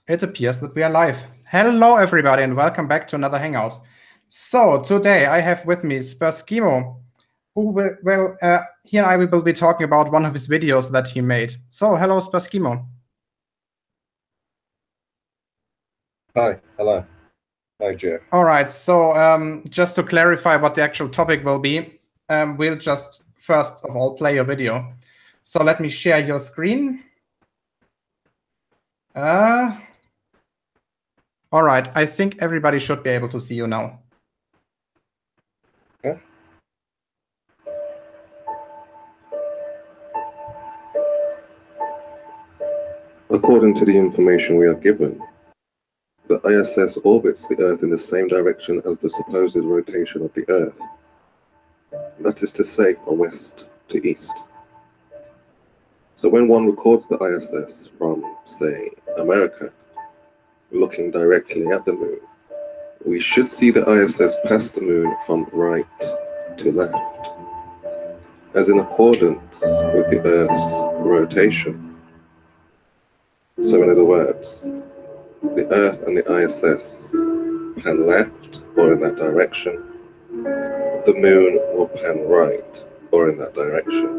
It appears that we are live. Hello, everybody, and welcome back to another Hangout. So today I have with me Spurskimo, who he and I will be talking about one of his videos that he made. So hello, Spurskimo. Hi, hello. Hi, Jeff. All right, so just to clarify what the actual topic will be, we'll just first of all play your video. So let me share your screen. All right, I think everybody should be able to see you now. Okay. According to the information we are given, the ISS orbits the Earth in the same direction as the supposed rotation of the Earth. That is to say, from west to east. So when one records the ISS from, say, America, looking directly at the moon, we should see the ISS pass the moon from right to left, as in accordance with the Earth's rotation. So in other words, the Earth and the ISS pan left or in that direction, the moon will pan right or in that direction.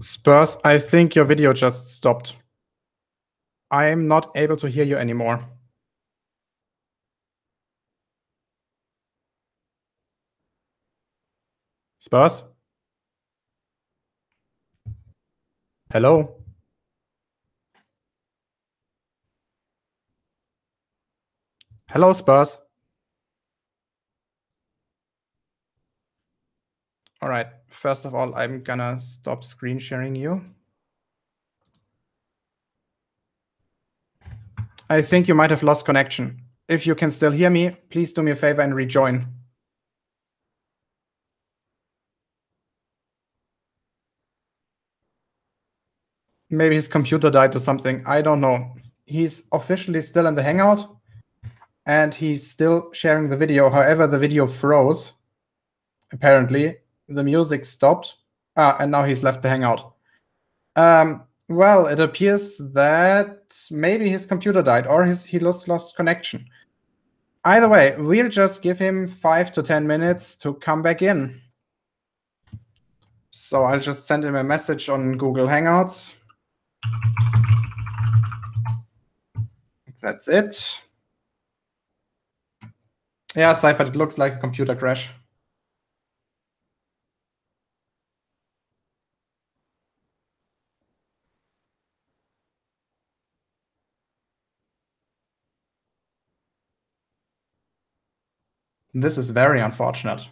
Spurs, I think your video just stopped. I am not able to hear you anymore. Spurs? Hello? Hello, Spurs? All right, first of all, I'm gonna stop screen sharing you. I think you might have lost connection. If you can still hear me, please do me a favor and rejoin. Maybe his computer died or something, I don't know. He's officially still in the Hangout, and he's still sharing the video. However, the video froze, apparently. The music stopped, and now he's left the Hangout. Well, it appears that maybe his computer died or he lost connection. Either way, we'll just give him 5 to 10 minutes to come back in. So I'll just send him a message on Google Hangouts. That's it. Yeah, Seifert, it looks like a computer crash. This is very unfortunate.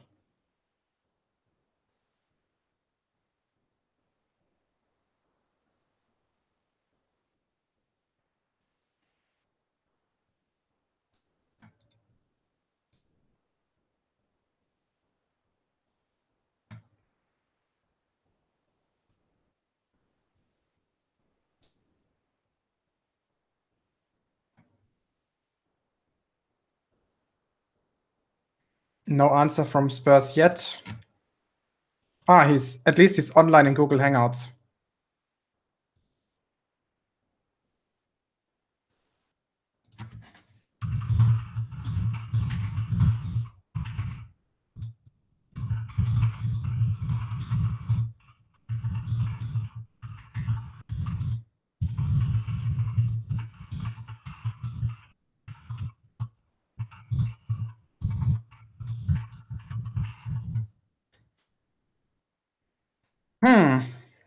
No answer from Spurs yet. At least he's online in Google Hangouts.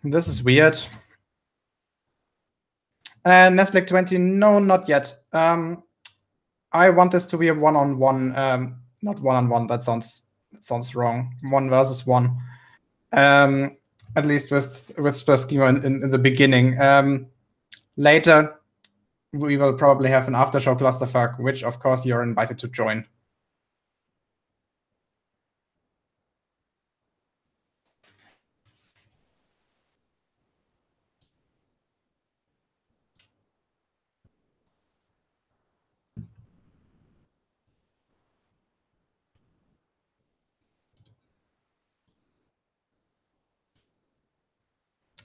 This is weird. Nestle 20, no, not yet. I want this to be a one-on-one, not one-on-one. That sounds wrong. 1 versus 1. At least with Spurskimo in the beginning. Later, we will probably have an after-show clusterfuck, which of course you're invited to join.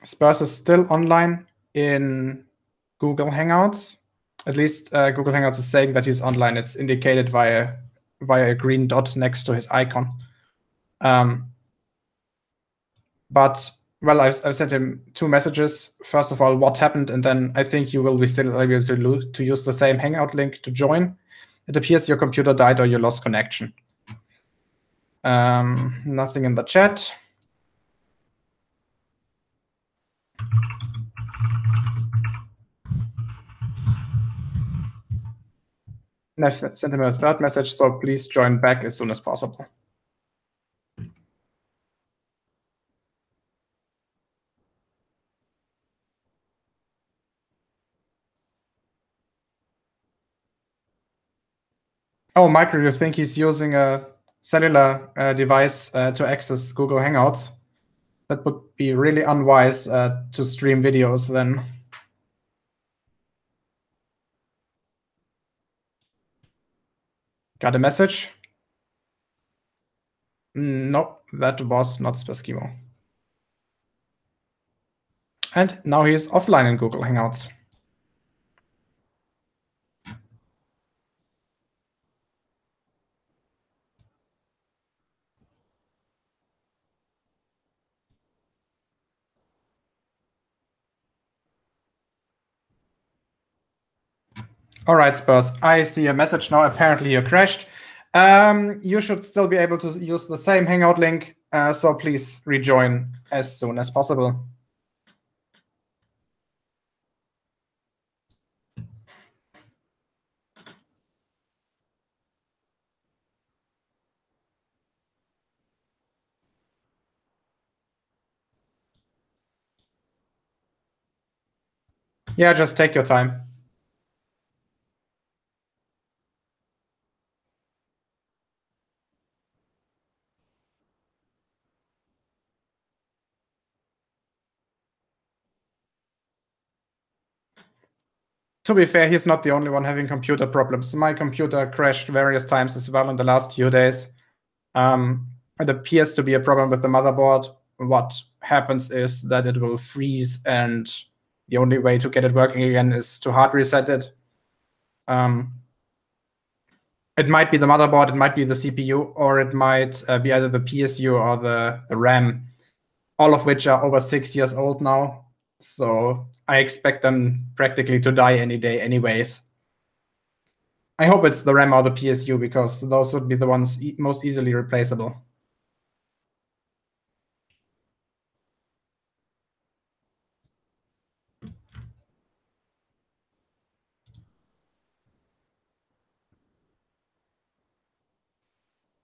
Spurs is still online in Google Hangouts. At least Google Hangouts is saying that he's online. It's indicated via a green dot next to his icon. But well, I've sent him 2 messages. First of all, what happened, and then I think you will be still able to use the same Hangout link to join. It appears your computer died or you lost connection. Nothing in the chat. And I've sent him a 3rd message, so please join back as soon as possible. Oh, Michael, you think he's using a cellular device to access Google Hangouts? That would be really unwise to stream videos then. Got a message? No, that was not Spurskimo. And now he is offline in Google Hangouts. All right, Spurs, I see a message now. Apparently you crashed. You should still be able to use the same Hangout link. So please rejoin as soon as possible. Yeah, just take your time. To be fair, he's not the only one having computer problems. My computer crashed various times as well in the last few days. It appears to be a problem with the motherboard. What happens is that it will freeze, and the only way to get it working again is to hard reset it. It might be the motherboard, it might be the CPU, or it might be either the PSU or the RAM, all of which are over 6 years old now. So I expect them practically to die any day anyways. I hope it's the RAM or the PSU, because those would be the ones most easily replaceable.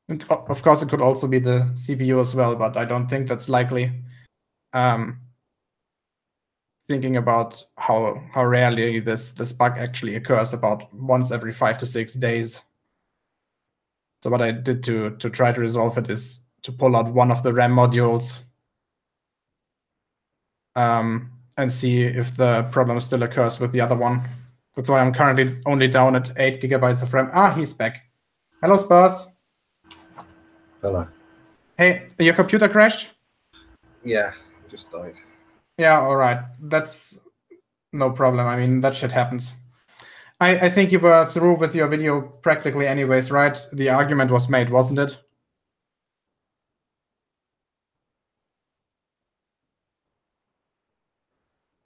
And of course, it could also be the CPU as well, but I don't think that's likely. Thinking about how rarely this bug actually occurs, about once every 5 to 6 days. So what I did to try to resolve it is to pull out one of the RAM modules and see if the problem still occurs with the other one. That's why I'm currently only down at 8 gigabytes of RAM. Ah, he's back. Hello, Spurs. Hello. Hey, your computer crashed? Yeah, just died. Yeah, all right. That's no problem. I mean, that shit happens. I think you were through with your video practically anyways, right? The argument was made, wasn't it?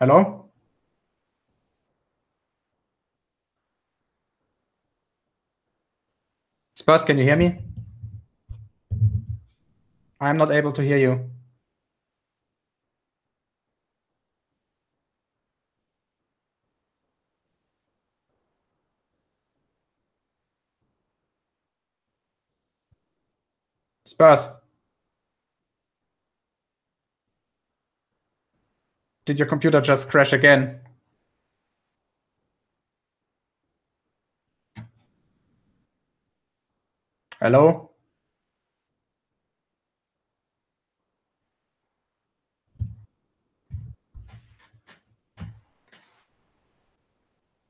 Hello? Spurs, can you hear me? I'm not able to hear you. Spurs. Did your computer just crash again? Hello?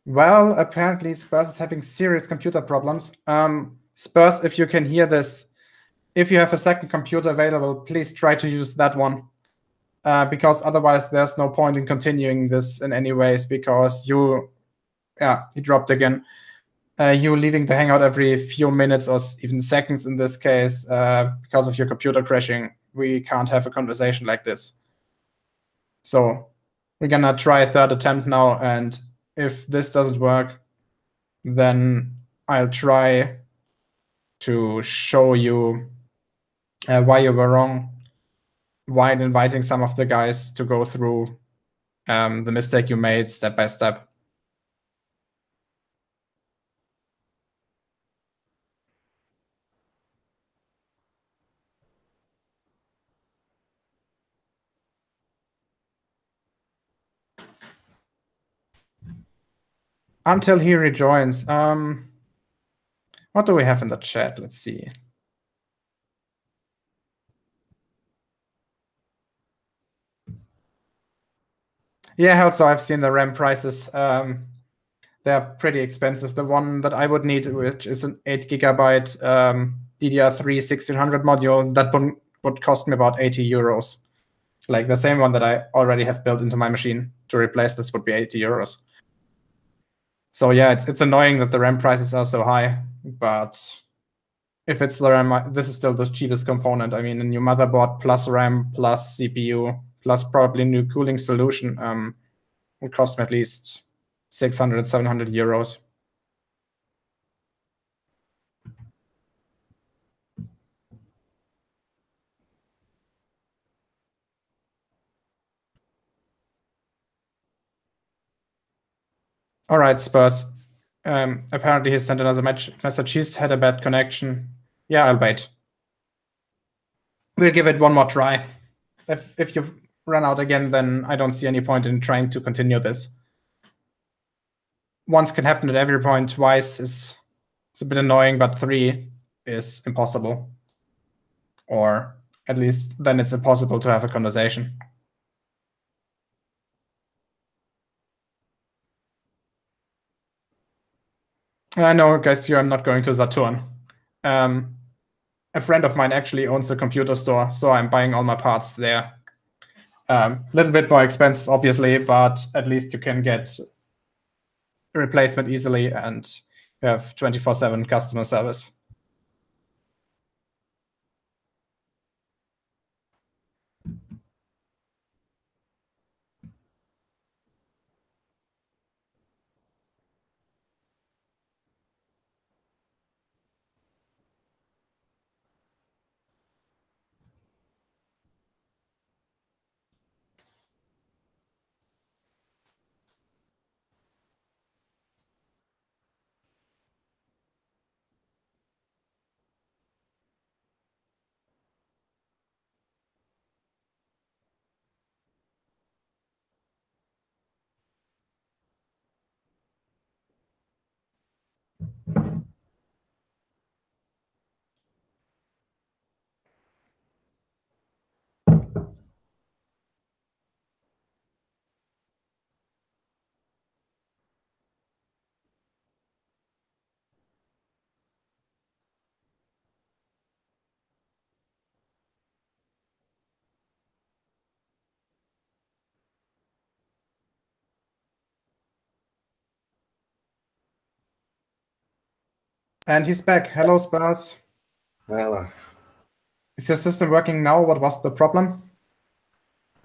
Well, apparently Spurs is having serious computer problems. Spurs, if you can hear this, if you have a second computer available, please try to use that one. Because otherwise there's no point in continuing this in any ways, because he dropped again. You leaving the Hangout every few minutes or even seconds in this case, because of your computer crashing, we can't have a conversation like this. So we're gonna try a third attempt now, and if this doesn't work, then I'll try to show you why you were wrong, while inviting some of the guys to go through the mistake you made step by step. Until he rejoins, what do we have in the chat? Let's see. Yeah, also I've seen the RAM prices. They're pretty expensive. The one that I would need, which is an 8 gigabyte DDR3 1600 module, that would cost me about 80 euros. Like the same one that I already have built into my machine to replace this would be 80 euros. So yeah, it's annoying that the RAM prices are so high, but if it's the RAM, this is still the cheapest component. I mean, a new motherboard plus RAM plus CPU plus probably new cooling solution would cost me at least 600, 700 euros. All right, Spurs. Apparently he sent another message. He's had a bad connection. Yeah, I'll wait. We'll give it one more try. If you run out again, then I don't see any point in trying to continue this. Once can happen at every point. Twice is it's a bit annoying, but 3 is impossible. Or at least then it's impossible to have a conversation. I know, guys, I'm not going to Saturn. A friend of mine actually owns a computer store, so I'm buying all my parts there. A little bit more expensive, obviously, but at least you can get a replacement easily and you have 24/7 customer service. And he's back. Hello, Spurs. Hello. Is your system working now? What was the problem?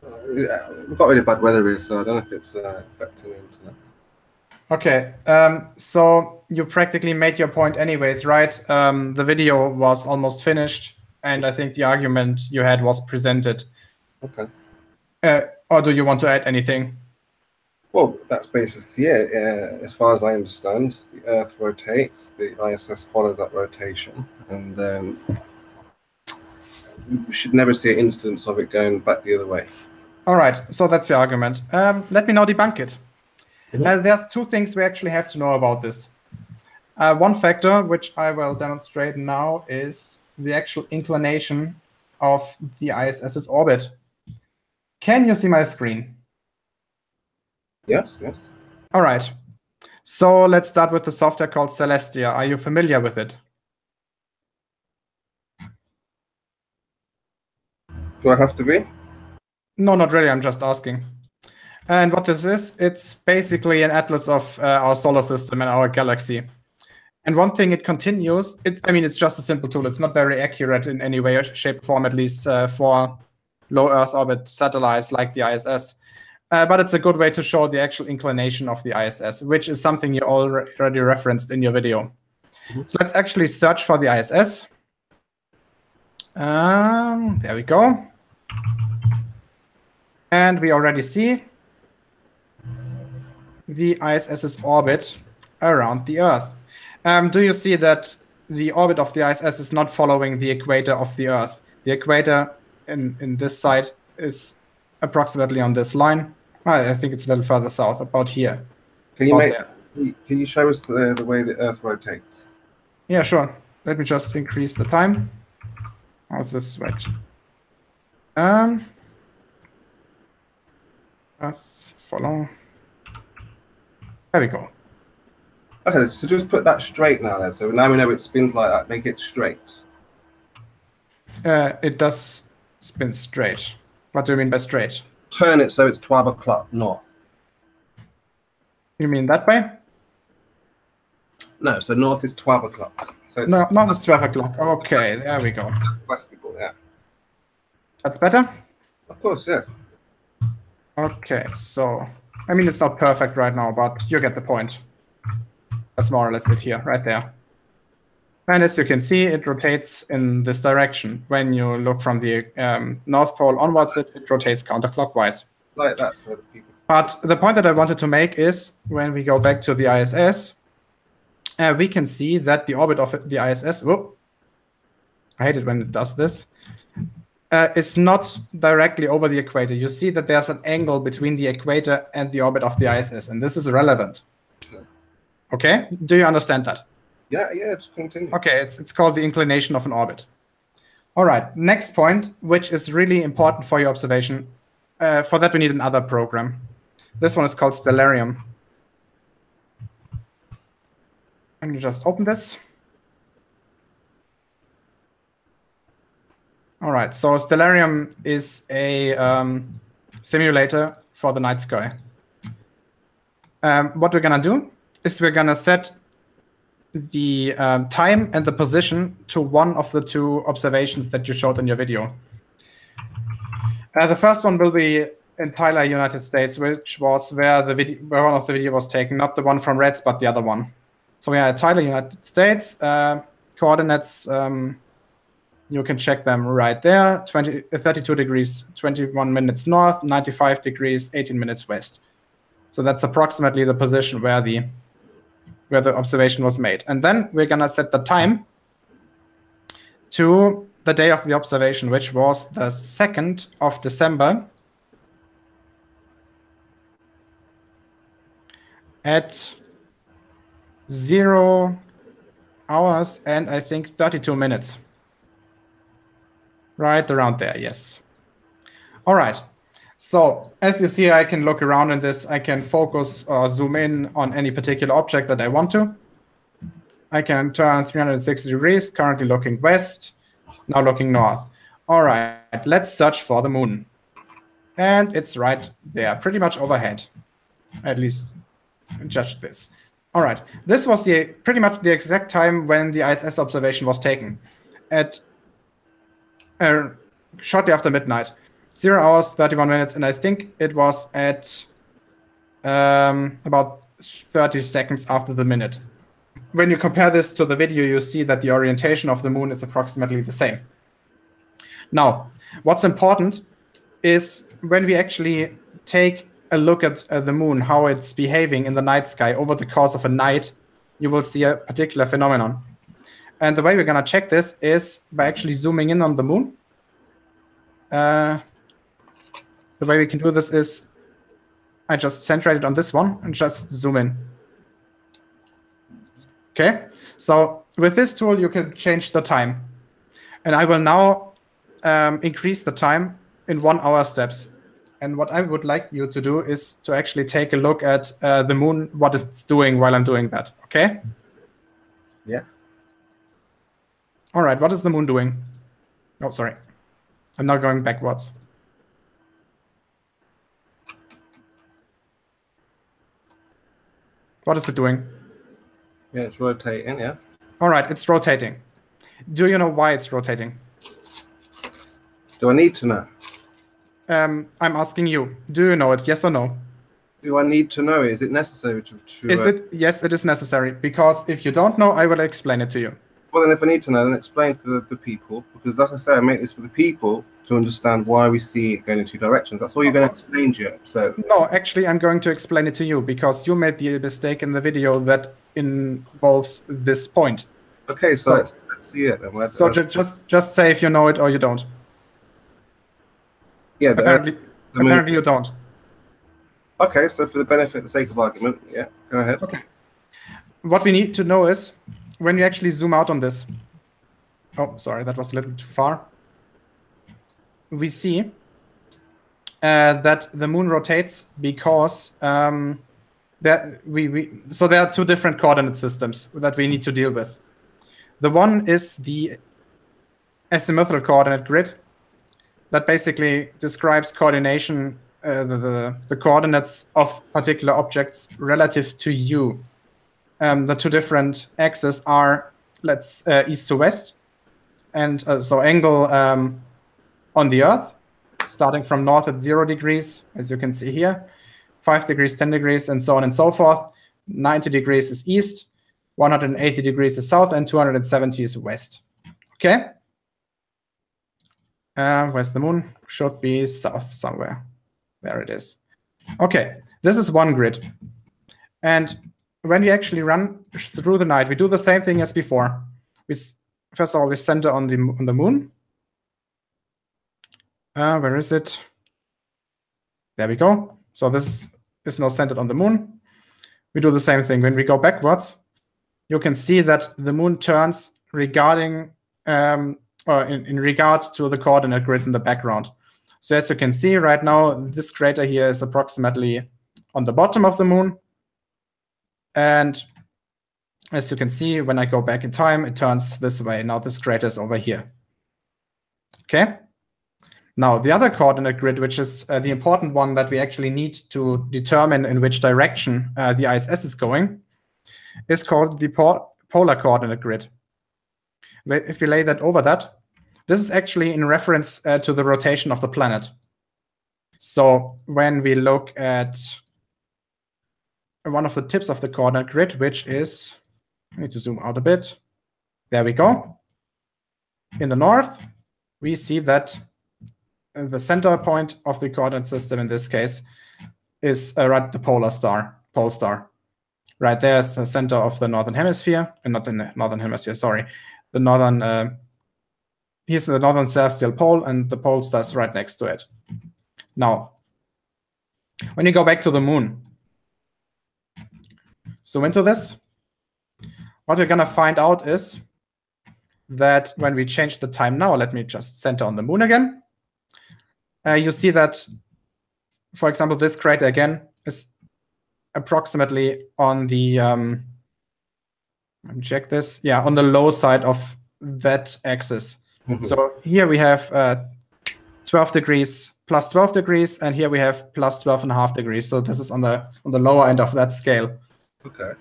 Yeah, we've got really bad weather here, so I don't know if it's affecting the internet. Okay, so you practically made your point anyways, right? The video was almost finished, and I think the argument you had was presented. Okay. Or do you want to add anything? Well, that's basically it. As far as I understand, the Earth rotates, the ISS follows that rotation, and we should never see an instance of it going back the other way. All right, so that's the argument. Let me now debunk it. There's 2 things we actually have to know about this. One factor, which I will demonstrate now, is the actual inclination of the ISS's orbit. Can you see my screen? Yes, yes. All right. So let's start with the software called Celestia. Are you familiar with it? Do I have to be? No, not really. I'm just asking. And what this is, it's basically an atlas of our solar system and our galaxy. And one thing it continues, it's just a simple tool. It's not very accurate in any way, shape, or form, at least for low Earth orbit satellites like the ISS. But it's a good way to show the actual inclination of the ISS, which is something you already referenced in your video. So let's actually search for the ISS. There we go. And we already see the ISS's orbit around the Earth. Do you see that the orbit of the ISS is not following the equator of the Earth? The equator in this side is approximately on this line. I think it's a little further south, about here. Can you show us the way the Earth rotates? Yeah, sure. Let me just increase the time. How's this right? Earth follow. There we go. Okay, so just put that straight now then. So now we know it spins like that. Make it straight. It does spin straight. What do you mean by straight? Turn it so it's 12 o'clock north. You mean that way? No, so north is 12 o'clock. So it's No, it's 12 o'clock. Okay, there we go. westival, yeah. That's better? Of course, yeah. Okay, so, it's not perfect right now, but you get the point. That's more or less it here, right there. And as you can see, it rotates in this direction. When you look from the North Pole onwards, it rotates counterclockwise. Like that, so the people... But the point that I wanted to make is when we go back to the ISS, we can see that the orbit of the ISS, whoop, I hate it when it does this, is not directly over the equator. You see that there's an angle between the equator and the orbit of the ISS, and this is relevant. Okay, do you understand that? Yeah, just continue. Okay, it's called the inclination of an orbit. All right, next point, which is really important for your observation. For that, we need another program. This one is called Stellarium. Let me just open this. All right, so Stellarium is a simulator for the night sky. What we're gonna do is we're gonna set the time and the position to one of the two observations that you showed in your video. The first one will be in Tyler, United States, which was where one of the video was taken, not the one from Reds, but the other one. So we are at Tyler, United States. Coordinates, you can check them right there. 32 degrees, 21 minutes north, 95 degrees, 18 minutes west. So that's approximately the position where the observation was made. And then we're gonna set the time to the day of the observation, which was the 2nd of December at 0 hours and I think 32 minutes. Right around there, yes. All right. So as you see, I can look around in this. I can focus or zoom in on any particular object that I want to. I can turn 360 degrees, currently looking west, now looking north. All right, let's search for the moon. And it's right there, pretty much overhead. At least judge this. All right, this was pretty much the exact time when the ISS observation was taken. At shortly after midnight. 0 hours, 31 minutes, and I think it was at about 30 seconds after the minute. When you compare this to the video, you see that the orientation of the moon is approximately the same. Now, what's important is when we actually take a look at the moon, how it's behaving in the night sky over the course of a night, you will see a particular phenomenon. And the way we're going to check this is by actually zooming in on the moon. The way we can do this is I just centrate it on this one and just zoom in. Okay, so with this tool, you can change the time. And I will now increase the time in 1 hour steps. And what I would like you to do is to actually take a look at the moon, what it's doing while I'm doing that, okay? Yeah. All right, what is the moon doing? Oh, sorry. I'm not going backwards. What is it doing? Yeah, it's rotating, yeah. All right, it's rotating. Do you know why it's rotating? Do I need to know? I'm asking you. Do you know it? Yes or no? Do I need to know? Is it necessary to Is it? Yes, it is necessary. Because if you don't know, I will explain it to you. Well, then if I need to know, then explain to the people. Because like I say, I make this for the people to understand why we see it going in two directions. That's all you're going to explain to you. So no, actually, I'm going to explain it to you because you made the mistake in the video that involves this point. Okay, so let's see it. Then. So just say if you know it or you don't. Yeah, apparently you don't. Okay, so for the benefit, the sake of argument, yeah, go ahead. Okay. What we need to know is when we actually zoom out on this. Oh, sorry, that was a little too far. We see that the moon rotates because so there are two different coordinate systems that we need to deal with. The one is the azimuthal coordinate grid that basically describes coordination, the coordinates of particular objects relative to you. The two different axes are east to west, and so angle on the Earth, starting from north at 0 degrees, as you can see here, 5 degrees, 10 degrees, and so on and so forth. 90 degrees is east, 180 degrees is south, and 270 is west. Okay? Where's the moon? Should be south somewhere. There it is. Okay, this is one grid. And when we actually run through the night, we do the same thing as before. First of all, we center on the moon. Where is it? There we go. So this is now centered on the moon. We do the same thing. When we go backwards, you can see that the moon turns regarding or in regards to the coordinate grid in the background. So as you can see right now, this crater here is approximately on the bottom of the moon. And as you can see, when I go back in time, it turns this way. Now this crater is over here. Okay. Now the other coordinate grid, which is the important one that we actually need to determine in which direction the ISS is going, is called the polar coordinate grid. If we lay that over that, this is actually in reference to the rotation of the planet. So when we look at one of the tips of the coordinate grid, which is, I need to zoom out a bit. There we go. In the north, we see that the center point of the coordinate system in this case is right the pole star. Right there is the center of the northern hemisphere, and not the northern hemisphere, sorry. The northern, here's the northern celestial pole, and the pole star is right next to it. Now, when you go back to the moon, zoom into this, what we're gonna find out is that when we change the time now, let me just center on the moon again, you see that, for example, this crater again is approximately on the, let me check this, yeah, on the low side of that axis. Mm-hmm. So here we have 12 degrees, plus 12 degrees, and here we have plus 12.5 degrees. So this is on the lower end of that scale. Okay.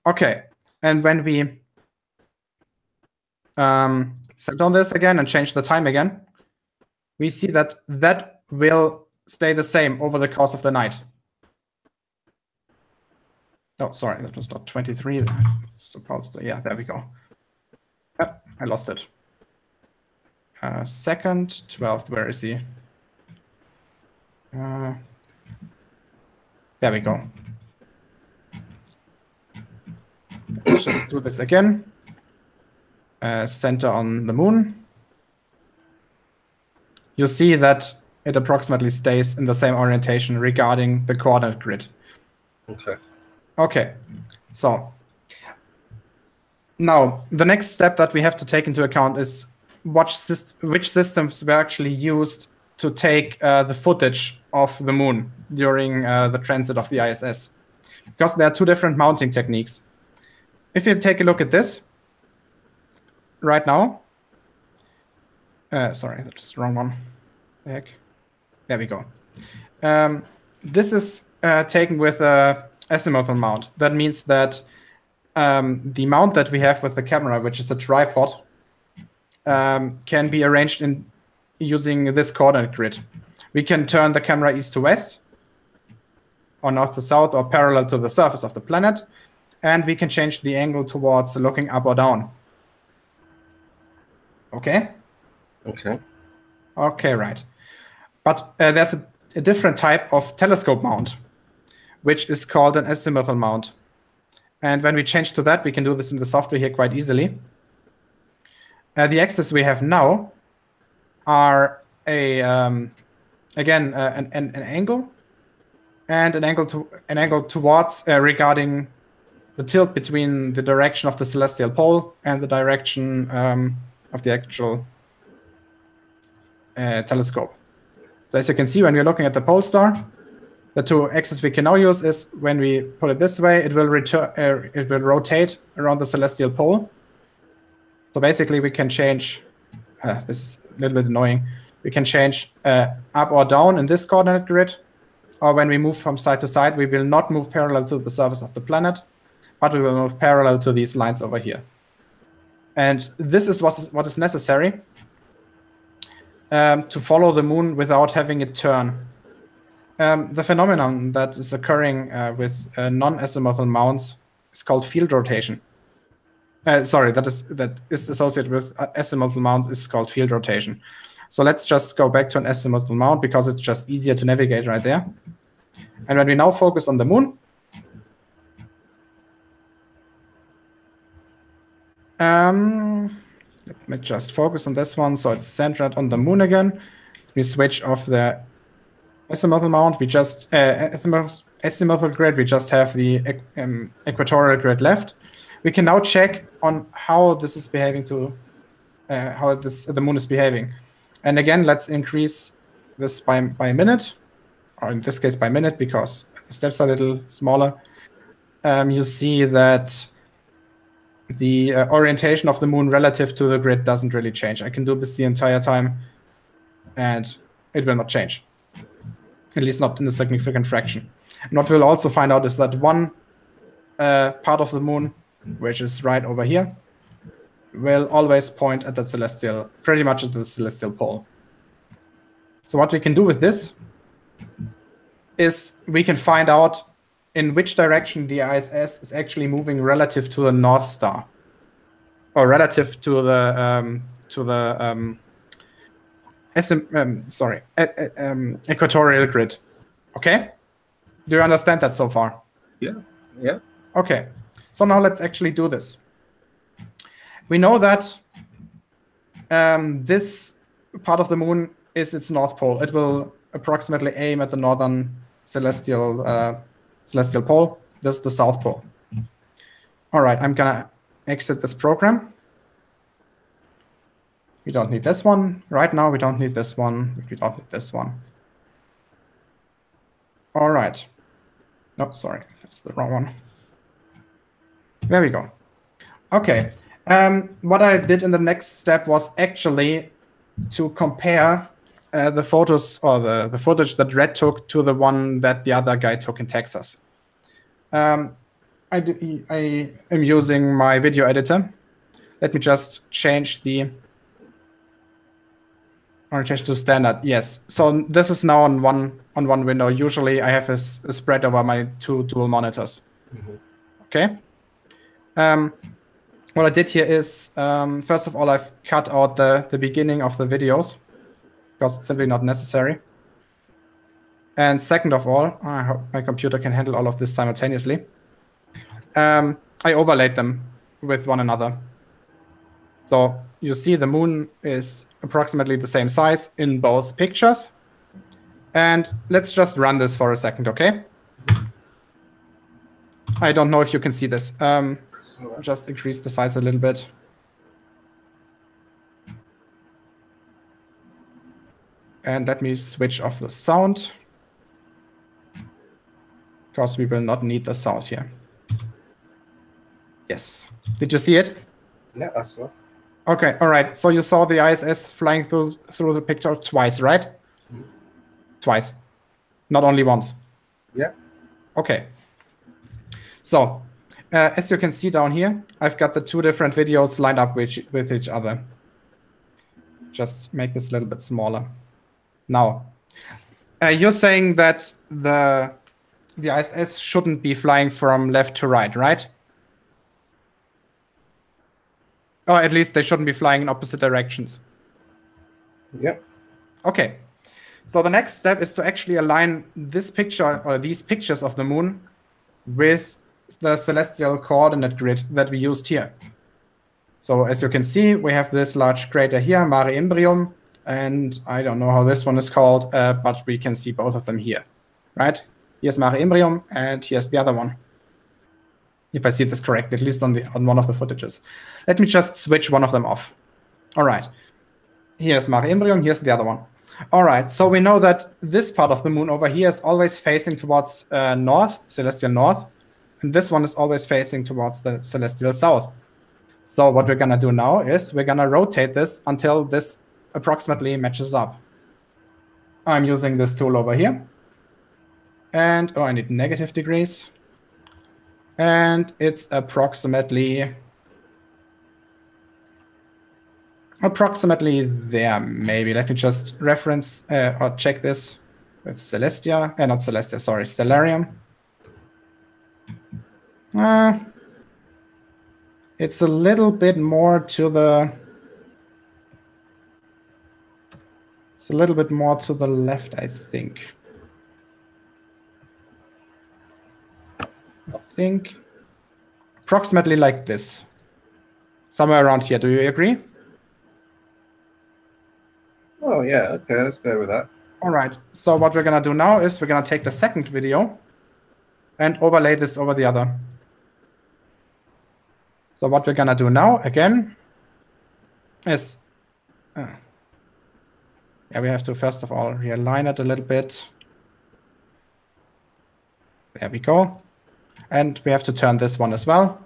Okay, and when we set on this again and change the time again, we see that that will stay the same over the course of the night. Oh, sorry, that was not 23. Supposed to, yeah, there we go. Oh, I lost it. Second, 12th, where is he? There we go. Let's just do this again. Center on the moon. You see that it approximately stays in the same orientation regarding the coordinate grid. Okay. Okay, so now the next step that we have to take into account is which systems were actually used to take the footage of the moon during the transit of the ISS. Because there are two different mounting techniques. If you take a look at this right now, sorry, that's the wrong one. The heck? There we go. This is taken with a azimuthal mount. That means that the mount that we have with the camera, which is a tripod, can be arranged in using this coordinate grid. We can turn the camera east to west, or north to south, or parallel to the surface of the planet, and we can change the angle towards looking up or down. Okay? Okay. Okay, right. But there's a different type of telescope mount, which is called an azimuthal mount. And when we change to that, we can do this in the software here quite easily. The axes we have now are again an angle, and an angle towards regarding the tilt between the direction of the celestial pole and the direction of the actual telescope. So as you can see, when we're looking at the pole star, the two axes we can now use is when we put it this way, it will rotate around the celestial pole. So basically, we can change. This is a little bit annoying. We can change up or down in this coordinate grid, or when we move from side to side, we will not move parallel to the surface of the planet, but we will move parallel to these lines over here. And this is what is necessary to follow the moon without having it turn. The phenomenon that is occurring with non-azimuthal mounts is called field rotation. Sorry, that is associated with azimuthal mount is called field rotation. So let's just go back to an azimuthal mount because it's just easier to navigate right there. And when we now focus on the moon, let me just focus on this one, so it's centered on the moon again. We switch off the azimuthal mount. We just azimuthal grid. We just have the equatorial grid left. We can now check on how this is behaving to how the moon is behaving. And again, let's increase this by a minute, or in this case by minute, because the steps are a little smaller. You see that the orientation of the moon relative to the grid doesn't really change. I can do this the entire time, and it will not change, at least not in a significant fraction. And what we'll also find out is that one part of the moon, which is right over here, will always point at the celestial, pretty much at the celestial pole. So what we can do with this is we can find out in which direction the ISS is actually moving relative to the North Star, or relative to the equatorial grid. Okay? Do you understand that so far? Yeah. Yeah. Okay. So now let's actually do this. We know that this part of the moon is its north pole. It will approximately aim at the northern celestial pole. This is the south pole. All right, I'm gonna exit this program. We don't need this one. Right now, we don't need this one. We don't need this one. All right. No, sorry, that's the wrong one. There we go. Okay. What I did in the next step was actually to compare the photos, or the footage that Red took, to the one that the other guy took in Texas. I am using my video editor. Let me just change the orientation to standard. Yes. So this is now on one window. Usually I have a spread over my two dual monitors. Mm-hmm. Okay. What I did here is, first of all, I've cut out the beginning of the videos because it's simply not necessary. And second of all, I hope my computer can handle all of this simultaneously. I overlaid them with one another. So you see the moon is approximately the same size in both pictures. And let's just run this for a second, okay? I don't know if you can see this. Just increase the size a little bit. And let me switch off the sound, because we will not need the sound here. Yes. Did you see it? Yeah, I saw. Okay, all right. So you saw the ISS flying through the picture twice, right? Mm-hmm. Twice. Not only once. Yeah. Okay. So, as you can see down here, I've got the two different videos lined up with each other. Just make this a little bit smaller. Now, you're saying that the ISS shouldn't be flying from left to right, right? Or at least they shouldn't be flying in opposite directions. Yep. Okay. So the next step is to actually align this picture, or these pictures of the moon, with the celestial coordinate grid that we used here. So as you can see, we have this large crater here, Mare Imbrium, and I don't know how this one is called, but we can see both of them here, right? Here's Mare Imbrium, and here's the other one. If I see this correctly, at least on one of the footages. Let me just switch one of them off. All right. Here's Mare Imbrium, here's the other one. All right, so we know that this part of the moon over here is always facing towards north, celestial north, and this one is always facing towards the celestial south. So what we're gonna do now is we're gonna rotate this until this approximately matches up. I'm using this tool over here. And, oh, I need negative degrees. And it's approximately there, maybe. Let me just reference or check this with Celestia. Not Celestia, sorry, Stellarium. It's a little bit more to the... It's a little bit more to the left, I think. I think approximately like this. Somewhere around here. Do you agree? Oh, yeah. Okay, let's go with that. All right. So what we're going to do now is we're going to take the second video and overlay this over the other. So what we're going to do now, again, is... yeah, we have to, first of all, realign it a little bit. There we go. And we have to turn this one as well.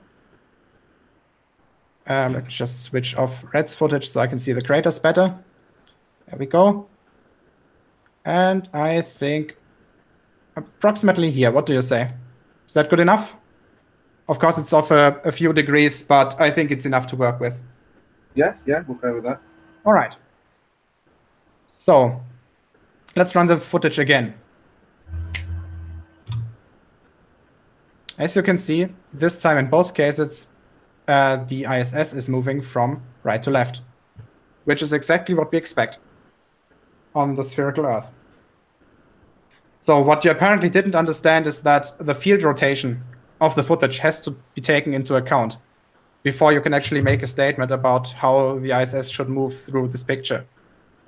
Let me just switch off Red's footage so I can see the craters better. There we go. And I think approximately here. What do you say? Is that good enough? Of course, it's off a few degrees, but I think it's enough to work with. Yeah, we'll go with that. All right. So let's run the footage again. As you can see, this time in both cases, the ISS is moving from right to left, which is exactly what we expect on the spherical Earth. So what you apparently didn't understand is that the field rotation of the footage has to be taken into account before you can actually make a statement about how the ISS should move through this picture.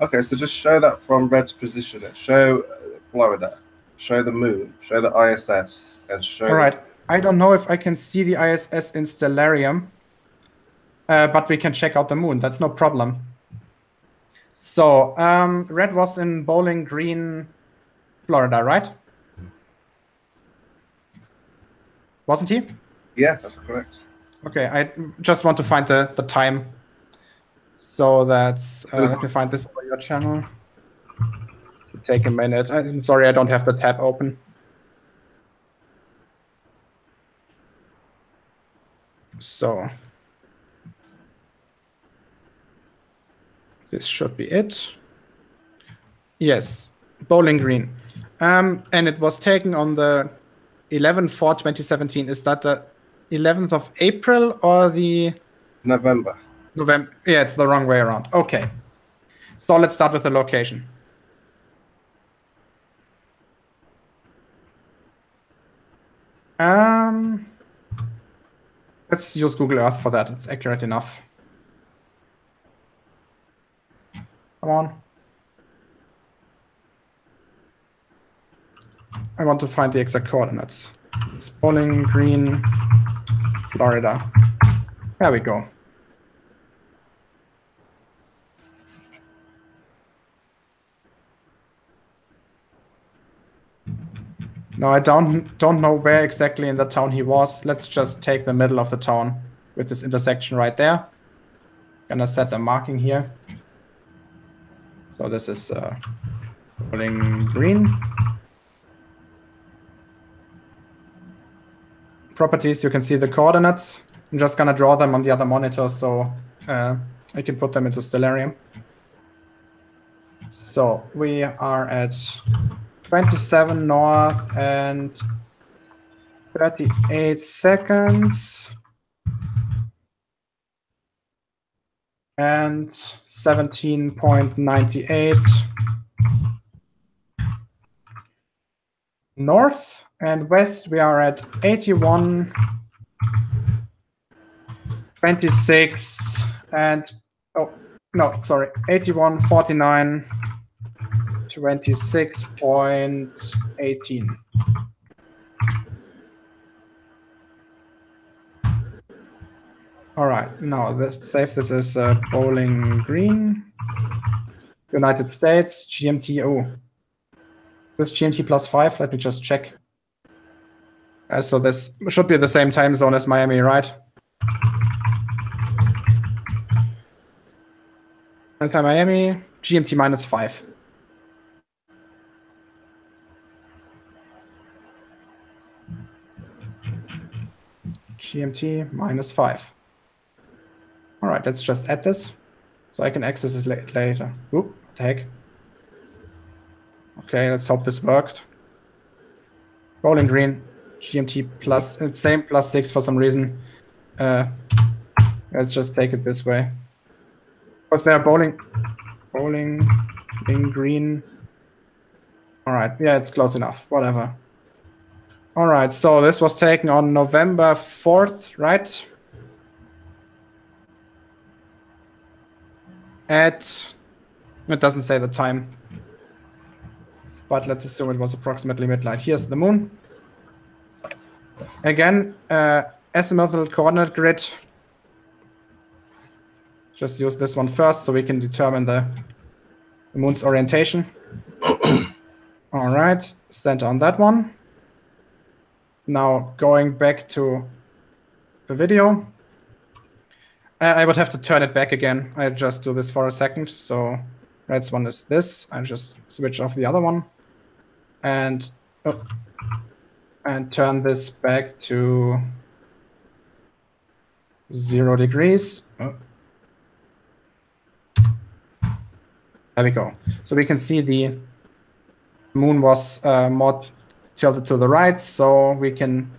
Okay, so just show that from Red's position. Show Florida, show the moon, show the ISS, and show... All right. I don't know if I can see the ISS in Stellarium, but we can check out the moon. That's no problem. So Red was in Bowling Green, Florida, right? Wasn't he? Yeah, that's correct. Okay, I just want to find the time. So that's, let me find this on your channel. It'll take a minute. I'm sorry, I don't have the tab open. So this should be it. Yes, Bowling Green. And it was taken on the 11/4/2017. Is that the 11th of April or the... November. November. Yeah, it's the wrong way around. Okay. So let's start with the location. Let's use Google Earth for that. It's accurate enough. Come on. I want to find the exact coordinates. It's Bowling Green, Florida. There we go. No, I don't know where exactly in the town he was. Let's just take the middle of the town with this intersection right there. Gonna set a marking here. So this is Bowling Green. Properties, you can see the coordinates. I'm just gonna draw them on the other monitor so I can put them into Stellarium. So we are at 27 north and 38 seconds and 17.98 north, and west we are at 81.26 and 81.49 26.18. All right, now let's save this as Bowling Green, United States, GMT. Oh, this GMT +5. Let me just check. So this should be the same time zone as Miami, right? Miami, GMT -5. GMT -5. All right, let's just add this so I can access this later. Oop, what the heck? Okay, let's hope this works. Bowling Green, GMT plus, it's same +6 for some reason. Let's just take it this way. What's there? Bowling Green. All right, yeah, it's close enough. Whatever. All right, so this was taken on November 4th, right? It doesn't say the time, but let's assume it was approximately midnight. Here's the moon. Again, azimuthal coordinate grid. Just use this one first so we can determine the moon's orientation. All right, center on that one. Now going back to the video. I would have to turn it back again. I'll just do this for a second. So red's one is this. I'll just switch off the other one. And turn this back to 0 degrees. Oh. There we go. So we can see the moon was more tilted to the right, so we can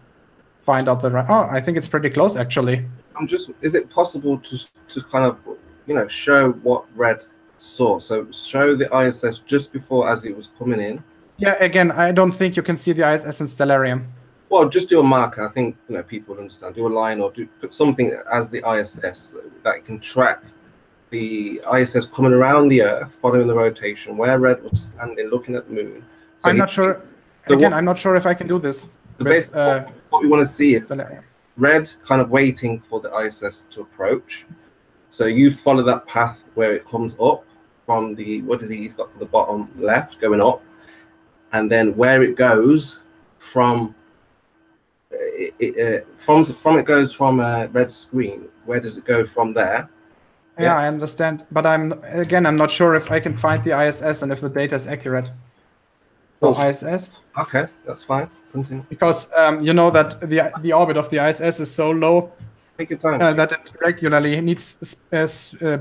find out the right. Oh, I think it's pretty close actually. Is it possible to kind of, show what red saw? So show the ISS just before as it was coming in. Yeah, again, I don't think you can see the ISS in Stellarium. Well, just do a marker. I think people will understand. Do a line or put something as the ISS that can track the ISS coming around the Earth, following the rotation, where red was standing, looking at the moon. So I'm not sure. Again, I'm not sure if I can do this. What we want to see is red kind of waiting for the ISS to approach. So you follow that path where it comes up from the, he's got to the bottom left going up, and then where it goes from it goes from a red screen. Where does it go from there? Yeah, I understand, but I'm not sure if I can find the ISS and if the data is accurate. So ISS. Okay, that's fine. Continue. Because you know that the orbit of the ISS is so low. Take your time. That it regularly needs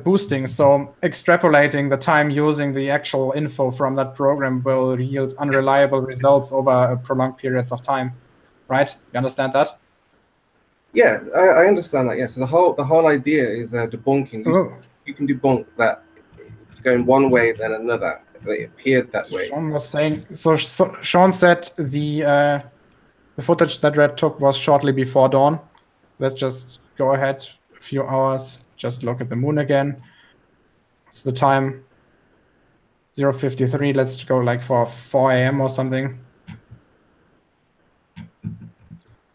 boosting. So extrapolating the time using the actual info from that program will yield unreliable results over prolonged periods of time. Right? You understand that? Yeah, I understand that. Yeah. So the whole idea is debunking. You can debunk that going one way then another. They appeared that way. Shawn was saying. So Shawn said the footage that Red took was shortly before dawn. Let's just go ahead a few hours. Just look at the moon again. What's the time? 0:53. Let's go like for 4 a.m. or something.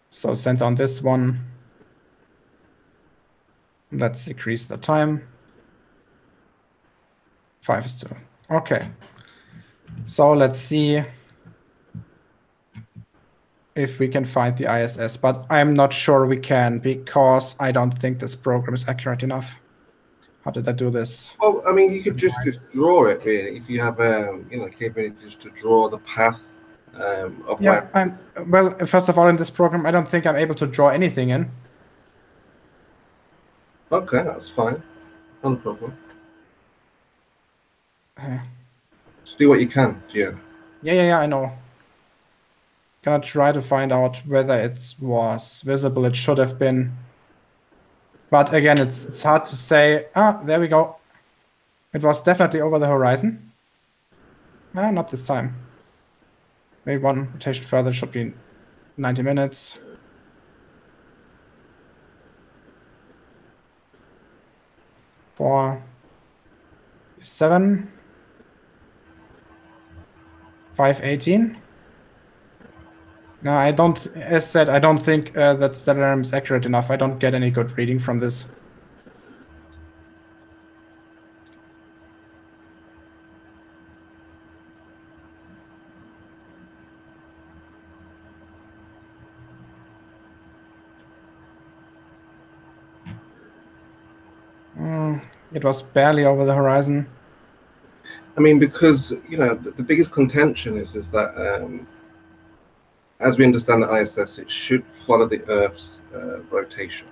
So center on this one. Let's decrease the time. 5:2. Okay. So let's see if we can find the ISS, but I'm not sure we can because I don't think this program is accurate enough. How did I do this? Well, I mean, you could just draw it really if you have capability just to draw the path of where. Well, first of all, in this program, I don't think I'm able to draw anything in. Okay, that's fine. It's not a problem. Just do what you can, Gio. Yeah, I know. Gonna try to find out whether it was visible. It should have been. But again, it's hard to say. There we go. It was definitely over the horizon. Not this time. Maybe one rotation further should be 90 minutes. Four, 7, 5:18. No, I don't. As said, I don't think that Stellarium is accurate enough. I don't get any good reading from this. It was barely over the horizon. I mean, because the biggest contention is that as we understand the ISS, it should follow the Earth's rotation.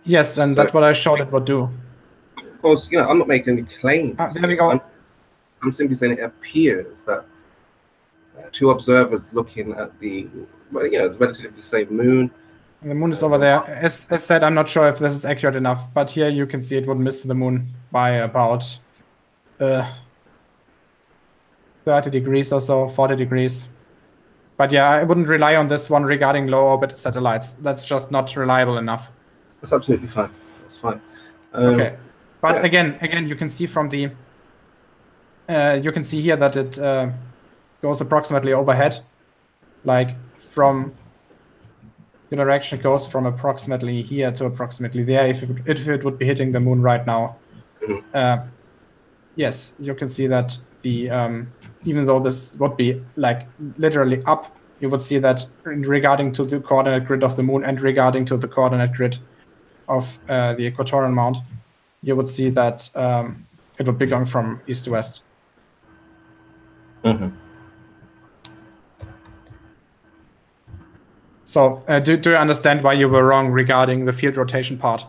Yes, and that's what I showed it would do. Of course, I'm not making any claims. There we go. I'm simply saying it appears that two observers looking at the relatively the same moon. And the moon is over there. As said, I'm not sure if this is accurate enough, but here you can see it would miss the moon by about 30 degrees or so, 40 degrees. But yeah, I wouldn't rely on this one regarding low orbit satellites. That's just not reliable enough. That's absolutely fine. That's fine. Okay, but again, you can see from the you can see here that it goes approximately overhead, like from the direction it goes from approximately here to approximately there. If it would be hitting the moon right now, yes, you can see that the even though this would be like literally up, you would see that regarding to the coordinate grid of the moon and regarding to the coordinate grid of the equatorial mount, you would see that it would be going from east to west. So do you understand why you were wrong regarding the field rotation part?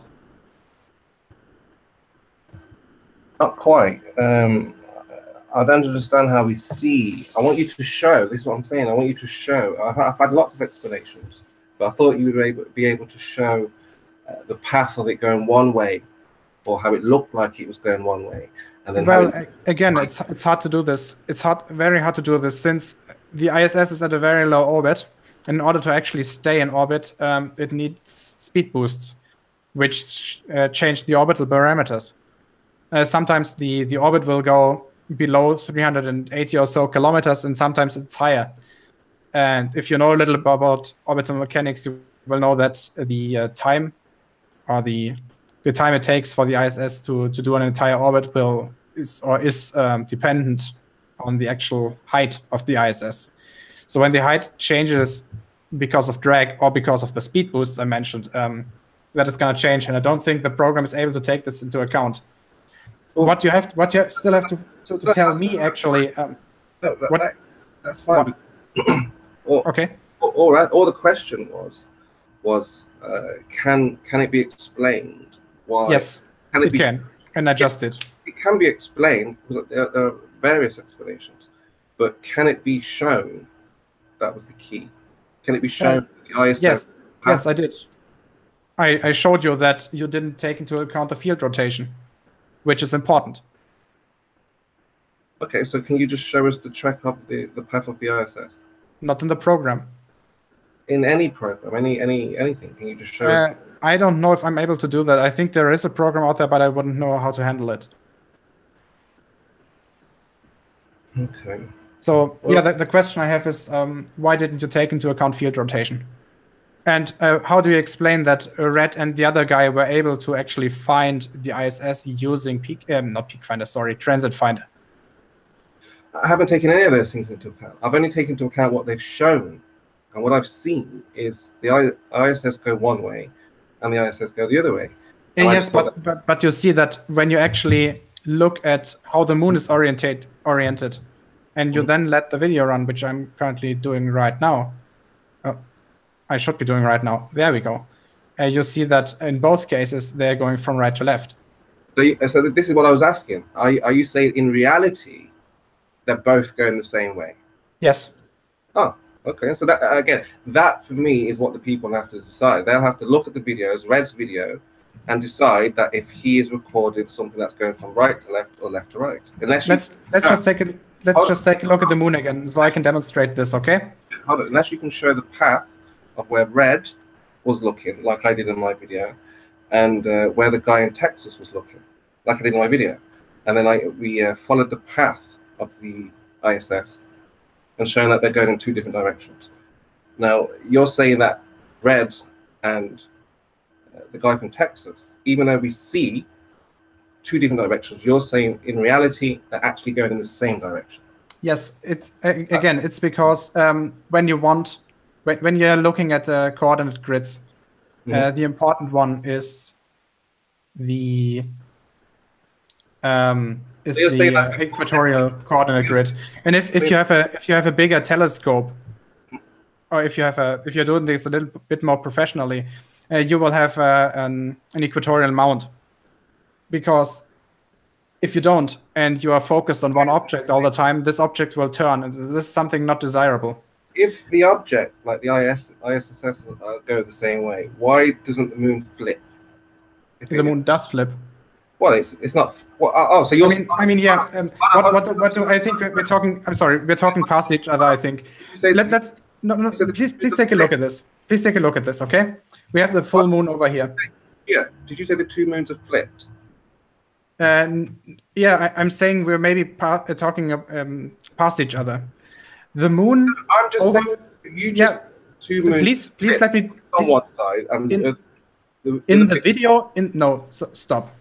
Not quite. I don't understand how we see. I want you to show. This is what I'm saying. I want you to show. I've had lots of explanations, but I thought you would be able to show the path of it going one way, or how it looked like it was going one way, and then. Well, again, it's hard to do this. It's very hard to do this since the ISS is at a very low orbit. In order to actually stay in orbit, it needs speed boosts, which change the orbital parameters. Sometimes the orbit will go below 380 or so kilometers, and sometimes it's higher. And if you know a little about orbital mechanics, you will know that the time or the time it takes for the ISS to do an entire orbit is dependent on the actual height of the ISS. So when the height changes because of drag or because of the speed boosts I mentioned, that is going to change, and I don't think the program is able to take this into account. What you still have to tell me actually. That's fine. Okay. All right. All the question was can it be explained why? Yes, it can, and adjust it. It can be explained. There are various explanations, but can it be shown? That was the key. Can it be shown? The ISS yes, I did. I showed you that you didn't take into account the field rotation, which is important. Okay, so can you just show us the track of the path of the ISS? Not in the program. In any program, anything. Can you just show us? I don't know if I'm able to do that. I think there is a program out there, but I wouldn't know how to handle it. Okay. So yeah, the question I have is why didn't you take into account field rotation? And how do you explain that Red and the other guy were able to actually find the ISS using Transit Finder? I haven't taken any of those things into account. I've only taken into account what they've shown. And what I've seen is the ISS go one way and the ISS go the other way. Yes, but you see that when you actually look at how the moon is oriented, and you then let the video run, which I'm currently doing right now. I should be doing right now. There we go. You see that in both cases, they're going from right to left. So this is what I was asking. Are you saying in reality, they're both going the same way? Yes. Oh, okay. So that again, that for me is what the people have to decide. They'll have to look at the videos, Red's video, and decide that if he is recording something that's going from right to left or left to right. Let's just take a look at the moon again, so I can demonstrate this. Okay. Hold on. Unless you can show the path of where Red was looking, like I did in my video, and where the guy in Texas was looking, like I did in my video, and then we followed the path of the ISS and showing that they're going in two different directions. Now, you're saying that Red and the guy from Texas, even though we see two different directions, you're saying in reality they're actually going in the same direction. Yes, it's again, it's because when you're looking at the coordinate grids, the important one is the equatorial coordinate grid. And if you have a bigger telescope, or if you're doing this a little bit more professionally, you will have an equatorial mount. Because if you don't, and you are focused on one object all the time, this object will turn, and this is something not desirable. If the object, like the ISS, go the same way, why doesn't the moon flip? The moon does flip. Well, it's not. Well, so you're. I mean, yeah. What do I think we're talking? I'm sorry, we're talking past each other. I think. No. Please take a look at this. Please take a look at this. Okay. We have the full moon over here. Yeah. Did you say the two moons are flipped? Yeah, I'm saying we're maybe talking past each other. The moon. I'm just saying. You just two moons. Please let me. On one side and in the video. Stop.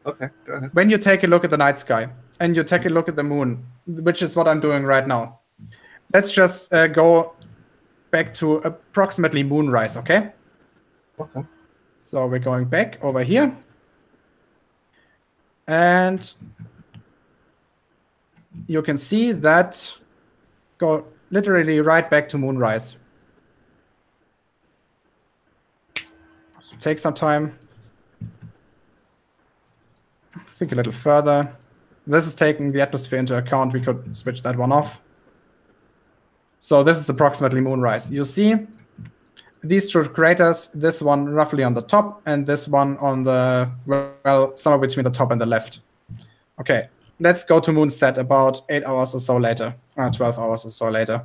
Okay, go ahead. When you take a look at the night sky and you take a look at the moon, which is what I'm doing right now, let's just go back to approximately moonrise, okay? Okay. So we're going back over here. And you can see that let's go literally right back to moonrise. So take some time. Think a little further. This is taking the atmosphere into account. We could switch that one off. So this is approximately moonrise. You see these two craters, this one roughly on the top and this one on the, well, somewhere between the top and the left. Okay, let's go to moonset about 8 hours or so later, 12 hours or so later.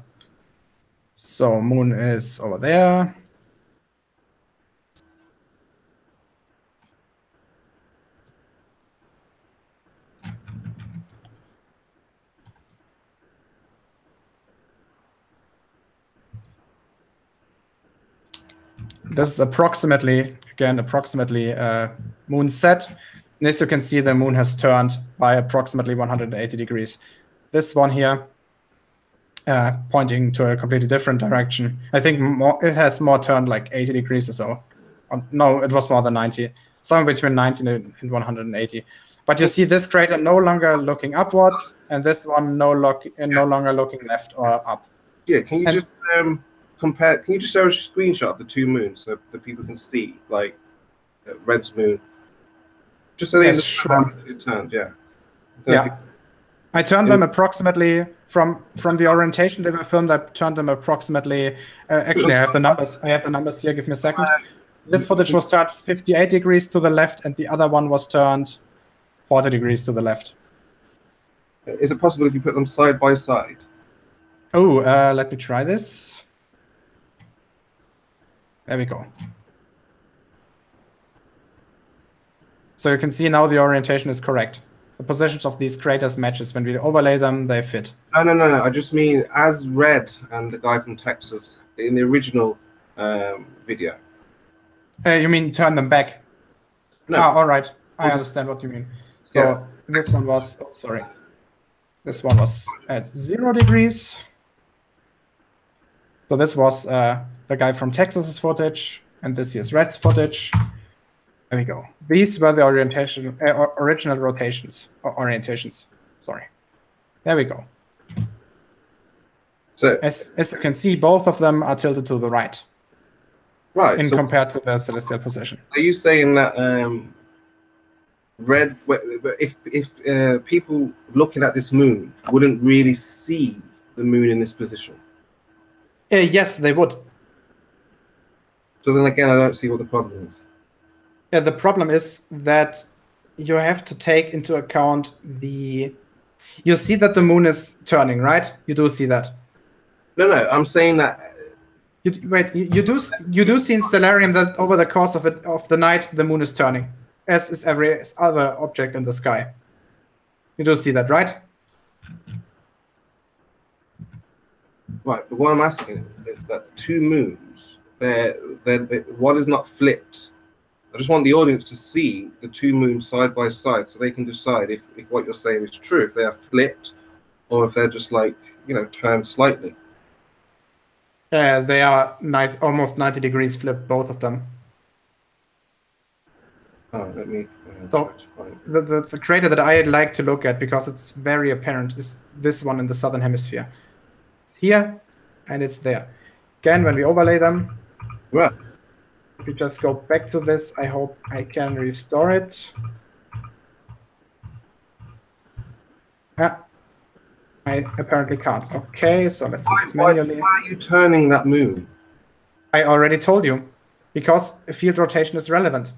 So moon is over there. This is approximately moon set. And as you can see, the moon has turned by approximately 180 degrees. This one here, pointing to a completely different direction. I think it has more turned like 80 degrees or so. No, it was more than 90. Somewhere between 90 and 180. But you see this crater no longer looking upwards, and this one no longer looking left or up. Yeah, can you just compare? Can you just show us a screenshot of the two moons so that people can see, like Red's moon, just so they understand it turned? Yeah. Yeah. I turned them approximately from the orientation they were filmed. I turned them approximately. Actually, I have the numbers. I have the numbers here. Give me a second. This footage was turned 58 degrees to the left, and the other one was turned 40 degrees to the left. Is it possible if you put them side by side? Oh, let me try this. There we go. So you can see now the orientation is correct. The positions of these craters matches. When we overlay them, they fit. No. I just mean as Red and the guy from Texas in the original video. You mean turn them back? No. Ah, all right. I understand what you mean. So this one was, this one was at 0 degrees. So this was the guy from Texas's footage, and this here's Red's footage. There we go. These were the original orientations. Sorry. There we go. So as you can see, both of them are tilted to the right. Right. Compared to the celestial position. Are you saying that Red, if people looking at this moon wouldn't really see the moon in this position? Yes, they would. So then again, I don't see what the problem is. Yeah, the problem is that you have to take into account the. You see that the moon is turning, right? You do see that. No, I'm saying that. You do see in Stellarium that over the course of the night the moon is turning, as is every other object in the sky. You do see that, right? Right, but what I'm asking is that the two moons, one is not flipped. I just want the audience to see the two moons side by side so they can decide if what you're saying is true, if they are flipped or if they're just like, turned slightly. They are almost 90 degrees flipped, both of them. Oh, let me. So the crater that I like to look at, because it's very apparent, is this one in the southern hemisphere. It's here, and it's there. Again, when we overlay them, right. If we just go back to this, I hope I can restore it. I apparently can't. Okay, so let's do this manually. Why are you turning that moon? I already told you, because field rotation is relevant.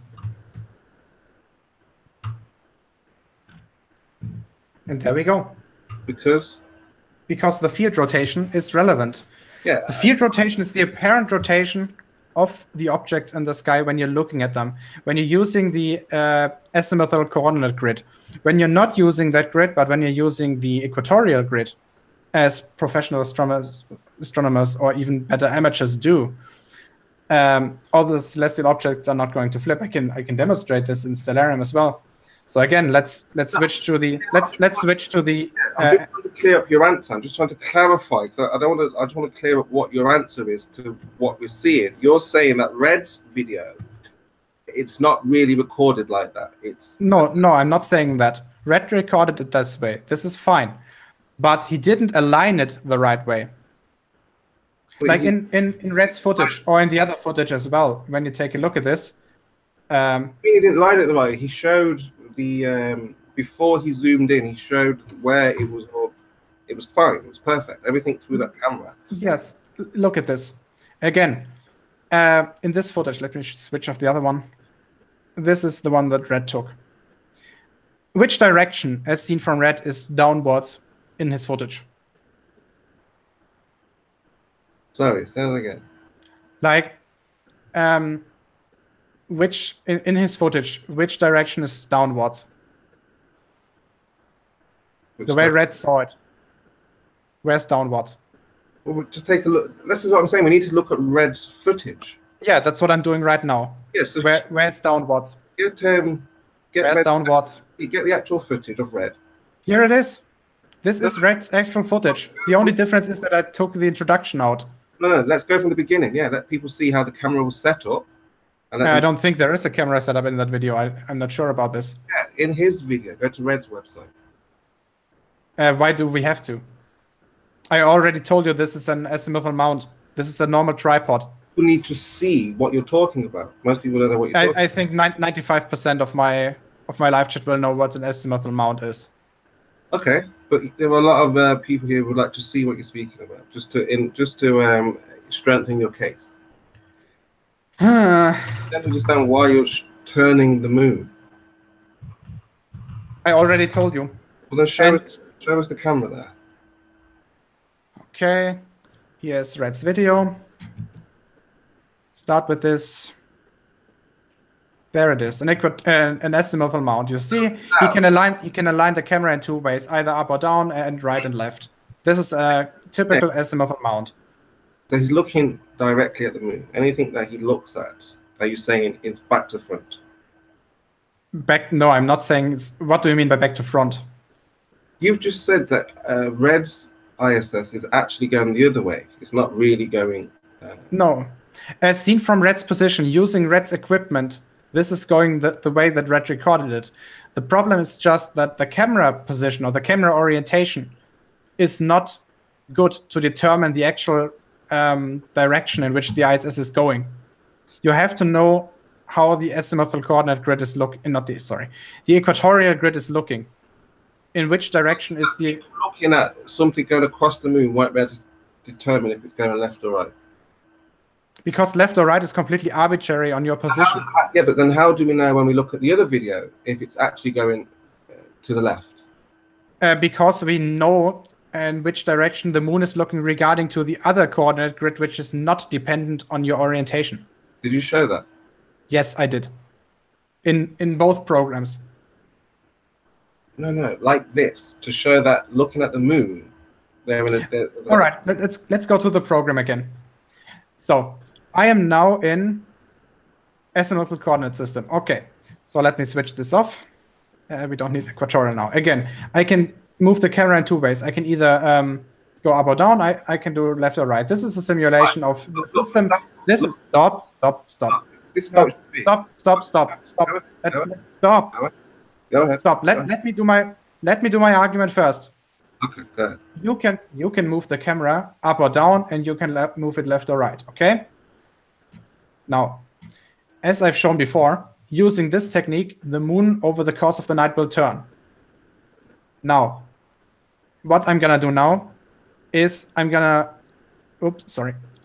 And there we go. Because? Because the field rotation is relevant. Yeah. The field rotation is the apparent rotation of the objects in the sky when you're looking at them, when you're using the azimuthal coordinate grid. When you're not using that grid, but when you're using the equatorial grid, as professional astronomers or even better amateurs do, all the celestial objects are not going to flip. I can demonstrate this in Stellarium as well. So again, let's switch to the let's switch to the. I'm just trying to clear up your answer. I'm just trying to clarify. So I just want to clear up what your answer is to what we're seeing. You're saying that Red's video, it's not really recorded like that. It's no, I'm not saying that. Red recorded it this way. This is fine, but he didn't align it the right way. Like in Red's footage or in the other footage as well. When you take a look at this, he didn't line it the way. He showed the before he zoomed in. He showed where it was. It was fine. It was perfect. Everything through that camera. Yes. Look at this again. In this footage, let me switch off the other one. This is the one that Red took. Which direction, as seen from Red, is downwards in his footage? Sorry, say that again. Like, which in his footage, which direction is downwards? The way Red saw it. Where's downwards? Well, we'll just take a look. This is what I'm saying. We need to look at Red's footage. Yeah, that's what I'm doing right now. Yes. So where's downwards? Get where's Red, downwards? You get the actual footage of Red. Here it is. This is Red's actual footage. The only difference is that I took the introduction out. No, let's go from the beginning. Yeah, let people see how the camera was set up. And I don't think there is a camera set up in that video. I'm not sure about this. Yeah, in his video, go to Red's website. Why do we have to? I already told you this is an azimuthal mount. This is a normal tripod. You need to see what you're talking about. Most people don't know what you're talking about. I think 95% of my live chat will know what an azimuthal mount is. Okay, but there are a lot of people here who would like to see what you're speaking about, just to strengthen your case. I don't understand why you're turning the moon. I already told you. Well, then show us the camera there. Okay, here's Red's video. Start with this. There it is, an azimuthal mount. You see, you can align the camera in two ways, either up or down, and right and left. This is a typical azimuthal mount. So he's looking directly at the moon. Anything that he looks at, are you saying is back to front? Back? No, I'm not saying. What do you mean by back to front? You've just said that Red's ISS is actually going the other way. It's not really going. No, as seen from Red's position, using Red's equipment, this is going the way that Red recorded it. The problem is just that the camera position or the camera orientation is not good to determine the actual direction in which the ISS is going. You have to know how the azimuthal coordinate grid is the equatorial grid is looking. In which direction is the... Looking at something going across the moon won't be able to determine if it's going left or right. Because left or right is completely arbitrary on your position. Yeah, but then how do we know when we look at the other video if it's actually going to the left? Because we know in which direction the moon is looking regarding to the other coordinate grid, which is not dependent on your orientation. Did you show that? Yes, I did. In both programs. No, like this, to show that looking at the moon. All right, let's go to the program again. So I am now in azimuthal coordinate system. Okay, so let me switch this off. We don't need equatorial now. Again, I can move the camera in two ways. I can either go up or down. I can do left or right. This is a simulation of the system. This is stop. Go ahead. Stop. Let me do my argument first. Okay, go ahead. You can move the camera up or down, and you can move it left or right. Okay. Now, as I've shown before, using this technique, the moon over the course of the night will turn. Now, what I'm gonna do now is I'm gonna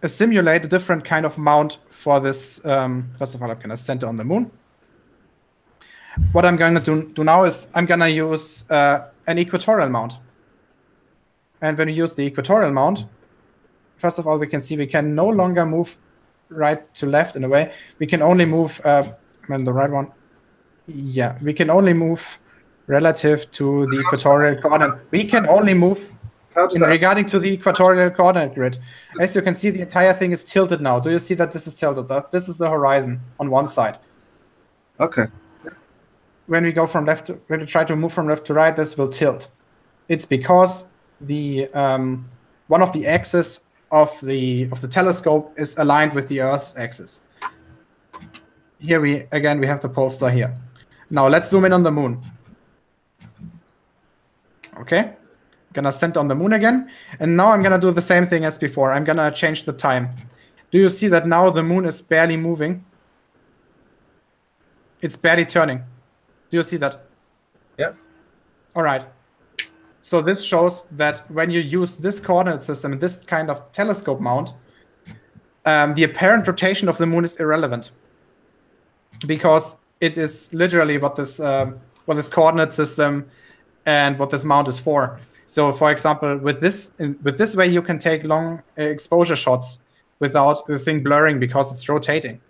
simulate a different kind of mount for this. First of all, I'm gonna center on the moon. What I'm going to do now is I'm going to use an equatorial mount. And when you use the equatorial mount, first of all, we can see we can no longer move right to left in a way. We can only move, the right one. Yeah, we can only move relative to the equatorial coordinate. We can only move regarding to the equatorial coordinate grid. As you can see, the entire thing is tilted now. Do you see that this is tilted? This is the horizon on one side. Okay. When we go from left to, when we try to move from left to right, this will tilt. It's because the one of the axes of the telescope is aligned with the Earth's axis. Here we have the pole star here. Now let's zoom in on the moon. Okay, gonna center on the moon again, and now I'm gonna do the same thing as before. I'm gonna change the time. Do you see that now the moon is barely moving? It's barely turning. Do you see that? Yeah. All right. So this shows that when you use this coordinate system and this kind of telescope mount, the apparent rotation of the moon is irrelevant, because it is literally what this coordinate system and what this mount is for. So, for example, with this way, you can take long exposure shots without the thing blurring because it's rotating.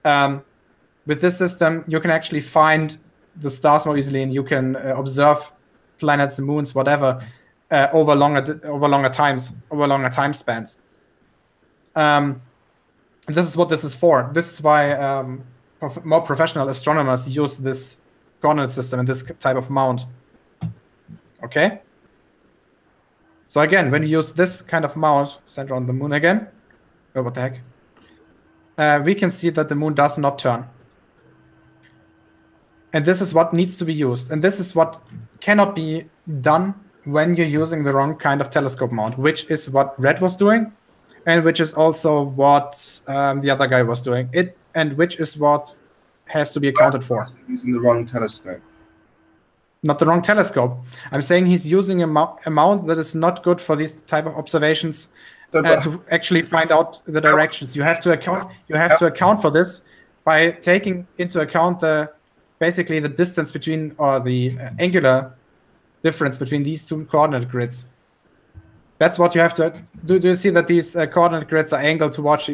With this system, you can actually find the stars more easily, and you can observe planets, moons, whatever, over longer time spans. This is what this is for. This is why more professional astronomers use this coordinate system and this type of mount. Okay. So again, when you use this kind of mount, center on the moon again, oh, what the heck? We can see that the moon does not turn. And this is what needs to be used. And this is what cannot be done when you're using the wrong kind of telescope mount, which is what Red was doing, and which is also what the other guy was doing. And which is what has to be accounted for. Using the wrong telescope. Not the wrong telescope. I'm saying he's using a mount that is not good for these type of observations to actually find out the directions. You have to account for this by taking into account basically the distance between, or the angular difference between these two coordinate grids. That's what you have to do. Do you see that these coordinate grids are angled towards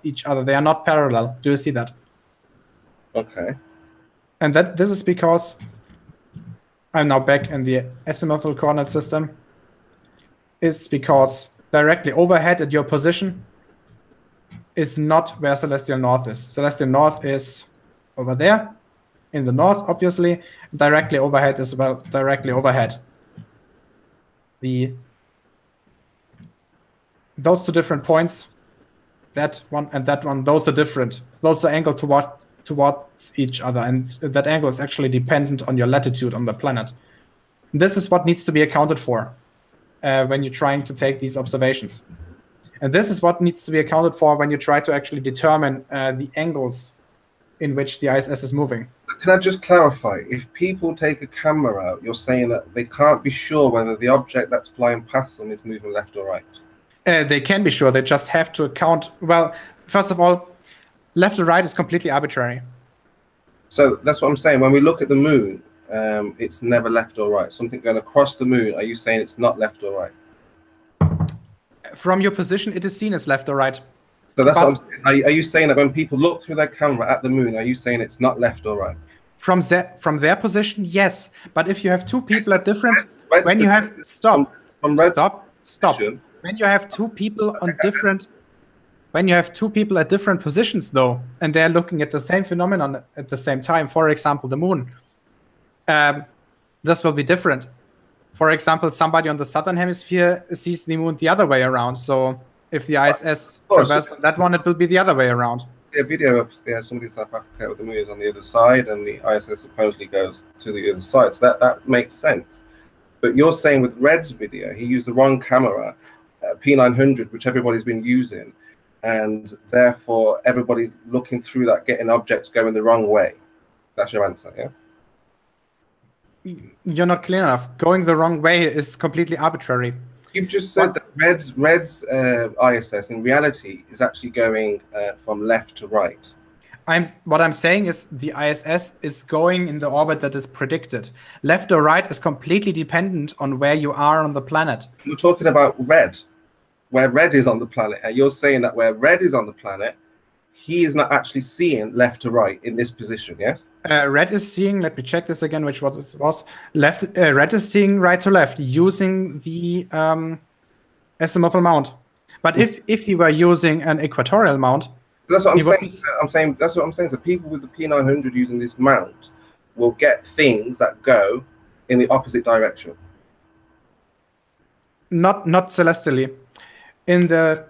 each other? They are not parallel. Do you see that? Okay. And this is because I'm now back in the azimuthal coordinate system. It's because directly overhead at your position is not where celestial north is. Celestial north is over there in the north, obviously. Directly overhead is directly overhead. Those two different points, that one and that one, those are different. Those are angled towards each other, and that angle is actually dependent on your latitude on the planet. This is what needs to be accounted for when you're trying to take these observations. And this is what needs to be accounted for when you try to actually determine the angles in which the ISS is moving. Can I just clarify? If people take a camera out, you're saying that they can't be sure whether the object that's flying past them is moving left or right? They can be sure. They just have to account. Well, first of all, left or right is completely arbitrary. So that's what I'm saying. When we look at the moon, it's never left or right. Something going across the moon, are you saying it's not left or right? From your position, it is seen as left or right. So that's what I'm saying. Are you saying that when people look through their camera at the moon, are you saying it's not left or right? From their position, yes. But if you have two people at different, when you have stop. When you have two people on different, when you have two people at different positions, though, and they're looking at the same phenomenon at the same time, for example, the moon, this will be different. For example, somebody on the southern hemisphere sees the moon the other way around. So if the ISS traverses on that one, it will be the other way around. A video of somebody in South Africa with the moon is on the other side, and the ISS supposedly goes to the other side. So that makes sense. But you're saying with Red's video, he used the wrong camera, P900, which everybody's been using, and therefore everybody's looking through that, getting objects going the wrong way. That's your answer, yes? You're not clear enough. Going the wrong way is completely arbitrary. You've just said that Red's ISS in reality is actually going from left to right. What I'm saying is the ISS is going in the orbit that is predicted. Left or right is completely dependent on where you are on the planet. You're talking about Red. where red is on the planet, and you're saying that where red is on the planet, he is not actually seeing left to right in this position, yes? Red is seeing, let me check this again, which what it was. Red is seeing right to left using the azimuthal mount. But if he were using an equatorial mount, that's what I'm saying. That's what I'm saying. So people with the P900 using this mount will get things that go in the opposite direction. Not celestially. In the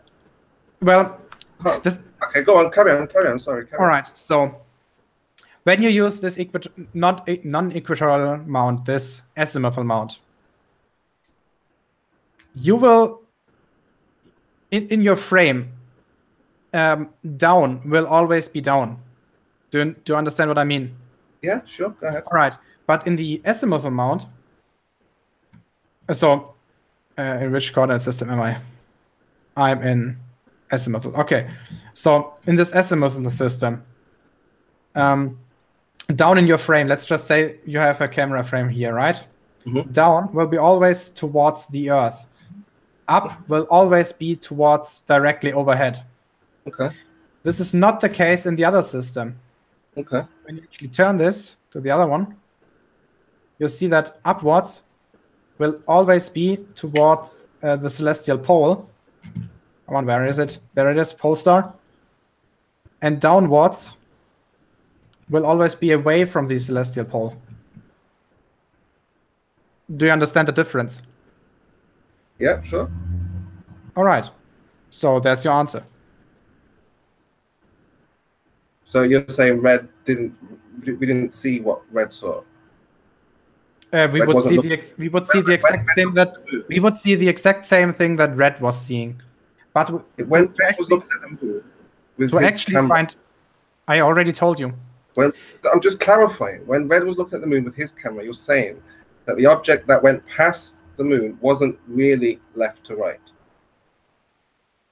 okay, go on, carry on. Sorry. All right. So when you use this non-equatorial mount, this azimuthal mount, you will in your frame, down will always be down. Do you understand what I mean? Yeah, sure. Go ahead. All right. But in the azimuthal mount, so in which coordinate system am I? I'm in azimuthal. Okay. So in this azimuthal system, down in your frame, let's just say you have a camera frame here, right? Mm-hmm. Down will be always towards the Earth. Up will always be towards directly overhead. Okay. This is not the case in the other system. Okay. When you actually turn this to the other one, you'll see that upwards will always be towards the celestial pole. Come on, where is it? There it is, pole star. And downwards will always be away from the celestial pole. Do you understand the difference? Yeah, sure. All right. So there's your answer. So you're saying we didn't see what red saw? We would see the exact same thing that red was seeing. But when red was looking at the moon with his camera, I already told you. I'm just clarifying. When red was looking at the moon with his camera, you're saying that the object that went past the moon wasn't really left to right.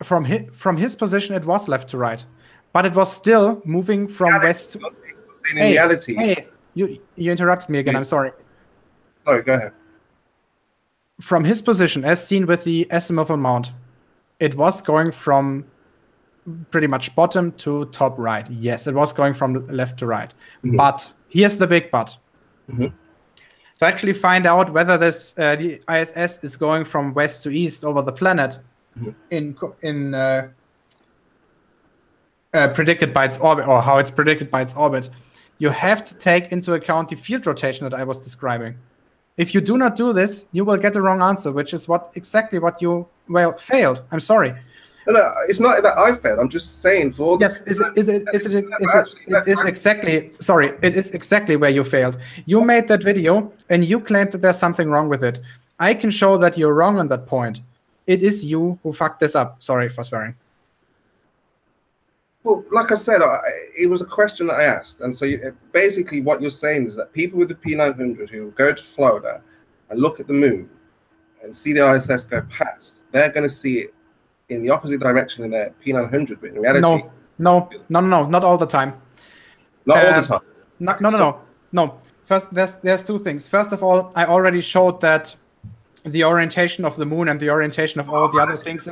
From his position, it was left to right, but it was still moving from west. In reality, hey, you interrupted me again. I'm sorry. Sorry, go ahead. From his position, as seen with the azimuthal mount, it was going from pretty much bottom to top right. Yes, it was going from left to right. Mm-hmm. But here's the big but. Mm-hmm. To actually find out whether this the ISS is going from west to east over the planet, mm-hmm. Predicted by its orbit, or how it's predicted by its orbit, you have to take into account the field rotation that I was describing. If you do not do this, you will get the wrong answer, which is exactly what you failed. I'm sorry. No, it's not that I failed. I'm just saying for yes, it is exactly where you failed. You made that video and you claimed that there's something wrong with it. I can show that you're wrong on that point. It is you who fucked this up. Sorry for swearing. Well, like I said, it was a question that I asked, and so basically what you're saying is that people with the P900 who go to Florida and look at the moon and see the ISS go past, they're going to see it in the opposite direction in their P900, but in reality, no, not all the time. Not all the time. No. First, there's two things. First of all, I already showed that the orientation of the moon and the orientation of all the other things.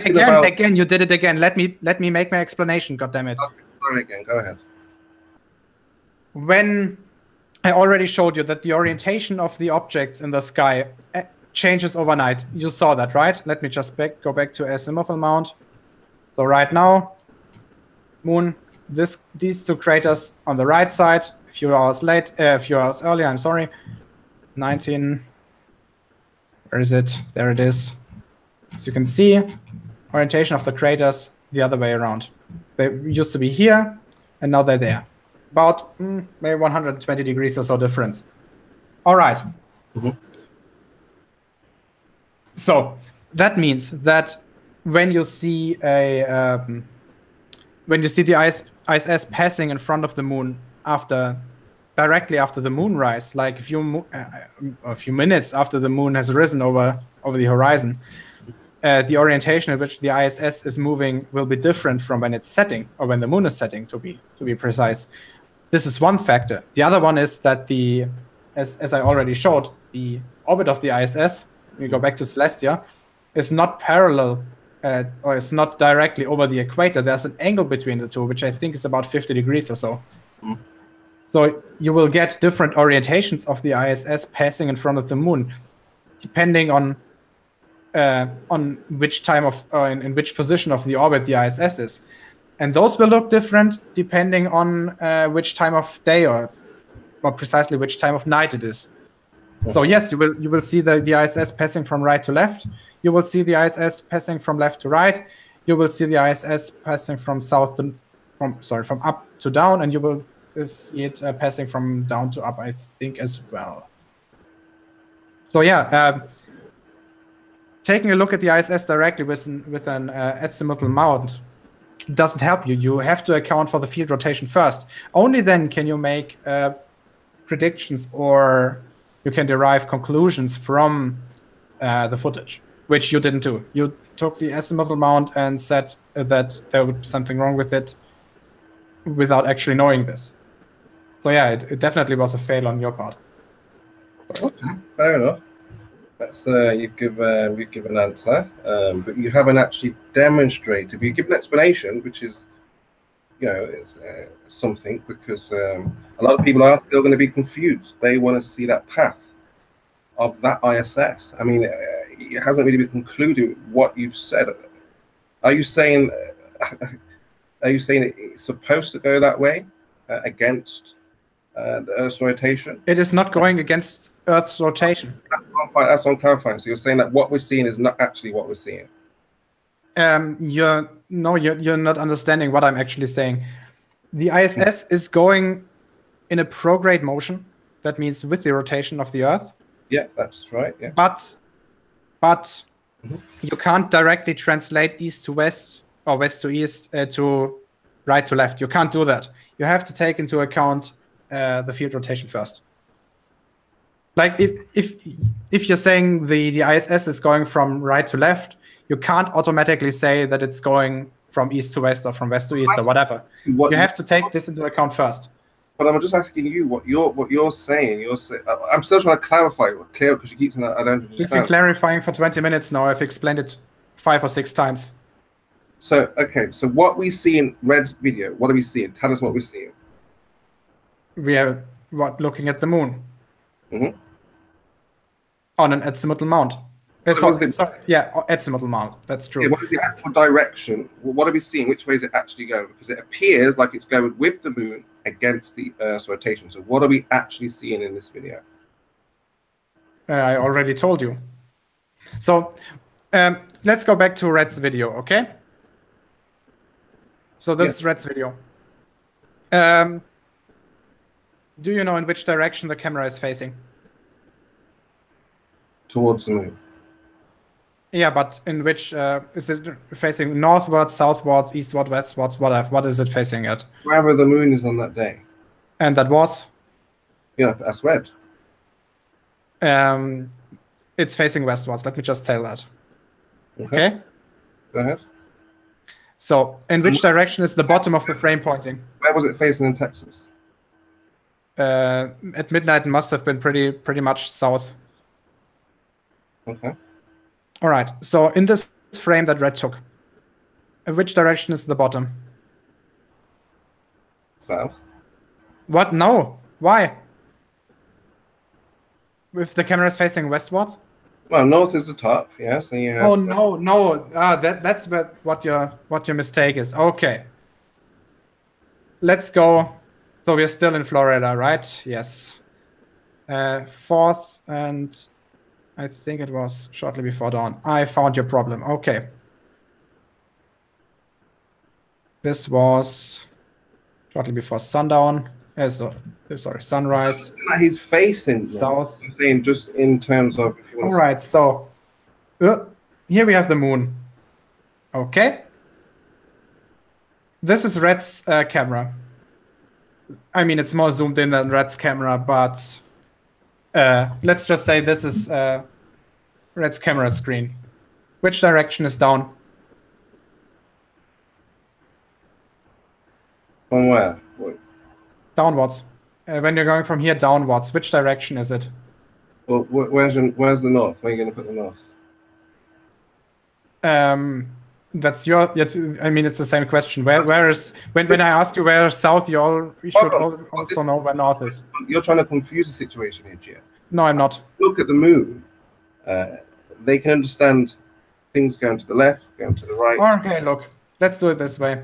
Again, you did it again. Let me make my explanation. God damn it. Okay, sorry again. Go ahead. When I already showed you that the orientation of the objects in the sky changes overnight. You saw that, right? Let me just go back to azimuthal mount. So right now, moon, these two craters on the right side, a few hours earlier, I'm sorry, 19, where is it? There it is. As you can see, orientation of the craters the other way around. They used to be here, and now they're there. About maybe 120 degrees or so difference. All right. Mm-hmm. So that means that when you see the ISS passing in front of the moon directly after the moonrise, like a few minutes after the moon has risen over the horizon, the orientation in which the ISS is moving will be different from when it's setting, or when the moon is setting, to be precise. This is one factor. The other one is that as I already showed, the orbit of the ISS, we go back to Celestia, is not parallel or is not directly over the equator, there's an angle between the two, which I think is about 50 degrees or so. Mm. So you will get different orientations of the ISS passing in front of the moon, depending on which time of in which position of the orbit the ISS is, and those will look different depending on which time of day or more precisely which time of night it is. So yes, you will see the ISS passing from right to left. You will see the ISS passing from left to right. You will see the ISS passing from from up to down, and you will see it passing from down to up, I think, as well. So yeah, taking a look at the ISS directly with an azimuthal mount doesn't help you. You have to account for the field rotation first. Only then can you make predictions, or you can derive conclusions from the footage, which you didn't do. You took the azimuthal mount and said that there would be something wrong with it without actually knowing this. So yeah, it definitely was a fail on your part. Okay, fair enough. That's you've given an answer, but you haven't actually demonstrated. You give an explanation, which is, it's something, because a lot of people are still going to be confused. They want to see that path of that ISS. I mean, it hasn't really been concluded what you've said. Are you saying it's supposed to go that way against the Earth's rotation? It is not going against Earth's rotation. That's what I'm clarifying. So you're saying that what we're seeing is not actually what we're seeing. You're not understanding what I'm actually saying. The ISS is going in a prograde motion. That means with the rotation of the Earth. Yeah, that's right. Yeah. But you can't directly translate east to west or west to east to right to left. You can't do that. You have to take into account the field rotation first. Like if you're saying the ISS is going from right to left, you can't automatically say that it's going from east to west or from west to east or whatever. You have to take this into account first. But I'm just asking you what you're saying. I'm still trying to clarify it, clear, because you keep saying I don't understand. We've been clarifying for 20 minutes now. I've explained it 5 or 6 times. So okay, so what we see in Red's video, what are we seeing? Tell us what we're seeing. We are looking at the moon. Mm-hmm. On an azimuthal mount. Azimuthal mount. That's true. Yeah, what is the actual direction? What are we seeing? Which way is it actually going? Because it appears like it's going with the moon against the Earth's rotation. So what are we actually seeing in this video? I already told you. So let's go back to Red's video, okay? So this is Red's video. Do you know in which direction the camera is facing? Towards the moon. Yeah, but in which is it facing? Northwards, southwards, eastward, westwards? What is it facing at? Wherever the moon is on that day. And that was? Yeah, that's Red. It's facing westwards. Let me just tell that. Okay. Go ahead. So, in which direction is the bottom of the frame pointing? Where was it facing in Texas? At midnight, it must have been pretty much south. Okay. All right. So in this frame that Red took, in which direction is the bottom? South. What? No. Why? If the camera is facing westwards? Well, north is the top. Yeah. So you have. Oh no. That's what your mistake is. Okay. Let's go. So we're still in Florida, right? Yes. 4th and I think it was shortly before dawn. I found your problem. Okay. This was shortly before sundown. Sunrise. He's facing south. I'm saying just in terms of. If you want all right. So here we have the moon. Okay. This is Red's camera. I mean, it's more zoomed in than Red's camera, but let's just say this is Red's camera screen. Which direction is down? From where? Downwards. When you're going from here downwards, which direction is it? Well, where's the north? Where are you going to put the north? That's your. I mean, it's the same question. Where is when I ask you where is south, you should also know where north is. You're trying to confuse the situation here, Gia. No, I'm not. Look at the moon. They can understand things going to the left, going to the right. Okay, look. Let's do it this way.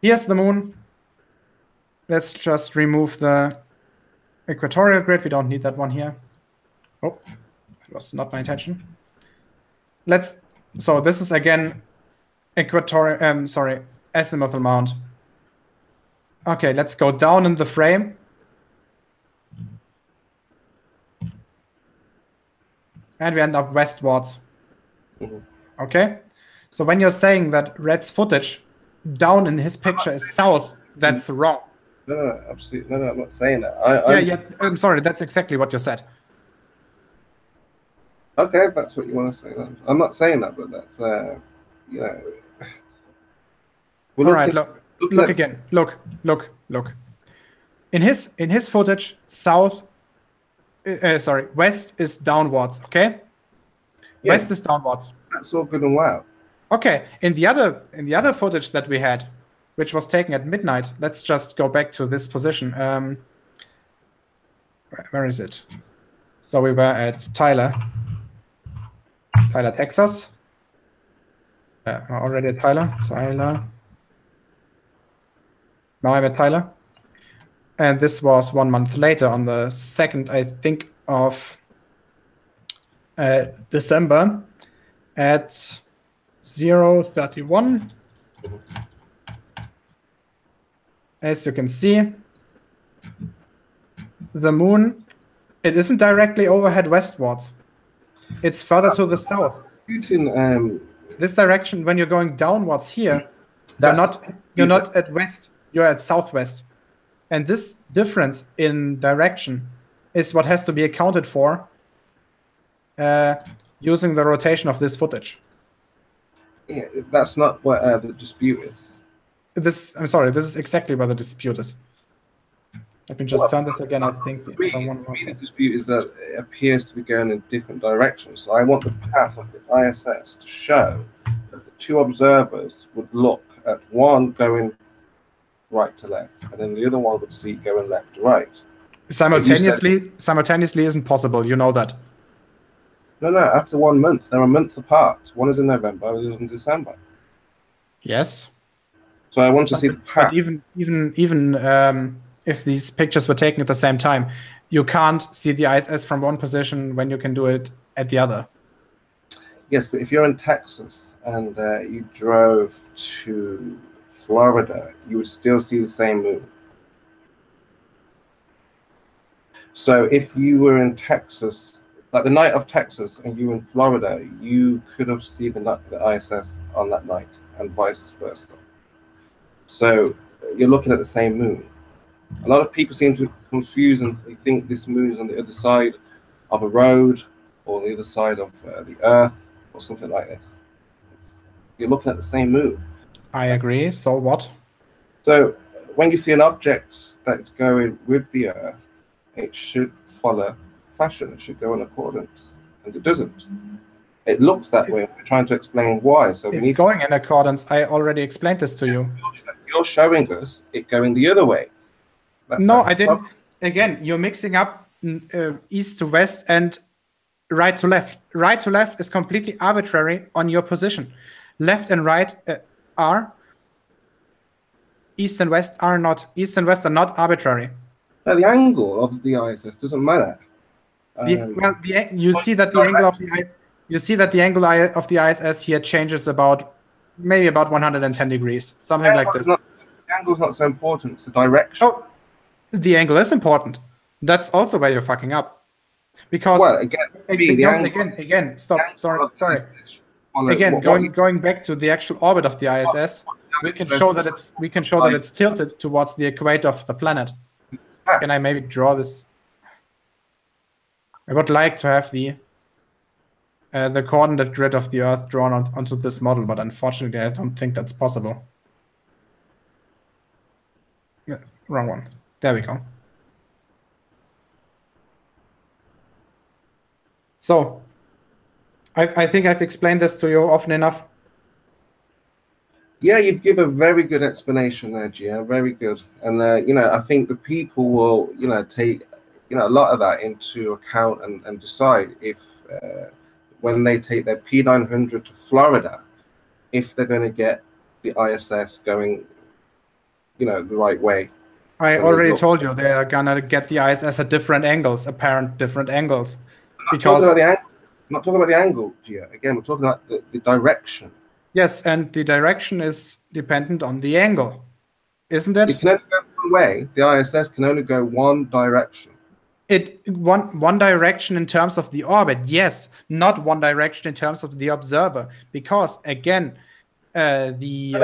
Here's the moon. Let's just remove the equatorial grid. We don't need that one here. Oh, that was not my intention. So this is again azimuthal mount. Okay, let's go down in the frame. And we end up westwards. Okay? So when you're saying that Red's footage down in his picture is south, that's wrong. No, absolutely. No, I'm not saying that. I'm sorry, that's exactly what you said. Okay, if that's what you want to say. I'm not saying that, but that's, you know. All right, look again. Look. In his footage, west is downwards, okay? Yeah. West is downwards. That's all good and well. Okay, in the other footage that we had, which was taken at midnight, let's just go back to this position. Where is it? So we were at Tyler, Texas. Already at Tyler. Now I'm at Tyler. And this was 1 month later on the 2nd, I think, of December at 0:31. As you can see, the moon, it isn't directly overhead westwards. It's further to the south. This direction, when you're going downwards here, you're not at west, you're at southwest. And this difference in direction is what has to be accounted for using the rotation of this footage. Yeah, that's not what the dispute is. I'm sorry, this is exactly where the dispute is. Let me just turn this again. I think the dispute is that it appears to be going in different directions. So I want the path of the ISS to show that the two observers would look at one going right to left, and then the other one would see going left to right. Simultaneously isn't possible. You know that. No. After 1 month, they're a month apart. One is in November, the other is in December. Yes. So I want to see the path. But even if these pictures were taken at the same time, you can't see the ISS from one position when you can do it at the other. Yes, but if you're in Texas and you drove to Florida, you would still see the same moon. So if you were in Texas, like the night of Texas, and you were in Florida, you could have seen the ISS on that night, and vice versa. So you're looking at the same moon. A lot of people seem to confuse and they think this moon is on the other side of a road or the other side of the Earth or something like this. You're looking at the same moon. I agree. So what? So when you see an object that's going with the Earth, it should follow fashion. It should go in accordance, and it doesn't. It looks that way. We're trying to explain why. So it's going in accordance. I already explained this to you. You're showing us it going the other way. No, I didn't. Again, you're mixing up east to west and right to left. Right to left is completely arbitrary on your position. Left and right are. East and west are not. East and west are not arbitrary. Now, the angle of the ISS doesn't matter. You see that the angle of the ISS here changes maybe about 110 degrees, something like this. The angle's not so important. It's the direction. Oh, the angle is important. That's also where you're fucking up. Because again, stop. Sorry. Again, going back to the actual orbit of the ISS, we can show that it's tilted towards the equator of the planet. Can I maybe draw this? I would like to have the coordinate grid of the Earth drawn onto this model, but unfortunately, I don't think that's possible. Yeah, wrong one. There we go. So, I think I've explained this to you often enough. Yeah, you've given a very good explanation there, Gia. Very good. And I think the people will, take, a lot of that into account and decide if, when they take their P900 to Florida, if they're going to get the ISS going, the right way. I already told you they are gonna get the ISS at different angles, apparent different angles. I'm not talking about the angle, Gia. Again, we're talking about the direction. Yes, and the direction is dependent on the angle, isn't it? It can only go one way. The ISS can only go one direction. One direction in terms of the orbit, yes, not one direction in terms of the observer, because again, the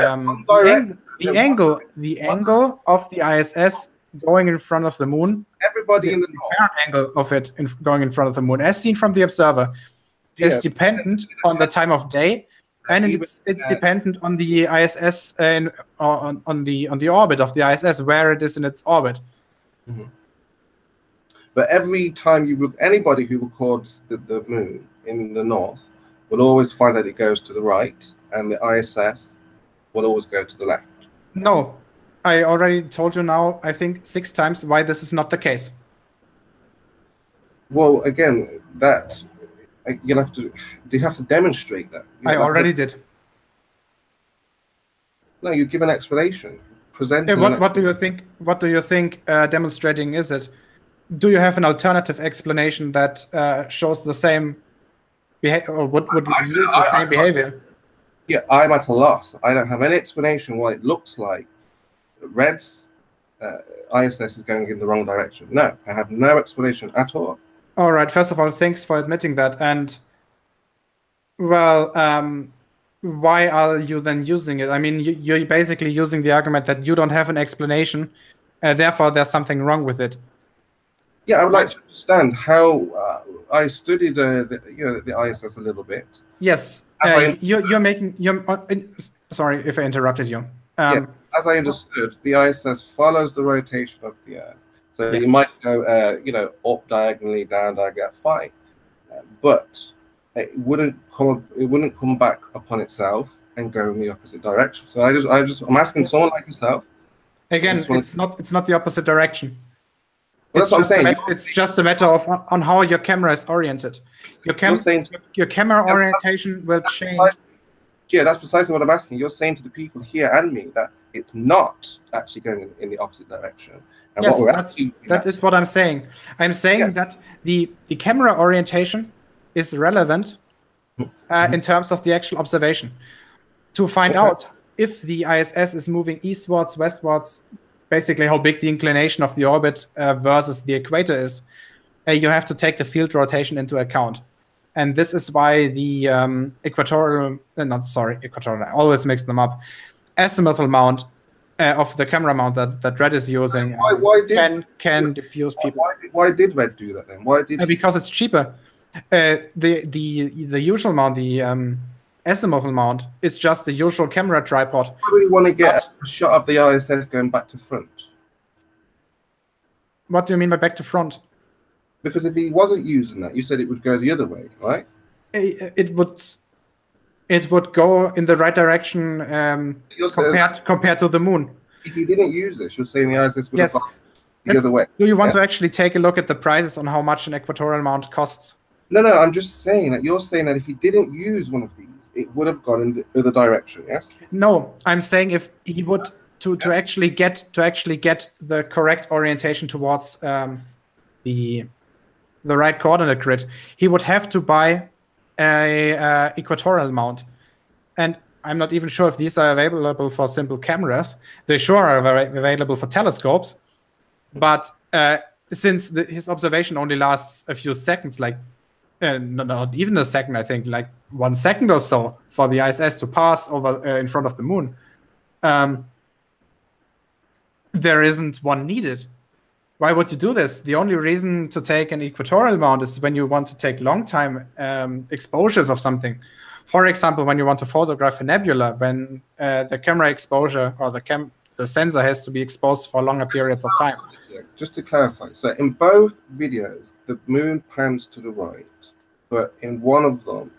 angle of the ISS going in front of the moon, everybody in the apparent angle of it going in front of the moon, as seen from the observer, is dependent on the time of day, and it's dependent on the ISS on the orbit of the ISS, where it is in its orbit. Mm-hmm. But every time anybody who records the moon in the north will always find that it goes to the right, and the ISS will always go to the left. No, I already told you now, I think 6 times, why this is not the case. Well, again, that you have to demonstrate that. I already did. No, you give an explanation. What do you think? What do you think demonstrating is it? Do you have an alternative explanation that shows the same behavior, or would yield the same behavior? Yeah, I'm at a loss. I don't have any explanation why it looks like Red's ISS is going in the wrong direction. No, I have no explanation at all. All right. First of all, thanks for admitting that. And well, why are you then using it? I mean, you're basically using the argument that you don't have an explanation, therefore there's something wrong with it. Yeah, I would like to understand how I studied the ISS a little bit. Yes, sorry if I interrupted you. Yeah, as I understood, the ISS follows the rotation of the Earth. So you might go, up diagonally, down diagonally. That's fine, but it wouldn't come back upon itself and go in the opposite direction. So I'm asking someone like yourself. Again, it's not the opposite direction. Well, that's what I'm saying. It's just a matter of on how your camera is oriented. Your camera orientation will change. Yeah, that's precisely what I'm asking. You're saying to the people here and me that it's not actually going in the opposite direction. And yes, that is what I'm saying. I'm saying that the camera orientation is relevant in terms of the actual observation. To find out if the ISS is moving eastwards, westwards, basically how big the inclination of the orbit versus the equator is, you have to take the field rotation into account. And this is why the equatorial, I always mix them up, azimuthal mount of the camera mount that Red is using can diffuse people. Why did Red do that then? Why did because it's cheaper. The usual mount, the azimuthal mount, is just the usual camera tripod. I really want to get a shot of the ISS going back to front. What do you mean by back to front? Because if he wasn't using that, you said it would go the other way, right? It would go in the right direction compared to the moon. If you didn't use this, you're saying the ISS would have gone the other way. Do you want to actually take a look at the prices on how much an equatorial mount costs? No, I'm just saying that you're saying that if he didn't use one of these, it would have gone in the other direction, yes? No, I'm saying if he would to actually get the correct orientation towards the right coordinate grid, he would have to buy a equatorial mount. And I'm not even sure if these are available for simple cameras. They sure are available for telescopes. But since his observation only lasts a few seconds, like not even a second, I think, like 1 second or so for the ISS to pass over in front of the moon, there isn't one needed. Why would you do this? The only reason to take an equatorial mount is when you want to take long time exposures of something. For example, when you want to photograph a nebula, when the camera exposure or the sensor has to be exposed for longer periods of time. Just to clarify, so in both videos, the moon pans to the right, but in one of them...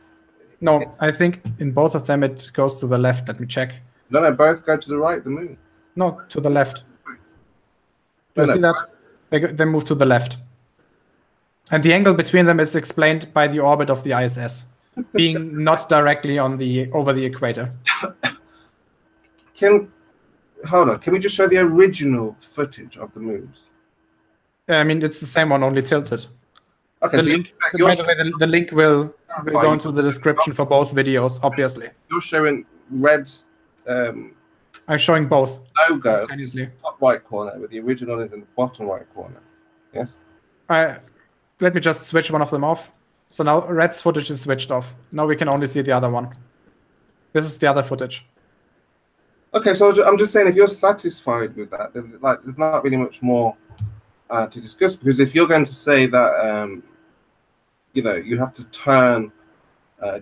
No, I think in both of them it goes to the left. Let me check. No, both go to the right, the moon. No, to the left. Do you see that? They move to the left. And the angle between them is explained by the orbit of the ISS, being not directly on over the equator. Hold on, can we just show the original footage of the moons? I mean, it's the same one, only tilted. Okay, the link will go into the description for both videos, obviously. You're showing Red's I'm showing both logo, simultaneously. Top right corner, with the original is in the bottom right corner. Yes. Let me just switch one of them off. So now Red's footage is switched off. Now we can only see the other one. This is the other footage. Okay, so I'm just saying, if you're satisfied with that, then there's not really much more to discuss, because if you're going to say that you have to turn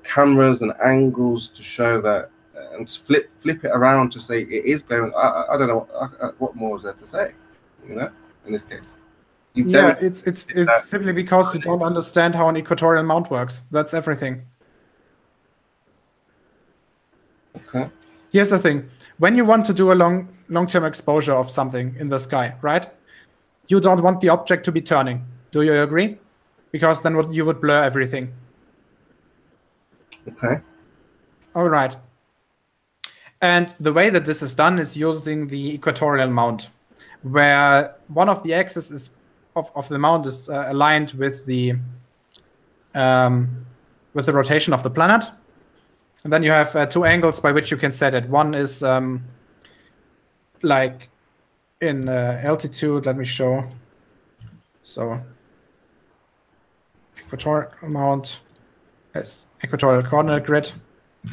cameras and angles to show that, and flip it around to say it is going, I don't know what more is there to say, in this case. Yeah, it's simply because you don't understand how an equatorial mount works. That's everything. Okay. Here's the thing. When you want to do a long-term exposure of something in the sky, right? You don't want the object to be turning. Do you agree? Because then you would blur everything. Okay. All right. And the way that this is done is using the equatorial mount, where one of the axes of the mount is aligned with the rotation of the planet. And then you have two angles by which you can set it. One is like in altitude. Let me show. So equatorial mount as equatorial coordinate grid. I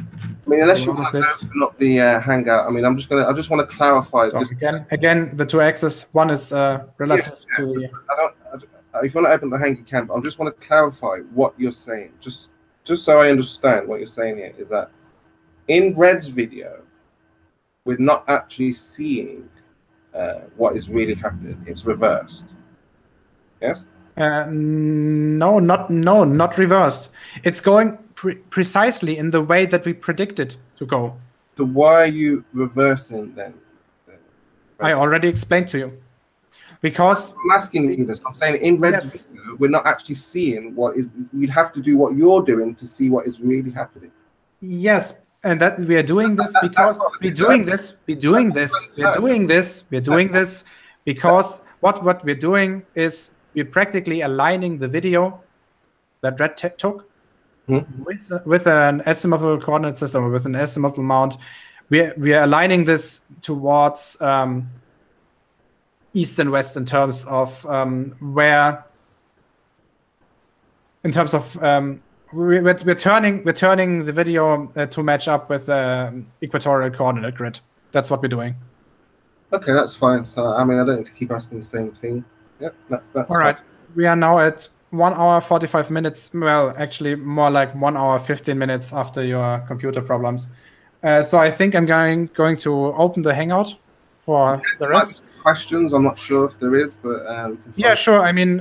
mean, unless you want to open up the Hangout, I mean, I just want to clarify. So again, the two axes. One is relative to the. If you want to open the Hangout, you can. But I just want to clarify what you're saying. Just so I understand what you're saying here is that in Red's video, we're not actually seeing what is really happening. It's reversed. Yes. No, not reversed. It's going precisely in the way that we predict it to go. So why are you reversing then? I already explained to you. Because I'm asking you this. I'm saying in Red's video, we're not actually seeing what is. You'd have to do what you're doing to see what is really happening. Yes, and that we are doing this because we're doing this because what we're doing is we're practically aligning the video that Red took with an azimuthal coordinate system, or with an azimuthal mount. We are aligning this towards east and west in terms of we're turning the video to match up with the equatorial coordinate grid. That's what we're doing. Okay, that's fine. So I mean, I don't need to keep asking the same thing. Yep, that's all right. We are now at 1 hour 45 minutes. Well, actually, more like 1 hour 15 minutes after your computer problems. So I think I'm going to open the Hangout for the rest. Questions? I'm not sure if there is, but yeah, sure. I mean,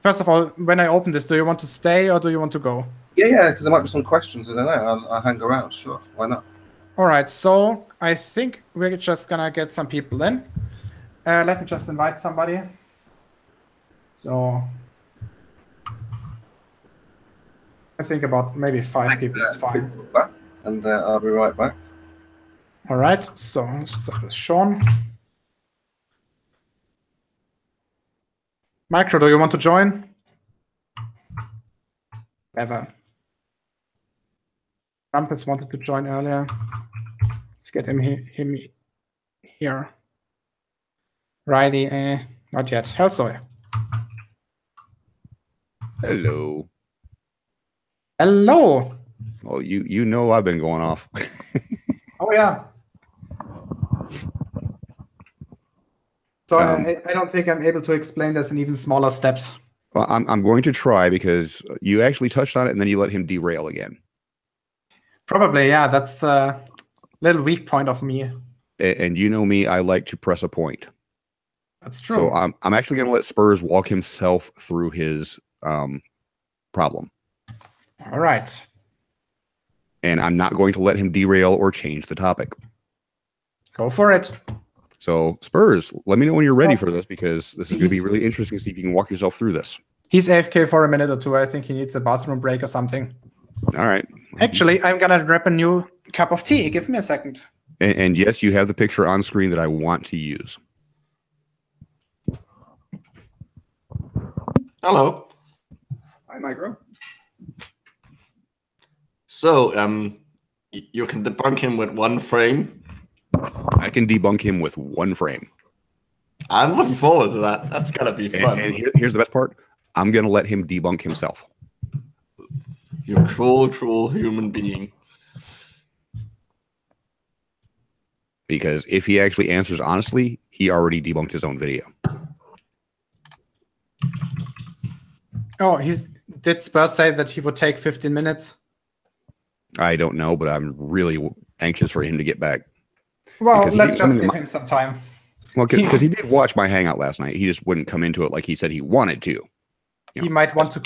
first of all, when I open this, do you want to stay or do you want to go? Yeah, because there might be some questions. I don't know. I'll hang around. Sure, why not? All right. So I think we're just gonna get some people in. Let me just invite somebody. So I think about maybe 5 people is fine. And I'll be right back. All right. So Shawn. Micro, do you want to join? Ever. Trumpets wanted to join earlier. Let's get him here. Riley, not yet. Helsoy. Hello. Hello. Well, you know I've been going off. Oh yeah. So I don't think I'm able to explain this in even smaller steps. Well, I'm going to try, because you actually touched on it and then you let him derail again. Probably, yeah. That's a little weak point of me. And you know me, I like to press a point. That's true. So I'm actually going to let Spurs walk himself through his problem. All right. And I'm not going to let him derail or change the topic. Go for it. So, Spurs, let me know when you're ready for this, because this is going to be really interesting to see if you can walk yourself through this. He's AFK for a minute or two. I think he needs a bathroom break or something. All right. Actually, I'm going to grab a new cup of tea. Give me a second. And yes, you have the picture on screen that I want to use. Hello. Hi, Micro. So, you can debunk him with one frame. I can debunk him with one frame. I'm looking forward to that. That's gonna be fun. And here's the best part. I'm gonna let him debunk himself. You cruel, cruel human being. Because if he actually answers honestly, he already debunked his own video. Oh, did Spurs say that he would take 15 minutes? I don't know, but I'm really anxious for him to get back. Well, let's just give him some time. Well, because he did watch my hangout last night. He just wouldn't come into it like he said he wanted to. He might want to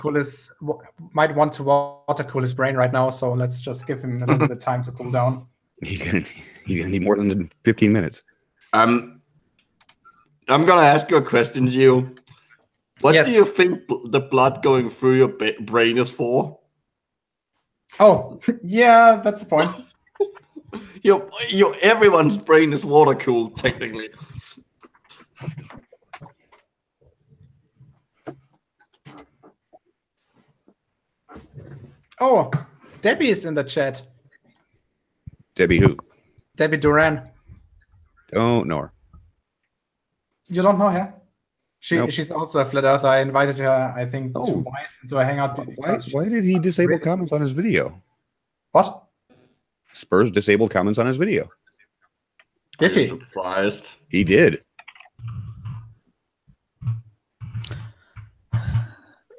water cool his brain right now. So let's just give him a little bit of time to cool down. He's gonna need more than 15 minutes. I'm gonna ask you a question, Gio. What do you think the blood going through your brain is for? Oh, yeah, that's the point. Everyone's brain is water cooled, technically. Oh, Debbie is in the chat. Debbie who? Debbie Duran. Don't know her. You don't know her? Nope. She's also a flat earther. I invited her, I think, twice into a hangout. Why did he disable comments on his video? What? Spurs disabled comments on his video. Did he? Surprised. He did.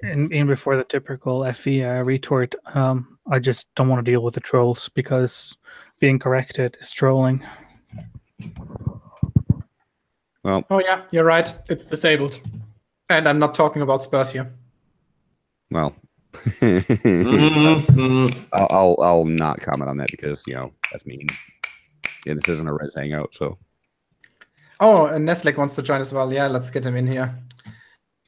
And before the typical FE retort, I just don't want to deal with the trolls because being corrected is trolling. Well, oh yeah, you're right. It's disabled, and I'm not talking about Spurs here. Well, I'll not comment on that because that's mean. Yeah, this isn't a Reds hangout, so. Oh, and Neslik wants to join as well. Yeah, let's get him in here.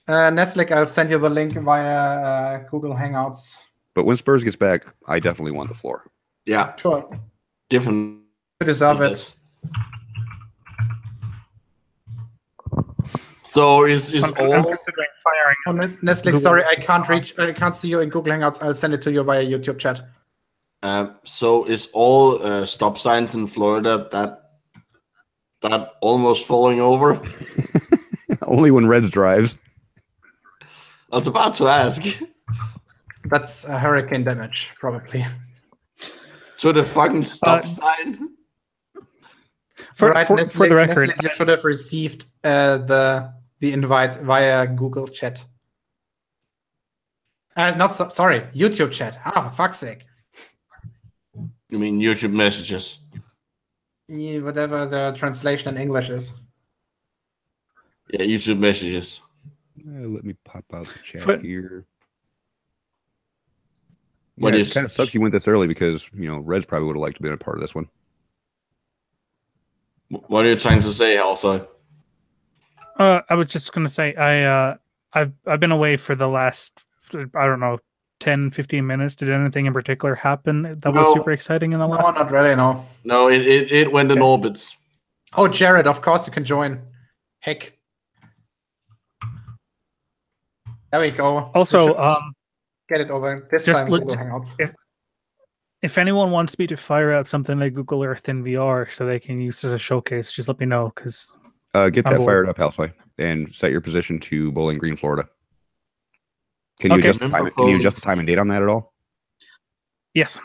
Neslik, I'll send you the link via Google Hangouts. But when Spurs gets back, I definitely want the floor. Yeah, sure. Different. You deserve it. So is I'm considering firing. Oh, Neslik, sorry, I can't see you in Google Hangouts. I'll send it to you via YouTube chat. So is all stop signs in Florida that almost falling over? Only when Reds drives. I was about to ask. That's a hurricane damage, probably. So the fucking stop sign. For the record, Neslik, you should have received the invite via Google Chat. Sorry, YouTube chat. For fuck's sake. You mean YouTube messages? Yeah, whatever the translation in English is. Yeah, YouTube messages. Let me pop out the chat here. It kind of sucks you went this early because Reds probably would have liked to be a part of this one. What are you trying to say, Elsa? I was just going to say I've been away for the last 10, 15 minutes. Did anything in particular happen that was super exciting in the last? No, not really. No. No, it went in orbits. Oh, Jared, of course you can join. Heck. There we go. Also, get it over this just time. Google Hangouts. If anyone wants me to fire up something like Google Earth in VR so they can use as a showcase, just let me know because get that fired up, Halfway, and set your position to Bowling Green, Florida. Can you adjust the time? Can you adjust the time and date on that at all? Yes.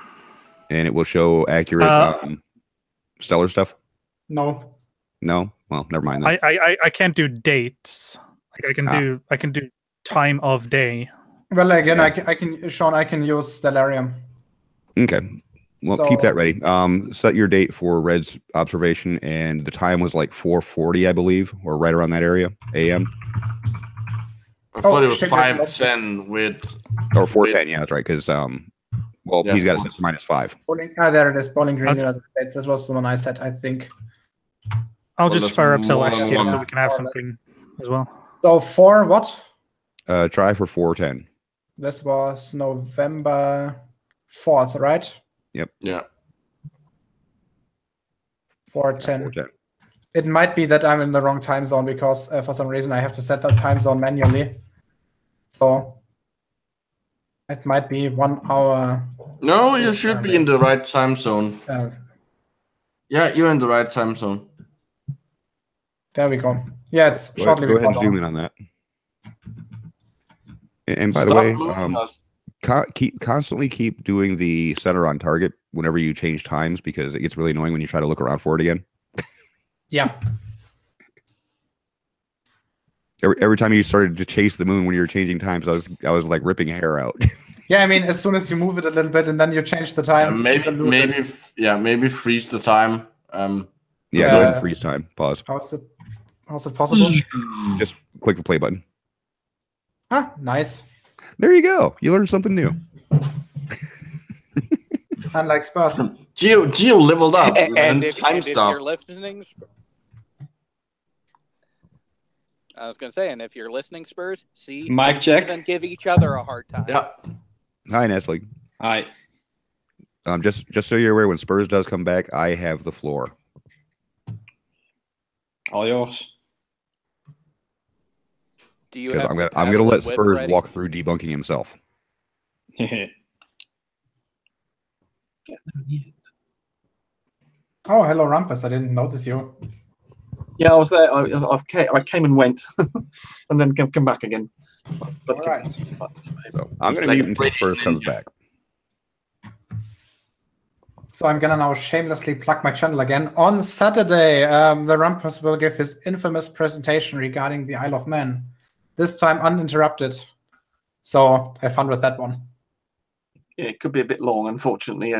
And it will show accurate stellar stuff. No. No. Well, never mind. Then. I can't do dates. Like I can do time of day. Well, again, I can Shawn. I can use Stellarium. Okay. Well, keep that ready. Set your date for Red's observation, and the time was like 4:40, I believe, or right around that area, a.m. I thought it was 5:10 with... Or 4:10, yeah, that's right, because, he's got it set to -5. There it is, Bowling Green United States. That was the one I said, I think. I'll just fire up Celestia so we can have something as well. So 4 what? Try for 410. This was November 4th, right? Yep. Yeah. 410. It might be that I'm in the wrong time zone because for some reason I have to set that time zone manually. So it might be 1 hour. No, you should be in the right time zone. Yeah, you're in the right time zone. There we go. Yeah, it's shortly Go ahead and before zoom dawn. in on that. And by the way, constantly keep doing the center on target whenever you change times, because it gets really annoying when you try to look around for it again. Yeah. Every time you started to chase the moon when you were changing times, I was like ripping hair out. Yeah, I mean, as soon as you move it a little bit and then you change the time, maybe freeze the time. Yeah, go ahead and freeze time. Pause. How's it possible? Just click the play button. Ah, nice. There you go. You learned something new. Unlike Spurs. Gio leveled up. And if you're listening, I was going to say, and if you're listening, Spurs, see, mic check, and give each other a hard time. Yeah. Hi, Nestle. Hi. Just so you're aware, when Spurs does come back, I have the floor. All yours. Do you? Because I'm gonna let Spurs walk through debunking himself. Oh, hello, Rumpus. I didn't notice you. Yeah, I was there. I came and went, and then come back again. All right. So I'm going to mute until Spurs comes back. So I'm going to now shamelessly plug my channel again. On Saturday, the Rumpus will give his infamous presentation regarding the Isle of Man. This time uninterrupted. So have fun with that one. Yeah, it could be a bit long, unfortunately.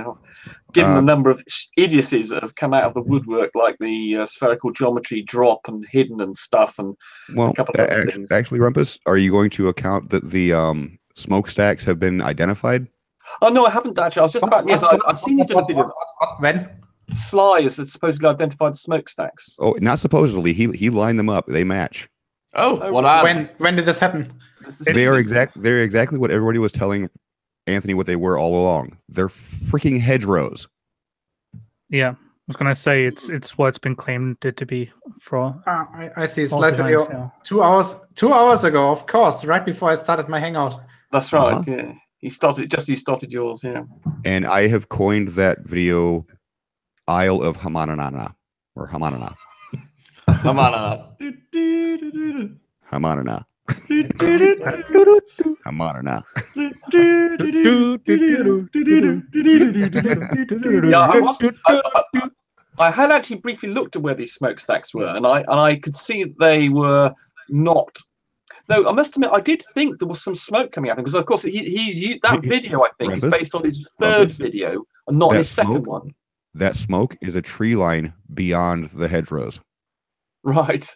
Given the number of idiocies that have come out of the woodwork, like the spherical geometry drop and hidden and stuff, and a couple of other things. Actually, Rumpus, are you going to account that the smokestacks have been identified? Oh no, I haven't actually. I was just about. Yes, I've seen you do a video. When? Sly has supposedly identified the smokestacks. Oh, not supposedly. He lined them up. They match. Oh, when did this happen? They're exactly what everybody was telling Anthony what they were all along. They're freaking hedgerows. Yeah, I was gonna say it's what's been claimed it to be for. I see. Slice video 2 hours ago, of course, right before I started my hangout. That's right. Yeah, you started yours. Yeah. And I have coined that video Isle of Hamanana or Hamanana. Hamanana. Hamanana. Hamanana. I had actually briefly looked at where these smokestacks were, and I could see they were not. Though I must admit, I did think there was some smoke coming out of them, because of course that video I think is based on his third video and not his second one. That smoke is a tree line beyond the hedgerows. Right.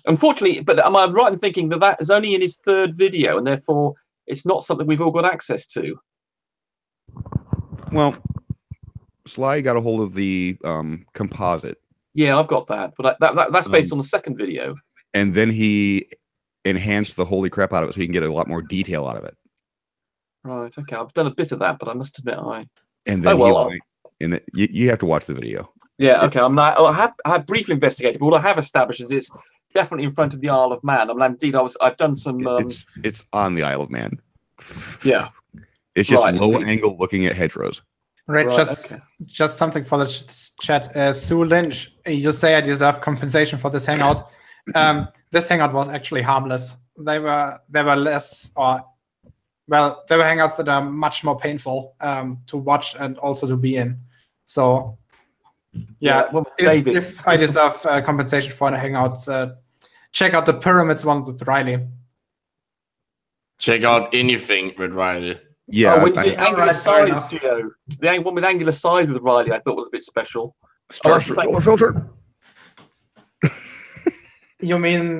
Unfortunately, but am I right in thinking that is only in his third video, and therefore it's not something we've all got access to? Well, Sly got a hold of the composite. Yeah, I've got that, but that's based on the second video. And then he enhanced the holy crap out of it so you can get a lot more detail out of it. Right. Okay. I've done a bit of that, but I must admit And then you have to watch the video. Yeah. Okay. I have briefly investigated, but what I have established is it's definitely in front of the Isle of Man. Indeed, I've done some. It's on the Isle of Man. Yeah. It's just low angle looking at hedgerows. Right. Just something for the chat. Sue Lynch, you say I deserve compensation for this hangout. This hangout was actually harmless. They were less, they were hangouts that are much more painful to watch and also to be in. So, if I deserve compensation for the hangout, check out the Pyramids one with Riley. Check out anything with Riley. Yeah, when you did angular size, Gio. The one with angular size with Riley, I thought was a bit special. Filter. You mean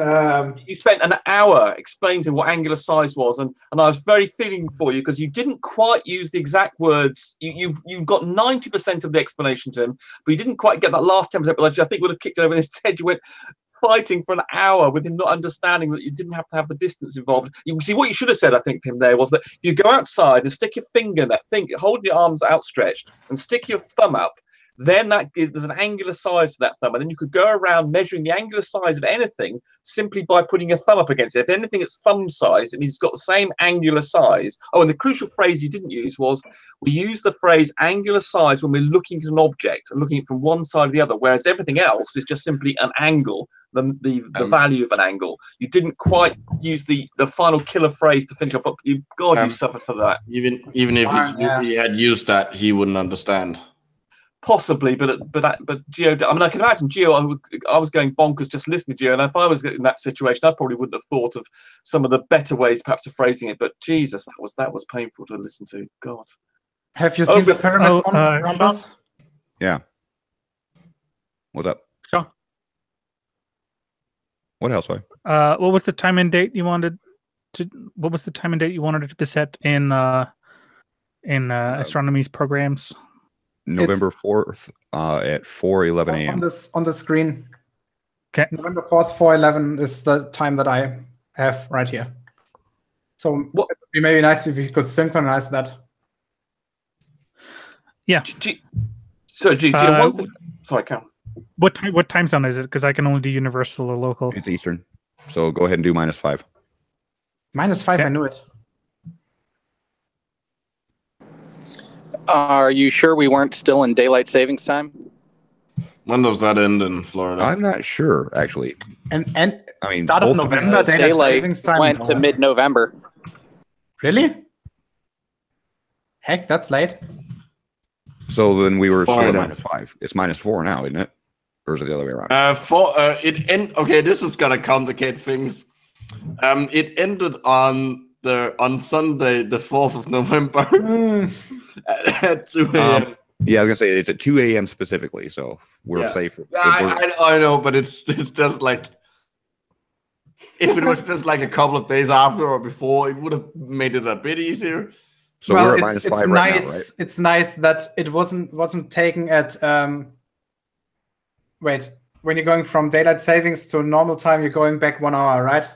you spent an hour explaining to him what angular size was, and I was very feeling for you because you didn't quite use the exact words. You got 90% of the explanation to him, but you didn't quite get that last 10%. But I think would have kicked it over his head. You went fighting for an hour with him not understanding that you didn't have to have the distance involved. You see, what you should have said, I think, to him there was that if you go outside and stick your finger in that thing, hold your arms outstretched and stick your thumb up, then there's an angular size to that thumb, and then you could go around measuring the angular size of anything simply by putting your thumb up against it. If anything it's thumb size, it means it's got the same angular size. Oh, and the crucial phrase you didn't use was, we use the phrase angular size when we're looking at an object and looking from one side to the other, whereas everything else is just simply an angle, the value of an angle. You didn't quite use the final killer phrase to finish up, but you suffered for that. Even if he had used that, he wouldn't understand. Possibly, but Gio, I mean, I can imagine Gio. I was going bonkers just listening to Gio, and if I was in that situation, I probably wouldn't have thought of some of the better ways, perhaps, of phrasing it. But Jesus, that was painful to listen to. God, have you seen the pyramids around us? Yeah. What's up? Sure. What else? What was the time and date you wanted to? What was the time and date you wanted it to be set in astronomy's programs? November 4th at 4:11 a.m. On the screen. Okay. November 4th, 4:11 is the time that I have right here. So it would be maybe nice if you could synchronize that. Yeah. Sorry, Cam. What time zone is it? Because I can only do universal or local. It's Eastern. So go ahead and do -5. -5, okay. I knew it. Are you sure we weren't still in daylight savings time? When does that end in Florida? I'm not sure, actually. And I mean, start of November, daylight savings time went to mid-November. Really? Heck, that's late. So then we were still at -5. It's -4 now, isn't it? Or is it the other way around? Okay, this is gonna complicate things. It ended on Sunday, the 4th of November. At 2 a.m. Yeah, I was gonna say it's at 2 a.m. specifically, so we're safe. I know, but it's just like, if it was just like a couple of days after or before, it would have made it a bit easier. So we're at -5 right now, right? It's nice that it wasn't taken at wait, when you're going from daylight savings to normal time, you're going back 1 hour, right?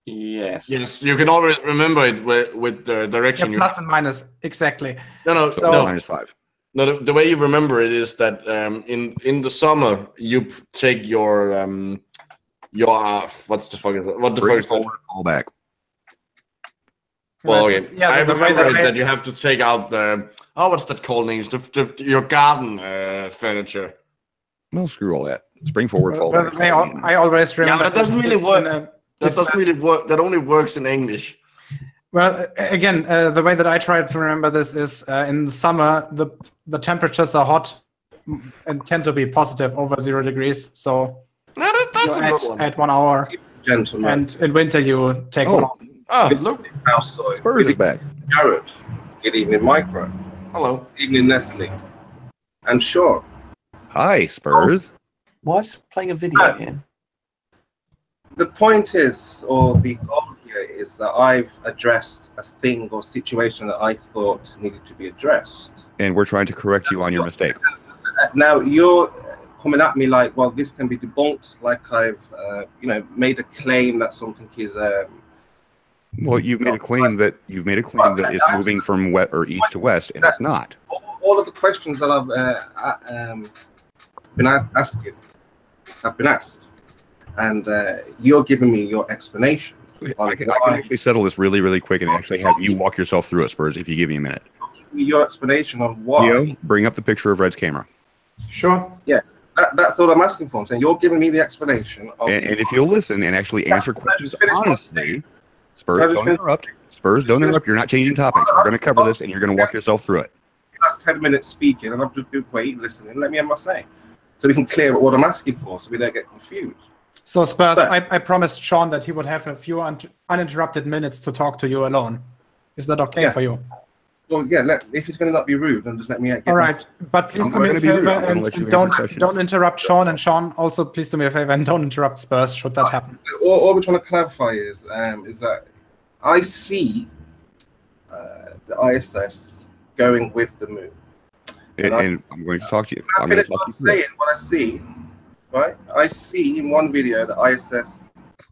Yes. Yes, you can always remember it with the direction. Yeah, plus and minus, exactly. No. -5. No, the way you remember it is that in the summer you take your what's the fucking fall back. Well, okay. Yeah, I remember that you have to take out what's that called in English? Your garden furniture. No, screw all that. Spring forward, fall back. I always remember. Yeah, but that doesn't really work. That doesn't really work. That only works in English. Well, again, the way that I try to remember this is in the summer, the temperatures are hot and tend to be positive over 0 degrees. So that's you add 1 hour. Gentlemen. And in winter, you take 1 hour. Oh, look. Spurs is back. Jared. Good evening, Micro. Hello. Good evening, Nestle. And Shawn. Hi, Spurs. Why is playing a video again? The point is, or the goal here is that I've addressed a thing or situation that I thought needed to be addressed. And we're trying to correct you on your mistake. Now, you're coming at me like, well, this can be debunked, like I've, made a claim that something is... Well, you've made a claim that it's moving from west or east to west, and it's not. All of the questions that I've been asking have been asked, and you're giving me your explanation. I can actually settle this really, really quick and actually have you walk yourself through it, Spurs, if you give me a minute. Your explanation on why. Leo, bring up the picture of Red's camera. Sure. Yeah, that's all I'm asking for. I'm saying you're giving me the explanation. And if you'll listen and actually answer questions honestly, Spurs, don't interrupt. Spurs, don't interrupt. You're not changing topics. We're going to cover this, and you're going to walk yourself through it. Last 10 minutes speaking, and I've just been waiting, listening. Let me have my say, so we can clear up what I'm asking for, so we don't get confused. So Spurs, I promised Shawn that he would have a few uninterrupted minutes to talk to you alone. Is that okay for you? Well, yeah. If it's going to not be rude, then just let me get. All right, but please do me a favor and don't interrupt Shawn. And Shawn, also please do me a favor and don't interrupt Spurs. Should that happen? All we're trying to clarify is that I see the ISS going with the moon, and I'm going to talk to you. I'm going to talk to you. What I see, right? I see in one video the ISS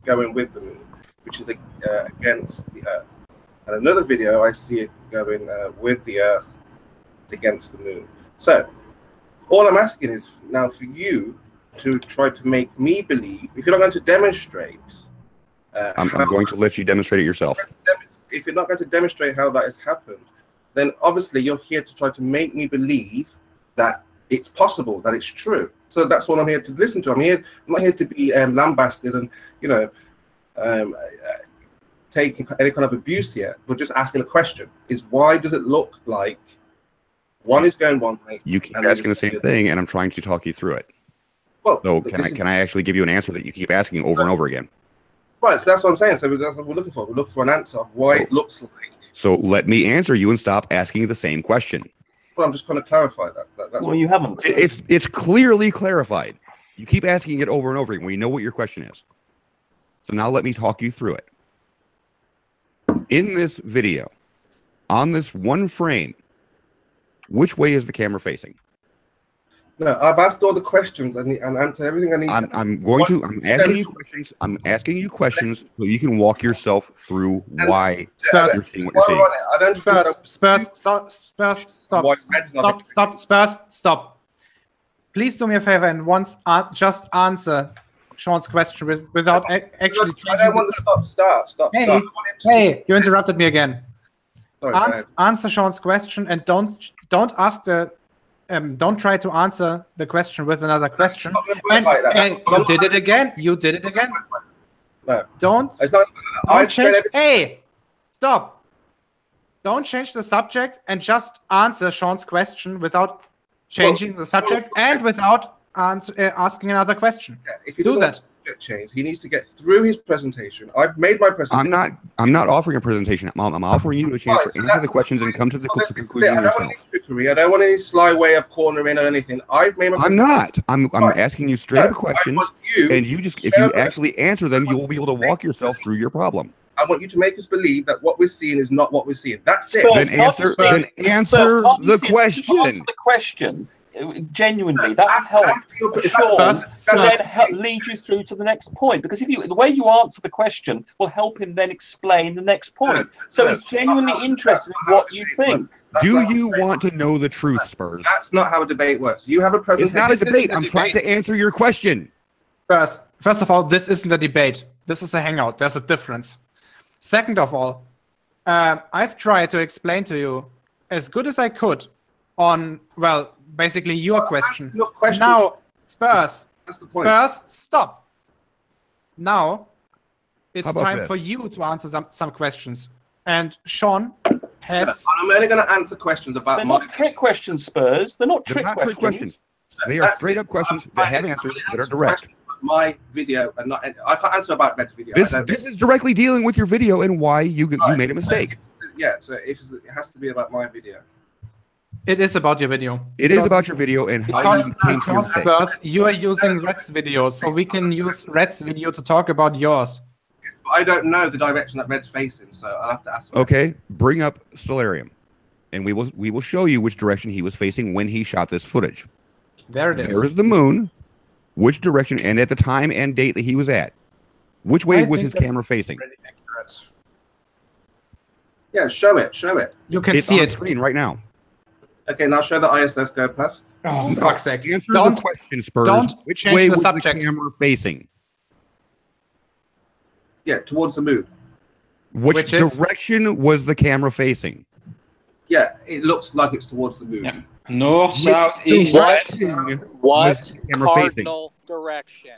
going with the moon, which is against the Earth. And another video, I see it going with the Earth against the moon. So, all I'm asking is now for you to try to make me believe, if you're not going to demonstrate... I'm going to let you demonstrate it yourself. If you're not going to demonstrate how that has happened, then obviously you're here to try to make me believe that it's possible, that it's true. So that's what I'm here to listen to. I'm not here to be lambasted and, you know... taking any kind of abuse here, but just asking a question: is why does it look like one is going one way? You keep asking the same thing, and I'm trying to talk you through it. Well, so can I actually give you an answer that you keep asking over and over again? Right, so that's what I'm saying. So that's what we're looking for. We're looking for an answer of why it looks like. So let me answer you and stop asking the same question. Well, I'm just going to clarify that. That's well, you haven't. It's clearly clarified. You keep asking it over and over again. We know what your question is. So now let me talk you through it. In this video, on this one frame, which way is the camera facing? No, I've asked all the questions and answered everything I need. I'm asking you questions. I'm asking you questions so you can walk yourself through why you're seeing what you're seeing. Spurs, stop. Please do me a favor and just answer Shawn's question without actually. I don't want to stop. Hey, you interrupted me again. Sorry, answer Shawn's question and don't ask the. Don't try to answer the question with another question. You did it again. You did it again. No. Don't. It's not. Don't change. Hey, stop. Don't change the subject and just answer Shawn's question without changing the subject and without asking another question. Yeah, if you do that. Change. He needs to get through his presentation. I've made my presentation. I'm not offering a presentation. I'm offering you a chance to answer the questions and come to the conclusion yourself. I don't want any sly way of cornering or anything. I've made my presentation. I'm asking you straight up questions, and you just if you actually answer them, you will be able to walk yourself through your problem. I want you to make us believe that what we're seeing is not what we're seeing. That's it. Then answer the question. Answer the question. Genuinely, that will help Shawn to then lead you through to the next point. Because the way you answer the question will help him then explain the next point. So he's genuinely interested in what you think. Do you want to know the truth, Spurs? That's not how a debate works. You have a presentation. It's not a debate. I'm trying to answer your question. First of all, this isn't a debate. This is a hangout. There's a difference. Second of all, I've tried to explain to you as good as I could on, well, basically your question. Now, Spurs, that's the point. Spurs, stop. Now, it's time for you to answer some questions. And Shawn has... I'm only going to answer questions about... They're not trick questions, Spurs. They're not trick questions. They are straight up questions that have answers that are direct. My video, and not, I can't answer about Red's video. This is directly dealing with your video and why you made a mistake. Yeah, so it has to be about my video. It is about your video. It is about your video and how you came to your mistake. You are using Red's video, so we can use Red's video to talk about yours. I don't know the direction that Red's facing, so I'll have to ask him. Okay, bring up Stellarium, and we will show you which direction he was facing when he shot this footage. There it is. There is the moon. Which direction, and at the time and date that he was at, which way was his camera facing? Yeah, show it. You can see it on screen right now. Okay, now show the ISS go past. Oh, fuck's sake. Answer the question, Spurs. Which way was the camera facing? Yeah, towards the moon. Which direction was the camera facing? Yeah, it looks like it's towards the moon. Yeah. North, south, east, west. What cardinal direction?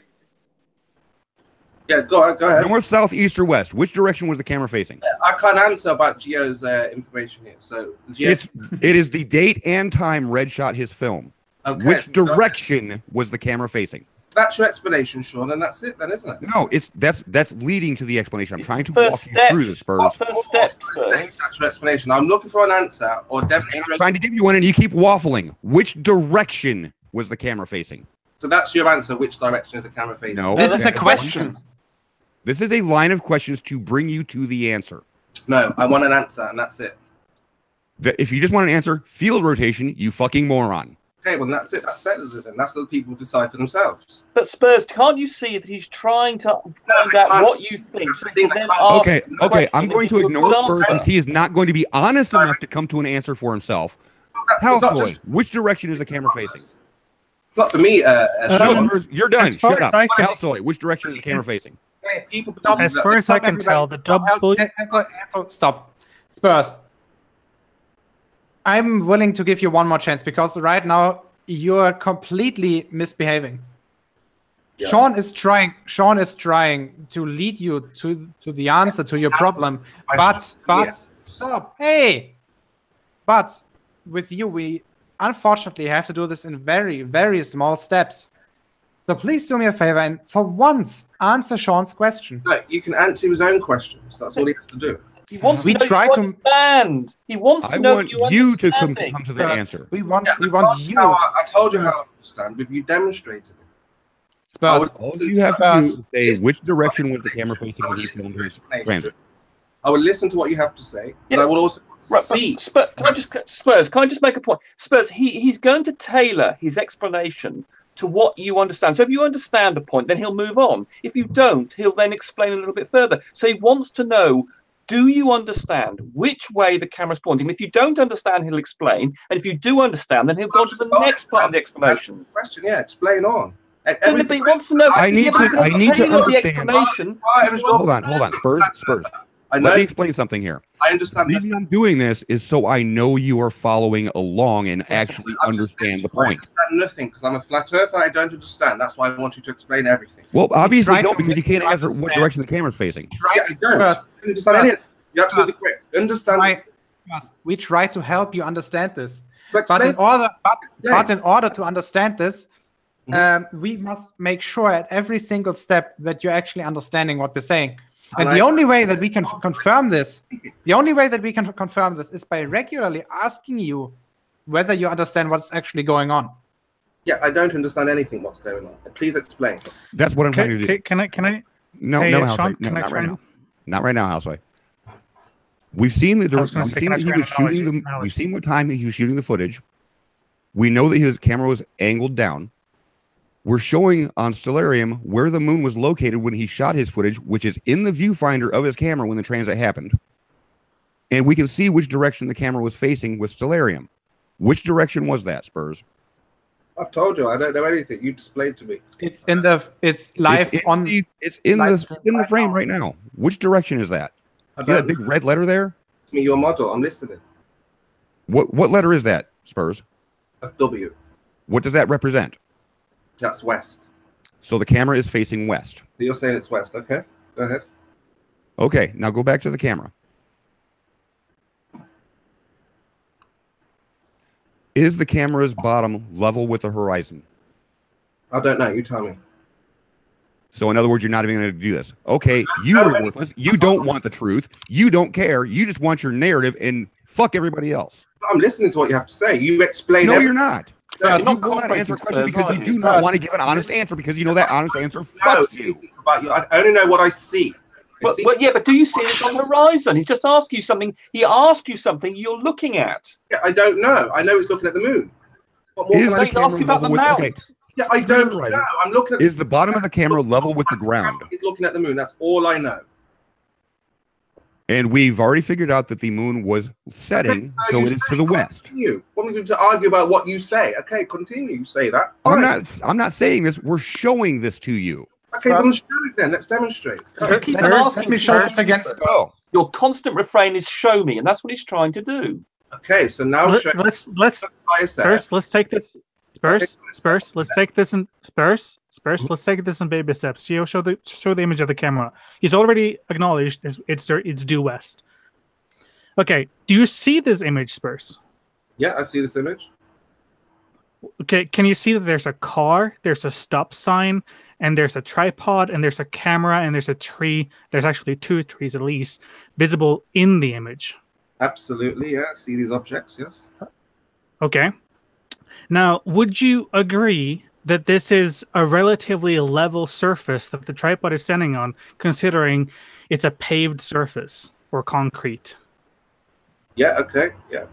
Yeah, go ahead. North, south, east, or west? Which direction was the camera facing? I can't answer about Geo's information here. So it is the date and time Red shot his film. Okay, Which direction was the camera facing? That's your explanation, Shawn, and that's it then, isn't it? No, that's leading to the explanation. I'm trying to First walk you step. through the Spurs. First step, That's your explanation. I'm looking for an answer or I'm demonstration. trying to give you one, and you keep waffling. Which direction was the camera facing? So that's your answer. Which direction is the camera facing? No. This is a question. This is a line of questions to bring you to the answer. No, I want an answer, and that's it. If you just want an answer, field rotation, you fucking moron. Okay, well, that's it. That settles it then. That's the people decide for themselves. But Spurs, can't you see that he's trying to find out what you think? So he can then ask Okay, I'm going to ignore Spurs since he is not going to be honest enough to come to an answer for himself. Houseboy, which direction is the camera facing? Not for me. No, Spurs, you're done. Shut up. Houseboy, which direction is the camera facing? People as far as I can tell, the double. Stop. Spurs. I'm willing to give you one more chance because right now you're completely misbehaving. Yeah. Shawn is trying to lead you to the answer to your problem, but stop. Hey, but with you, we unfortunately have to do this in very, very small steps. So please do me a favor and for once answer Shawn's question. No, you can answer his own questions. That's all he has to do. He wants to know you understand. He wants to know you to come to the answer. We want you. I told you how I understand, but you demonstrated it. Spurs. All you have to say is which direction was the camera facing when he filmed his transit. I will listen to what you have to say, but I will also see. Spurs, can I just make a point? Spurs, he's going to tailor his explanation to what you understand. So if you understand a point, then he'll move on. If you don't, he'll then explain a little bit further. So he wants to know, do you understand which way the camera's pointing? If you don't understand, he'll explain. And if you do understand, then he'll go on to the next part of the explanation. Question, yeah, explain on. But he wants to know. I need to understand. The explanation. Hold on, Spurs. Let me explain something here. I understand. The reason I'm doing this is so I know you are following along and actually understand the point. I understand nothing because I'm a flat earther. I don't understand. That's why I want you to explain everything. Well, obviously no, because you can't answer what direction the camera's facing. Yeah, I don't understand anything. You're absolutely correct. Understand. We try to help you understand this, but in order to understand this, we must make sure at every single step that you're actually understanding what we're saying. And the only way that we can confirm this, is by regularly asking you whether you understand what's actually going on. Yeah, I don't understand anything what's going on. Please explain. That's what I'm trying to do. Can I? No, hey, no, Shawn, no, not right now. Not right now, Houseway. We've seen the. We've seen what time he was shooting the footage. We know that his camera was angled down. We're showing on Stellarium where the moon was located when he shot his footage, which is in the viewfinder of his camera when the transit happened. And we can see which direction the camera was facing with Stellarium. Which direction was that, Spurs? I've told you, I don't know anything. You displayed to me. It's in the live on the frame right now. Which direction is that? See that big red letter there? Me, your model. I'm listening. What letter is that, Spurs? That's W. What does that represent? That's west. So the camera is facing west. You're saying it's west. Okay, go ahead. Okay, now go back to the camera. Is the camera's bottom level with the horizon? I don't know. You tell me. So in other words, you're not even going to do this. Okay, you are worthless. You don't want the truth. You don't care. You just want your narrative and fuck everybody else. I'm listening to what you have to say. You explain. No, you're not. You will not answer a question because you do not want to give an honest answer because you know that honest answer fucks you. I only know what I see. But do you see it on the horizon? He's just asked you something. He asked you something you're looking at. Yeah, I don't know. I know it's looking at the moon. What more can I ask you about the mount? Okay. Yeah, I don't know. I'm looking at. Is the bottom of the camera level with the ground? He's looking at the moon. That's all I know. And we've already figured out that the moon was setting, so it is to the west. Continue. Want me to argue about what you say? Okay, continue. You say that. Fine. I'm not saying this. We're showing this to you. Okay, then show it then. Let's demonstrate. Let me show this again. Your constant refrain is "show me," and that's what he's trying to do. Okay, so now let's take this. Spurs, let's take this in Spurs, let's take this in baby steps. Gio, show the image of the camera. He's already acknowledged it's due west. Okay, do you see this image, Spurs? Yeah, I see this image. Okay, can you see that there's a car, there's a stop sign, and there's a tripod, and there's a camera, and there's a tree. There's actually 2 trees at least visible in the image. Absolutely, yeah. See these objects, yes. Okay. Now, would you agree that this is a relatively level surface that the tripod is standing on, considering it's a paved surface or concrete? Yeah, okay, yeah.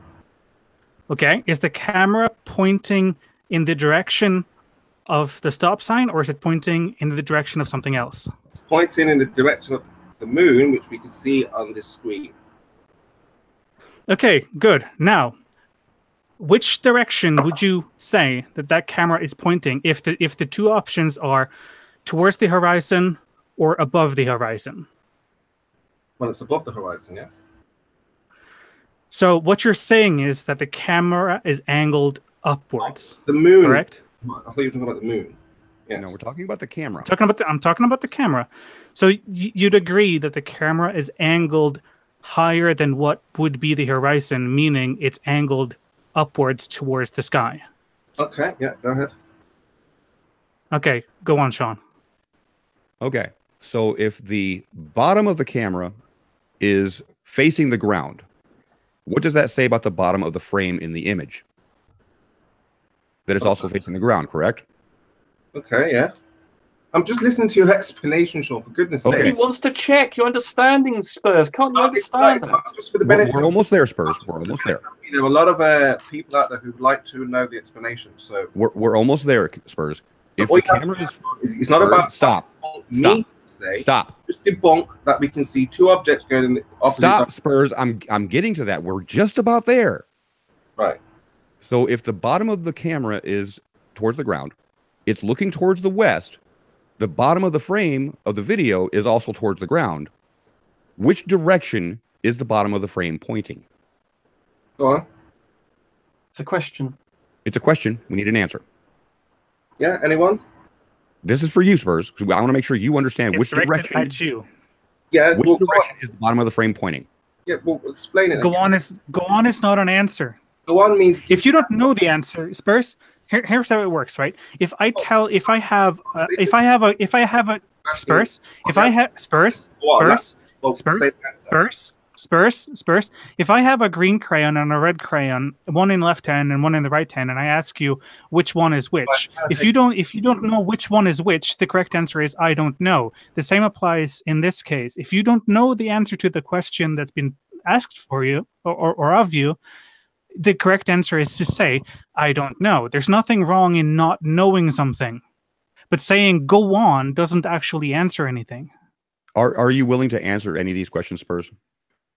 Okay, is the camera pointing in the direction of the stop sign, or is it pointing in the direction of something else? It's pointing in the direction of the moon, which we can see on this screen. Okay, good. Now, which direction would you say that camera is pointing if the 2 options are towards the horizon or above the horizon? Well, it's above the horizon, yes. So what you're saying is that the camera is angled upwards. The moon, correct? I thought you were talking about the moon. Yes. No, we're talking about the camera. I'm talking about the camera. So you'd agree that the camera is angled higher than what would be the horizon, meaning it's angled upwards towards the sky. Okay, yeah, go ahead. Okay, go on, Shawn. Okay, so if the bottom of the camera is facing the ground, what does that say about the bottom of the frame in the image? That it's also facing the ground, correct? Okay, yeah. I'm just listening to your explanation, Shawn, for goodness sake. He wants to check your understanding, Spurs. Can't you understand that? Just for the benefit. We're almost there, Spurs. We're almost there. There are a lot of people out there who'd like to know the explanation. So we're almost there, Spurs. If the camera is, it's not about stop. Just debunk that we can see 2 objects going in the opposite Stop, Spurs. I'm getting to that. We're just about there. Right. So if the bottom of the camera is towards the ground, it's looking towards the west. The bottom of the frame of the video is also towards the ground. Which direction is the bottom of the frame pointing? Go on. It's a question. It's a question. We need an answer. Yeah, anyone? This is for you, Spurs. I want to make sure you understand which direction. At you. Yeah. Which direction is the bottom of the frame pointing? Yeah, well, explain it. Go on is not an answer. Go on means if you don't know the answer, Spurs. Here's how it works, right? If I have Spurs, if I have a green crayon and a red crayon, one in left hand and one in the right hand, and I ask you which one is which, if you don't know which one is which, the correct answer is I don't know. The same applies in this case. If you don't know the answer to the question that's been asked for you or of you, the correct answer is to say, I don't know. There's nothing wrong in not knowing something. But saying go on doesn't actually answer anything. Are you willing to answer any of these questions, Spurs?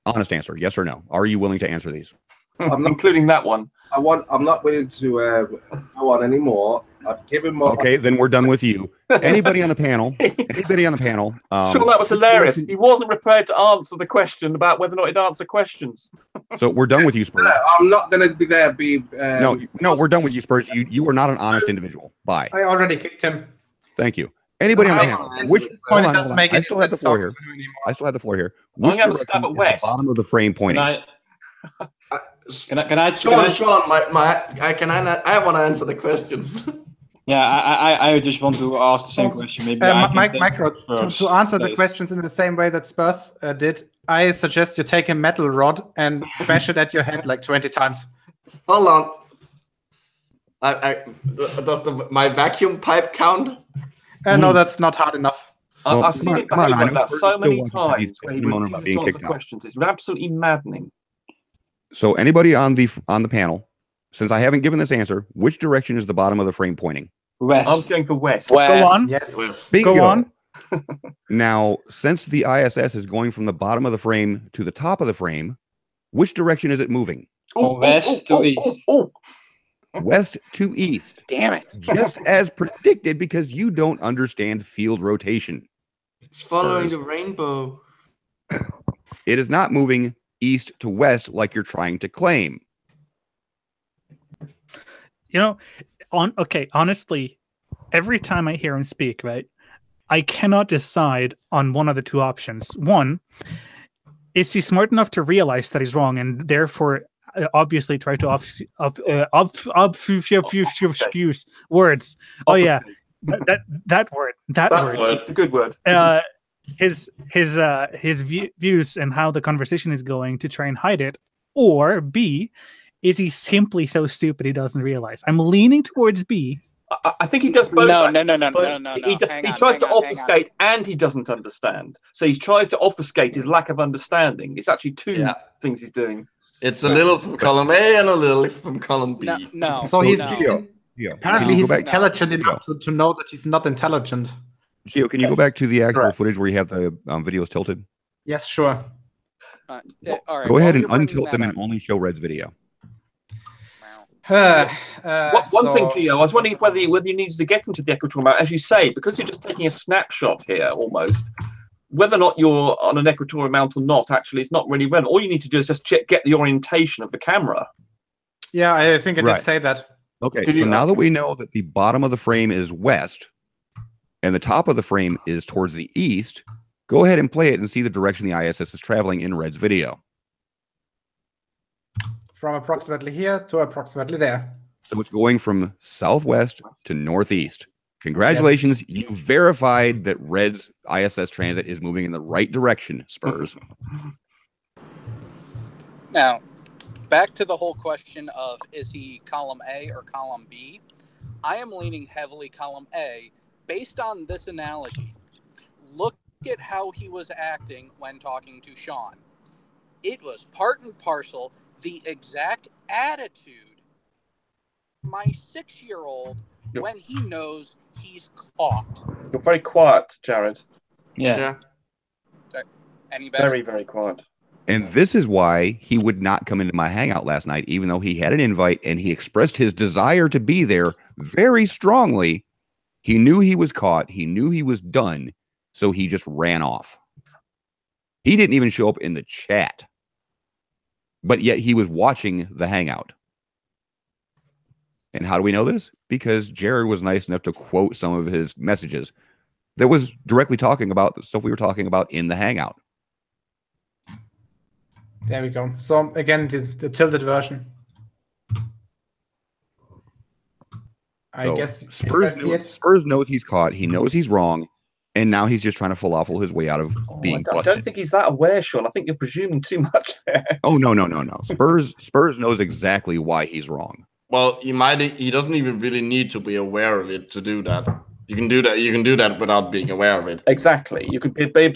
Honest answer, yes or no. Are you willing to answer these? I'm not including that one. I'm not willing to go on anymore. I've given my... Okay, then we're done with you. Anybody on the panel? Anybody on the panel? Sure, that was hilarious. He wasn't prepared to answer the question about whether or not he'd answer questions. So we're done with you, Spurs. I'm not going to be there. No, we're done with you, Spurs. You are not an honest individual. Bye. I already kicked him. Thank you. Anybody on the panel? Which point it doesn't make I still have the floor here. I still have the floor here. Which I'm going to stab at West. The bottom of the frame pointing. Can I? Shawn, I want to answer the questions. Yeah, I just want to ask the same question. Maybe Micro, to answer the questions in the same way that Spurs did, I suggest you take a metal rod and bash it at your head like 20 times. Hold on. Does my vacuum pipe count? No, that's not hard enough. I've seen it behave like that so many times. Questions. It's absolutely maddening. So anybody on the panel, since I haven't given this answer, which direction is the bottom of the frame pointing? West. I'm going for west. Go on. Yes. Bingo. Go on. Now, since the ISS is going from the bottom of the frame to the top of the frame, which direction is it moving? West to east. West to east. Damn it. Just as predicted, because you don't understand field rotation. It's following the rainbow. It is not moving east to west like you're trying to claim. Honestly, every time I hear him speak, right, I cannot decide on one of the 2 options. One, is he smart enough to realize that he's wrong and therefore obviously try to excuse words. Oh yeah, that word. It's a good word. His views and how the conversation is going to try and hide it, or B, is he simply so stupid he doesn't realize? I'm leaning towards B. I think he does both. No. He tries to obfuscate and he doesn't understand. So he tries to obfuscate his lack of understanding. It's actually two things he's doing. It's a little from column A and a little from column B. No. So he's apparently he's intelligent enough to know that he's not intelligent. Gio, can you go back to the actual footage where you have the videos tilted? Yes, sure. All right, go ahead and untilt them and only show Red's video. One thing, Gio, I was wondering whether you needed to get into the equatorial mount, as you say, because you're just taking a snapshot here almost. Whether or not you're on an equatorial mount or not, actually, it's not really relevant. All you need to do is just get the orientation of the camera. Yeah, I think I did say that. Okay, so now that we know that the bottom of the frame is west and the top of the frame is towards the east, go ahead and play it and see the direction the ISS is traveling in Red's video. From approximately here to approximately there. So it's going from southwest to northeast. Congratulations, you verified that Red's ISS transit is moving in the right direction, Spurs. Now, back to the whole question of is he column A or column B? I am leaning heavily column A based on this analogy. Look at how he was acting when talking to Shawn. It was part and parcel the exact attitude my 6-year-old when he knows he's caught. You're very quiet, Jared. Yeah. Any better? Very, very quiet. And this is why he would not come into my hangout last night, even though he had an invite and he expressed his desire to be there very strongly. He knew he was caught. He knew he was done. So he just ran off. He didn't even show up in the chat. But yet he was watching the hangout. And how do we know this? Because Jared was nice enough to quote some of his messages that was directly talking about the stuff we were talking about in the hangout. There we go. So again, the tilted version. I guess Spurs knows he's caught. He knows he's wrong. And now he's just trying to falafel his way out of being busted. I don't think he's that aware, Shawn. I think you're presuming too much there. Oh, no. Spurs knows exactly why he's wrong. Well, he doesn't even really need to be aware of it to do that. You can do that. You can do that without being aware of it. Exactly. You could be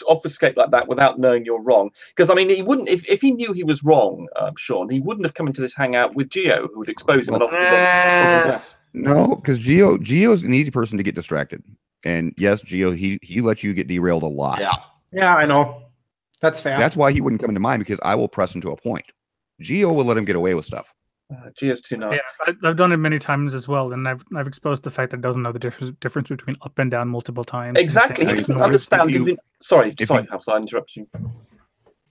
obfuscate like that without knowing you're wrong. Because I mean, he wouldn't if he knew he was wrong, Shawn. He wouldn't have come into this hangout with Gio, who would expose him. No, because Gio's an easy person to get distracted. And yes, Gio, he lets you get derailed a lot. Yeah, I know. That's fair. That's why he wouldn't come into mine, because I will press him to a point. Gio will let him get away with stuff. Gio's too nice. Yeah, I've done it many times as well, and I've exposed the fact that it doesn't know the difference between up and down multiple times. Exactly. He doesn't understand. Sorry, I interrupted you.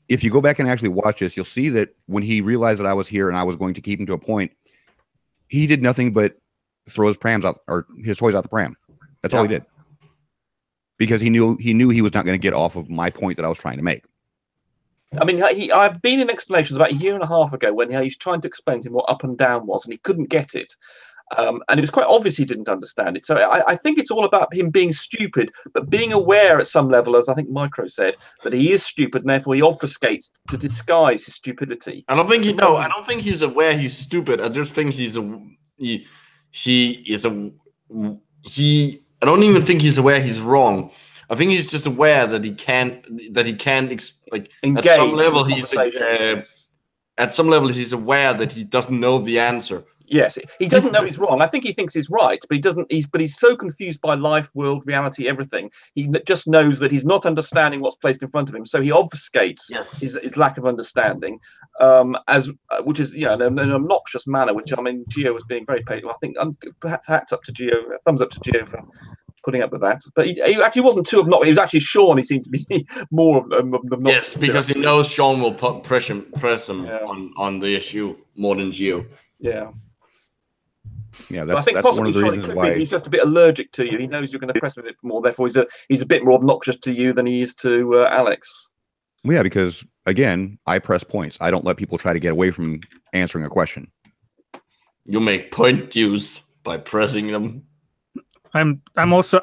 If you go back and actually watch this, you'll see that when he realized that I was here and I was going to keep him to a point, he did nothing but throw his prams out, or his toys out the pram. That's all he did. Because he knew he was not going to get off of my point that I was trying to make. I mean, I've been in explanations about a year and a half ago when he was trying to explain to him what up and down was, and he couldn't get it. And it was quite obvious he didn't understand it. So I think it's all about him being stupid, but being aware at some level, as I think Micro said, that he is stupid, and therefore he obfuscates to disguise his stupidity. I don't think he's aware he's stupid. I just think I don't even think he's aware he's wrong. I think he's just aware that he can't engage. At some level he's aware that he doesn't know the answer. Yes, he doesn't know he's wrong. I think he thinks he's right, but he doesn't. He's so confused by life, world, reality, everything. He just knows that he's not understanding what's placed in front of him. So he obfuscates his lack of understanding, which is in an obnoxious manner. Which I mean, Gio was being very patient. I think perhaps hats up to Gio, thumbs up to Gio for putting up with that. But he actually wasn't too obnoxious. He was actually Shawn. He seemed to be more obnoxious. Yes, because he knows Shawn will press him on the issue more than Gio. Yeah. Yeah, I think that's one of the reasons why he's just a bit allergic to you. He knows you're going to press with it more. Therefore, he's a bit more obnoxious to you than he is to Alex. Well, yeah, because again, I press points. I don't let people try to get away from answering a question. You make point use by pressing them. I'm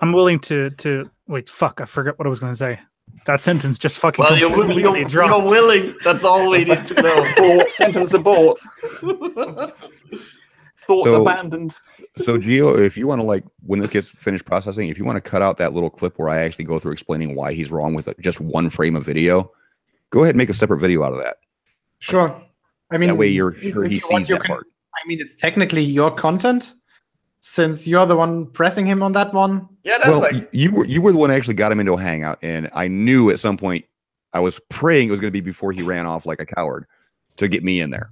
willing to wait. Fuck, I forgot what I was going to say. That sentence just fucking. Well, you're willing. That's all we need to know. Sentence abort. Thoughts abandoned. So, Gio, if you want to, like, when this gets finished processing, if you want to cut out that little clip where I actually go through explaining why he's wrong with just one frame of video, go ahead and make a separate video out of that. Sure. I mean, that way you're sure he sees that part. I mean, it's technically your content, since you're the one pressing him on that one. Yeah, that's like you were the one that actually got him into a hangout, and I knew at some point I was praying it was going to be before he ran off like a coward to get me in there.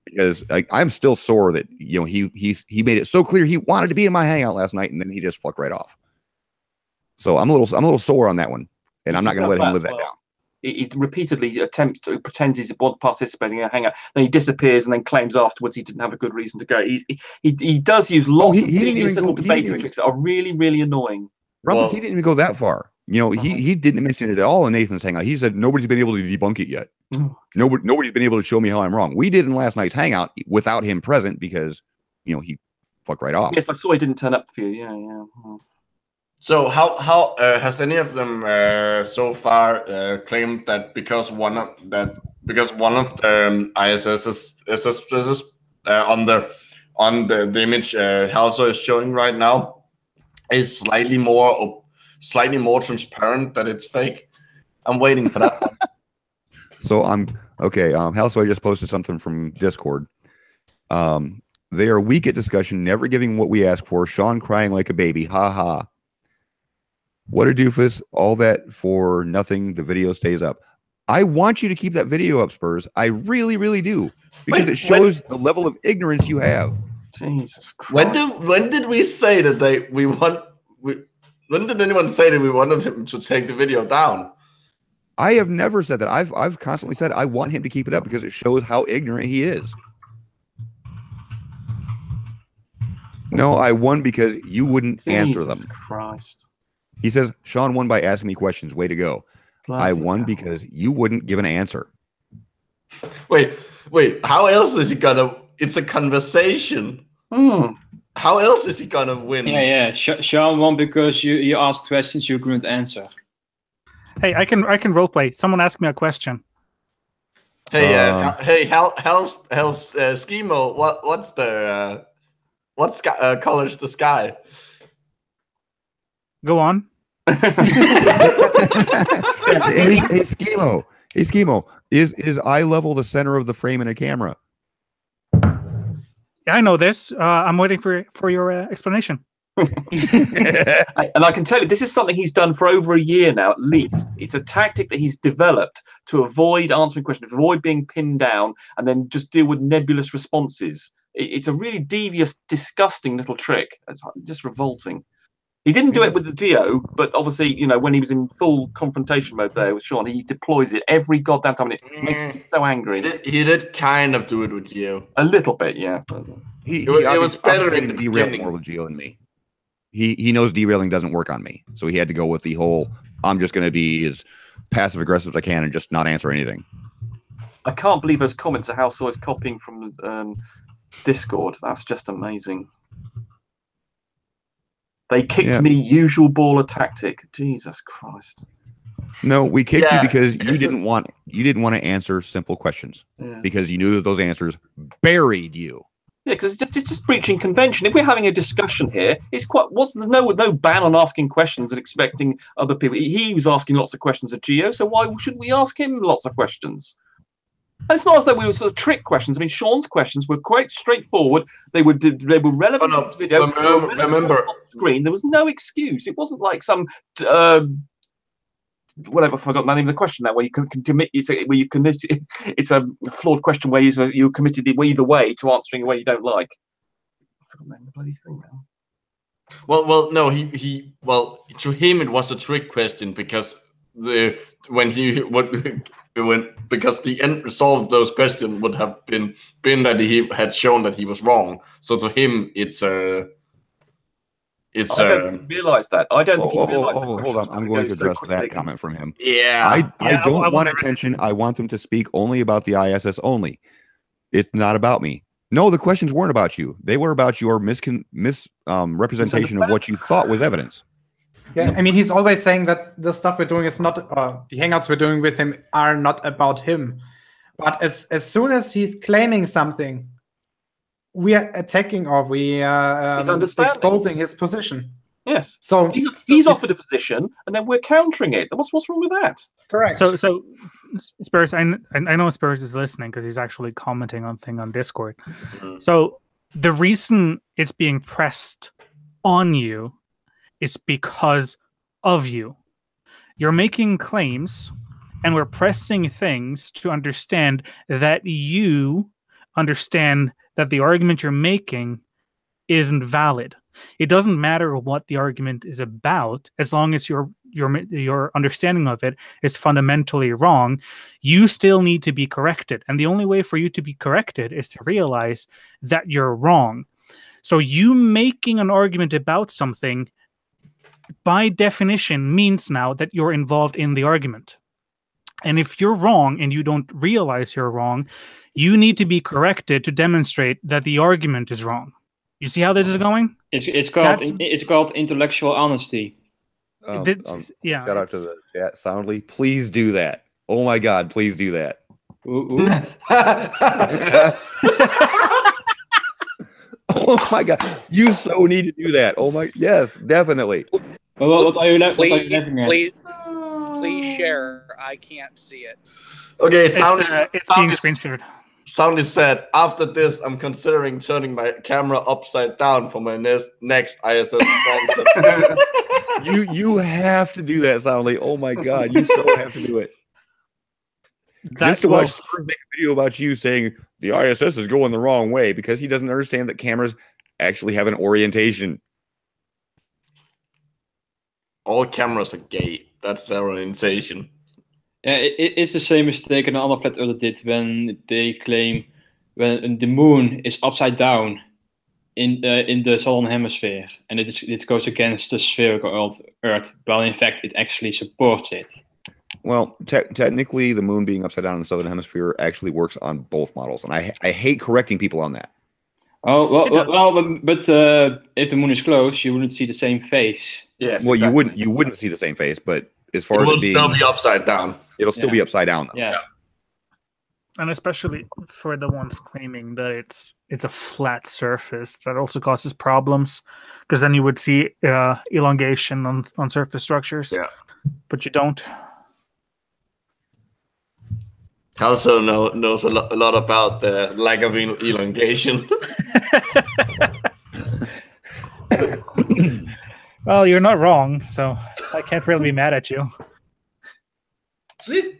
Because I'm still sore that he made it so clear he wanted to be in my hangout last night, and then he just fucked right off. So I'm a little sore on that one, and I'm not going to let him live that down. He repeatedly attempts to pretend he's participating in a hangout, then he disappears and then claims afterwards he didn't have a good reason to go. He does use lots of little debating tricks that are really, really annoying. Rumpus, he didn't even go that far. He didn't mention it at all in Nathan's hangout. He said nobody's been able to debunk it yet. Nobody's been able to show me how I'm wrong. We did in last night's hangout without him present because he fucked right off. Yes, I saw he didn't turn up for you. Yeah. So how has any of them so far claimed that because one of the ISSs on the image Halso is showing right now is slightly more transparent that it's fake? I'm waiting for that one. So I'm okay. Halso, I just posted something from Discord. They are weak at discussion, never giving what we ask for. Shawn crying like a baby. Ha ha. What a doofus. All that for nothing. The video stays up. I want you to keep that video up, Spurs. I really, really do. Because it shows the level of ignorance you have. Jesus Christ. When did we say that when did anyone say that we wanted him to take the video down? I have never said that. I've constantly said I want him to keep it up because it shows how ignorant he is. No, I won because you wouldn't answer them. Christ. He says, Shawn won by asking me questions. Way to go. I won because you wouldn't give an answer. Wait. How else is he gonna? It's a conversation. How else is he gonna win? Yeah. Shawn won because you asked questions you couldn't answer. Hey, I can roleplay. Someone asked me a question. Hey, hell's Schemo. What's the colors the sky? Go on. Hey, Schemo. Hey, Schemo. Is eye level the center of the frame in a camera? Yeah, I know this. I'm waiting for your explanation. And I can tell you, this is something he's done for over a year now, at least. It's a tactic that he's developed to avoid answering questions, avoid being pinned down, and then just deal with nebulous responses. It's a really devious, disgusting little trick. It's just revolting. He didn't do it with the Geo, but obviously, when he was in full confrontation mode there with Shawn, he deploys it every goddamn time, and it makes me so angry. He did kind of do it with Geo. A little bit, yeah. It was better in the beginning. More with Geo than me. He knows derailing doesn't work on me, so he had to go with the whole, I'm just going to be as passive-aggressive as I can and just not answer anything. I can't believe those comments that Halso is copying from Discord. That's just amazing. They kicked me, usual baller tactic. Jesus Christ. No, we kicked you because you didn't want to answer simple questions because you knew that those answers buried you. Yeah, because it's just breaching convention. If we're having a discussion here, there's no ban on asking questions and expecting other people. He was asking lots of questions of Geo, so why shouldn't we ask him lots of questions? And it's not as though we were sort of trick questions. I mean, Shawn's questions were quite straightforward. They were relevant to this video. Remember, screen. There was no excuse. It wasn't like some whatever. I forgot the name of the question now. Where you can commit. It's a flawed question where you're committed either way to answering a way you don't like. I forgot the name of the bloody thing now. Well, no. To him it was a trick question because because the end result of those questions would have been that he had shown that he was wrong. So to him, it's a it's. I don't realize that. I don't think he realized. Hold on. I'm going to address that comment from him. Yeah. I don't want attention. I want them to speak only about the ISS only. It's not about me. No, the questions weren't about you. They were about your representation of what you thought was evidence. Yeah, I mean, he's always saying that the stuff we're doing is not, the hangouts we're doing with him are not about him. But as soon as he's claiming something, we are attacking or we are exposing his position. Yes. So he's offered a position, and then we're countering it. What's wrong with that? Correct. So Spurs, I know Spurs is listening because he's actually commenting on thing on Discord. So the reason it's being pressed on you is because of you. You're making claims, and we're pressing things to understand that you understand that the argument you're making isn't valid. It doesn't matter what the argument is about, as long as your understanding of it is fundamentally wrong. You still need to be corrected, and the only way for you to be corrected is to realize that you're wrong. So you making an argument about something, by definition, means now that you're involved in the argument. And if you're wrong and you don't realize you're wrong, you need to be corrected to demonstrate that the argument is wrong. You see how this is going? It's called intellectual honesty. Shout out to the chat. Soundly, please do that. Oh my God, please do that. Oh my God, you so need to do that. Oh my, yes, definitely. What are you laughing at? Please share. I can't see it. Okay, it's being screen shared. Soundly said, after this, I'm considering turning my camera upside down for my next ISS sponsor. You have to do that, Soundly. Oh my God, you so have to do it. Just to watch Spurs make a video about you saying the ISS is going the wrong way because he doesn't understand that cameras actually have an orientation. All cameras are gay. That's their orientation. Yeah, it's the same mistake an other flat earther did when they claim when the moon is upside down in the southern hemisphere, and it goes against the spherical Earth, while in fact it actually supports it. Well, technically, the moon being upside down in the southern hemisphere actually works on both models, and I hate correcting people on that. Oh but if the moon is close, you wouldn't see the same face. Yes. Well, exactly. you wouldn't see the same face, but as far as it being, still be upside down. It'll still be upside down, though. Yeah. And especially for the ones claiming that it's a flat surface, that also causes problems, because then you would see elongation on surface structures. Yeah. But you don't. Also knows a lot about the lack of elongation. Well, you're not wrong, so I can't really be mad at you. See?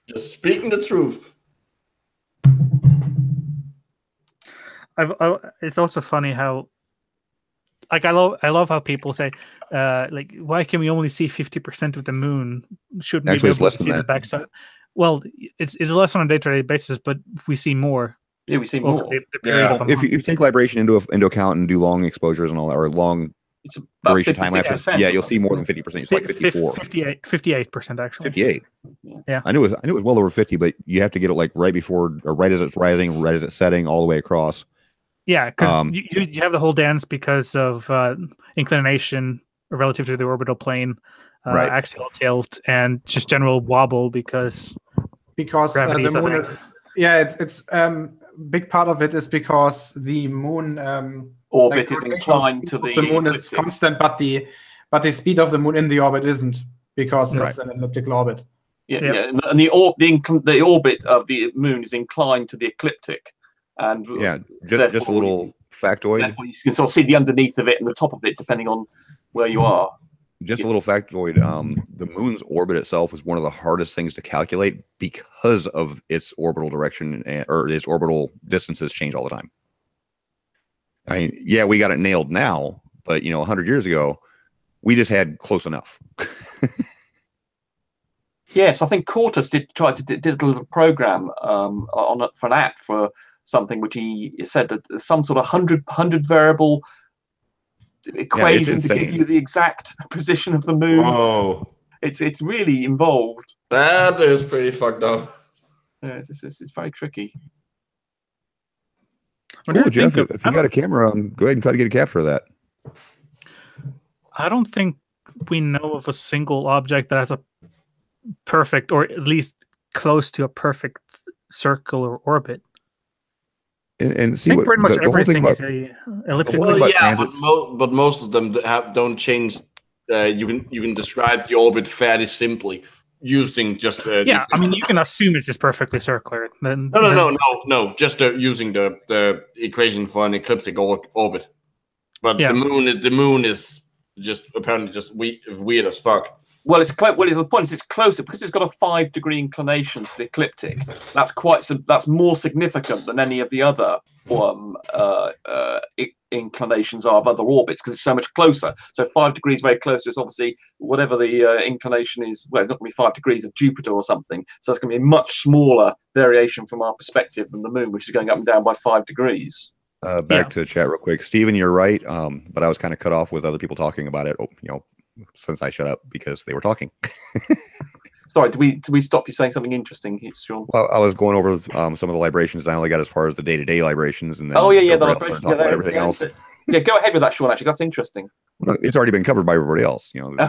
Just speaking the truth. It's also funny how, like, I love how people say, like, why can we only see 50% of the moon? Shouldn't actually we be able it's less to than see that. the backside? Well, it's less on a day-to-day basis, but we see more. Yeah, we see more. The period of a If you take libration into account and do long exposures and all that, or long It's duration time lapses, yeah, you'll see more than 50%. It's like 54. 58% actually. 58. Yeah. I knew it was well over 50, but you have to get it like right before or right as it's rising, right as it's setting, all the way across. Yeah, because you have the whole dance because of inclination relative to the orbital plane, axial tilt, and just general wobble because the moon is it's big part of it is because the moon orbit is inclined to the moon is constant, but the speed of the moon in the orbit isn't, because it's an elliptical orbit. Yeah, and the orbit of the moon is inclined to the ecliptic, and just a little factoid. Therefore you can sort of see the underneath of it and the top of it, depending on where you are. Just a little factoid. The moon's orbit itself is one of the hardest things to calculate because of its orbital direction or its orbital distances change all the time. I mean, yeah, we got it nailed now, but 100 years ago, we just had close enough. Yes, I think Cortus did a little program for an app for something which he said that some sort of 100 variable equation to give you the exact position of the moon. Whoa. It's really involved. That is pretty fucked up. Yeah, it's very tricky. Cool, Jeff. If you got a camera, go ahead and try to get a capture of that. I don't think we know of a single object that has a perfect, or at least close to a perfect circular orbit. And see what pretty much the whole thing everything about, is a elliptical. Well, yeah, but most of them don't change. You can describe the orbit fairly simply using just. Yeah, I mean, you can assume it's just perfectly circular. No. Just using the equation for an ecliptic orbit. But the moon is just apparently just weird as fuck. Well, it's close. Well, the point is, it's closer because it's got a 5-degree inclination to the ecliptic. That's more significant than any of the other inclinations are of other orbits because it's so much closer. So 5 degrees very close to it's obviously whatever the inclination is. Well, it's not going to be 5 degrees of Jupiter or something. So it's going to be a much smaller variation from our perspective than the moon, which is going up and down by 5 degrees. Back to the chat real quick, Stephen. You're right, but I was kind of cut off with other people talking about it. Since I shut up because they were talking. Sorry, do we stop you saying something interesting, Shawn? Well, I was going over some of the librations. I only got as far as the day-to-day librations, and then the librations, everything else. Yeah, go ahead with that, Shawn. Actually, that's interesting. Well, it's already been covered by everybody else. We're now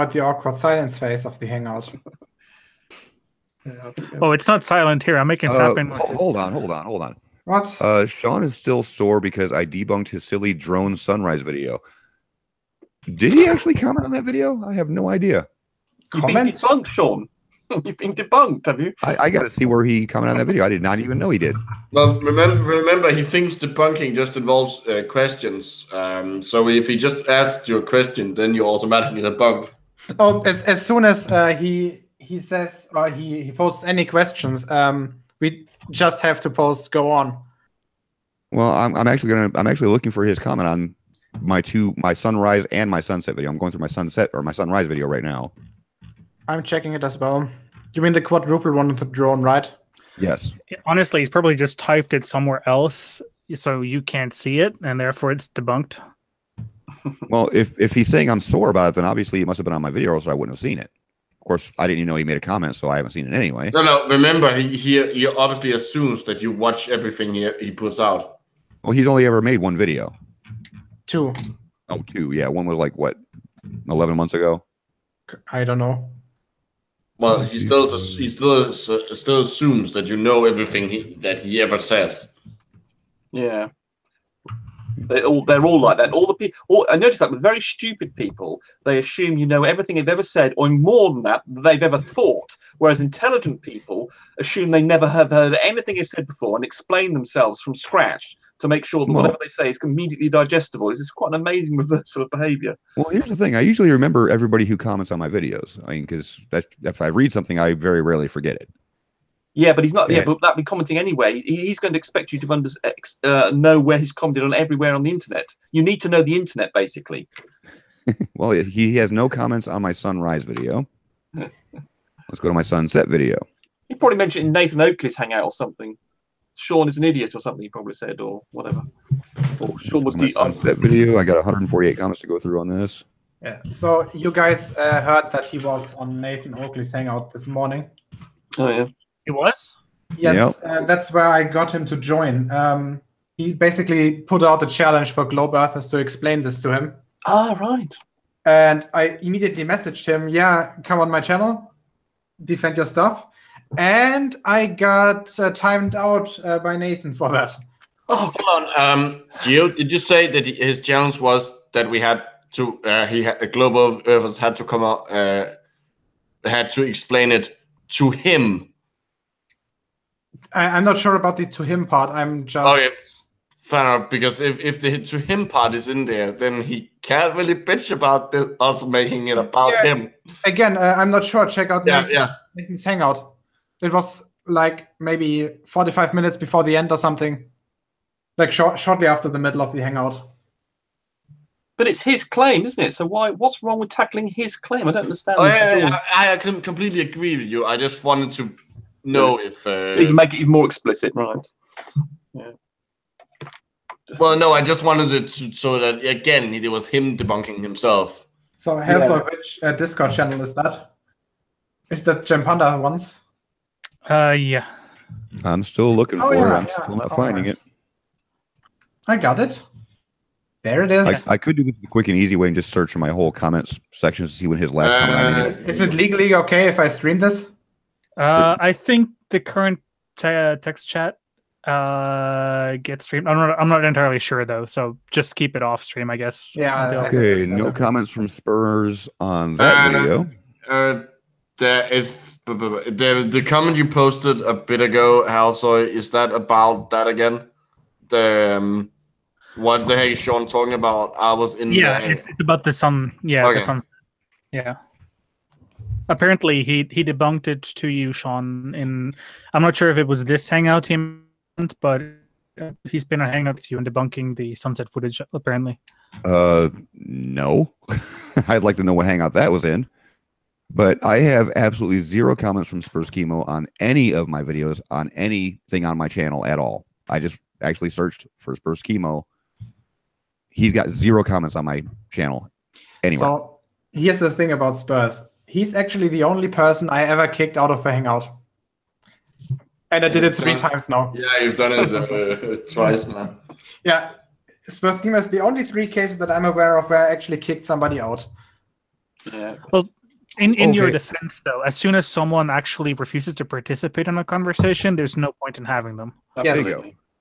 at the awkward silence phase of the hangout. Oh, it's not silent here. I'm making happen. Hold on. What? Shawn is still sore because I debunked his silly drone sunrise video. Did he actually comment on that video? I have no idea. You've been debunked, Shawn. You've been debunked, have you? I got to see where he commented on that video. I did not even know he did. Well, remember, he thinks debunking just involves questions. So if he just asks you a question, then you automatically debunk. Oh, as soon as he says or he posts any questions, we just have to post go on. Well, I'm actually looking for his comment on my sunrise and my sunset video. I'm going through my sunset or my sunrise video right now. I'm checking it as well. You mean the quadruple one with the drone, right? Yes. Honestly, he's probably just typed it somewhere else, so you can't see it, and therefore it's debunked. Well, if he's saying I'm sore about it, then obviously it must have been on my video, or else I wouldn't have seen it. Of course, I didn't even know he made a comment, so I haven't seen it anyway. No. Remember, he obviously assumes that you watch everything he puts out. Well, he's only ever made one video. 2. Oh, 2. Yeah, one was like what, 11 months ago. I don't know. Well, he still assumes that you know everything that he ever says. Yeah. They're all like that. All the people. I noticed that with very stupid people, they assume you know everything they've ever said, or more than that, they've ever thought. Whereas intelligent people assume they never have heard anything you've said before and explain themselves from scratch to make sure that whatever they say is immediately digestible. It's quite an amazing reversal of behavior. Well, here's the thing. I usually remember everybody who comments on my videos. I mean, because if I read something, I very rarely forget it. Yeah, but he's not. Yeah, but that'd be commenting anyway. He's going to expect you to know where he's commented on everywhere on the internet. You need to know the internet, basically. Well, he has no comments on my sunrise video. Let's go to my sunset video. He probably mentioned in Nathan Oakley's hangout or something. Shawn is an idiot or something. He probably said or whatever. Or Shawn was the sunset video. I got 148 comments to go through on this. Yeah. So you guys heard that he was on Nathan Oakley's hangout this morning. Oh yeah. It was? Yes, yep. That's where I got him to join. He basically put out a challenge for Globe Earthers to explain this to him. Ah, right. And I immediately messaged him, yeah, come on my channel, defend your stuff. And I got timed out by Nathan for that. Oh, come on. Gio, did you say that his challenge was that we had to, Globe Earthers had to come out, had to explain it to him? I'm not sure about the to him part. I'm just. Oh, yeah. Fair enough, because if the to him part is in there, then he can't really bitch about us making it about him. Again, I'm not sure. Check out Nathan's hangout. It was like maybe 45 minutes before the end or something. Like shortly after the middle of the hangout. But it's his claim, isn't it? So what's wrong with tackling his claim? I don't understand. I completely agree with you. I just wanted to know if you can make it even more explicit, right? Yeah. Well, no, I just wanted it so that again it was him debunking himself. So, Helso, which Discord channel is that? Is that Jampanda ones? Yeah. I'm still looking for it. I'm still not finding it. I got it. There it is. I could do this the quick and easy way and just search in my whole comments section to see when his last comment I made. Is it legally okay if I stream this? I think the current text chat gets streamed. I'm not entirely sure though, so just keep it off stream, I guess. Yeah. Okay, no comments from Spurs on that video. There is the comment you posted a bit ago, Halsoy. Is that about that again? The what the heck is Shawn talking about? I was in. Yeah, it's about the sun. Yeah, okay. The sun. Yeah. Apparently, he debunked it to you, Shawn. I'm not sure if it was this hangout he meant, but he's been on hangout with you and debunking the sunset footage. Apparently. No. I'd like to know what hangout that was in. But I have absolutely zero comments from Spurskimo on any of my videos on anything on my channel at all. I just actually searched for Spurskimo. He's got zero comments on my channel anywhere. So here's the thing about Spurs. He's actually the only person I ever kicked out of a hangout. And I did it 3 times now. Yeah, you've done it twice now. Yeah. Spurskimo is the only 3 cases that I'm aware of where I actually kicked somebody out. Yeah. Well, in your defense, though, as soon as someone actually refuses to participate in a conversation, there's no point in having them. Yes,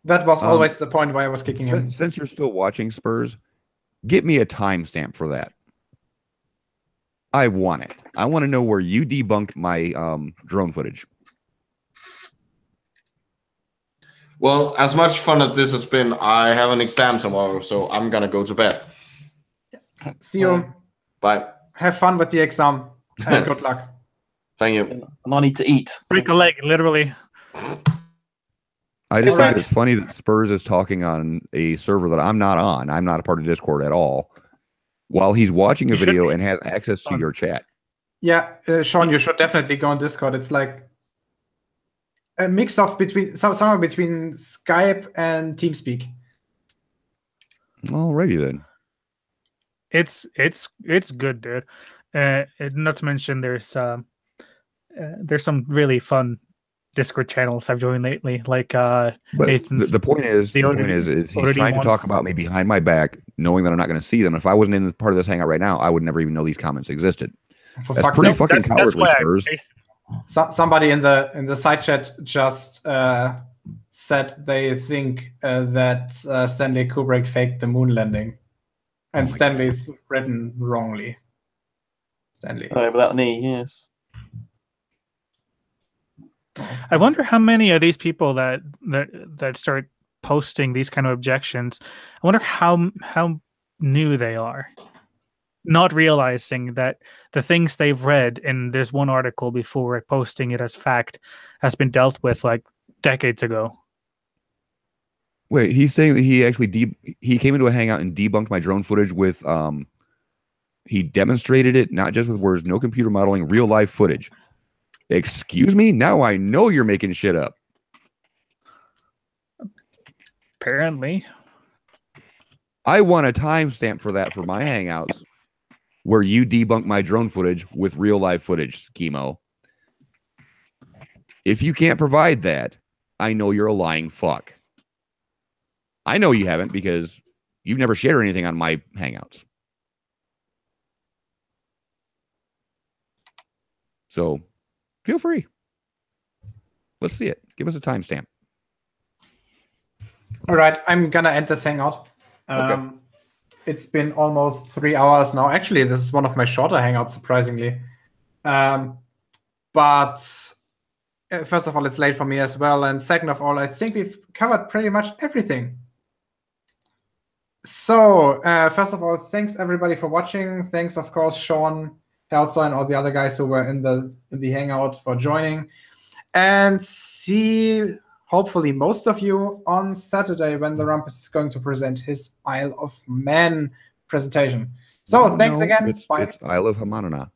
that was always the point why I was kicking him. Since you're still watching Spurs, get me a timestamp for that. I want it. I want to know where you debunked my drone footage. Well, as much fun as this has been, I have an exam tomorrow, so I'm gonna go to bed. See you. Bye. Have fun with the exam. And good luck. Thank you. And I need to eat. Break a leg, literally. I just think it's funny that Spurs is talking on a server that I'm not on. I'm not a part of Discord at all. While he's watching a video and has access to your chat. Yeah, Shawn, you should definitely go on Discord. It's like a mix of somewhere between Skype and TeamSpeak. Alrighty then. It's good, dude. Not to mention there's some really fun Discord channels I've joined lately, like but the point is he's trying to talk about me behind my back, knowing that I'm not going to see them. If I wasn't in part of this hangout right now, I would never even know these comments existed. That's pretty fucking cowardly, Spurs. Somebody in the side chat just said they think that Stanley Kubrick faked the moon landing, and Stanley's written wrongly. Stanley over that knee, yes. I wonder how many of these people that start posting these kind of objections. I wonder how new they are, not realizing that the things they've read in this one article before posting it as fact has been dealt with like decades ago. Wait, he's saying that he actually he came into a hangout and debunked my drone footage with he demonstrated it not just with words, no computer modeling, real live footage. Excuse me? Now I know you're making shit up. Apparently. I want a timestamp for that for my hangouts where you debunk my drone footage with real live footage, Schemo. If you can't provide that, I know you're a lying fuck. I know you haven't because you've never shared anything on my hangouts. So feel free. Let's see it. Give us a timestamp. All right, I'm gonna end this hangout. Okay. It's been almost 3 hours now. Actually, this is one of my shorter hangouts, surprisingly. But first of all, it's late for me as well. And second of all, I think we've covered pretty much everything. So first of all, thanks everybody for watching. Thanks, of course, Shawn, Helso, and all the other guys who were in the hangout for joining. And see, hopefully, most of you on Saturday when the Rumpus is going to present his Isle of Man presentation. So thanks again. It's Isle of Hamanana.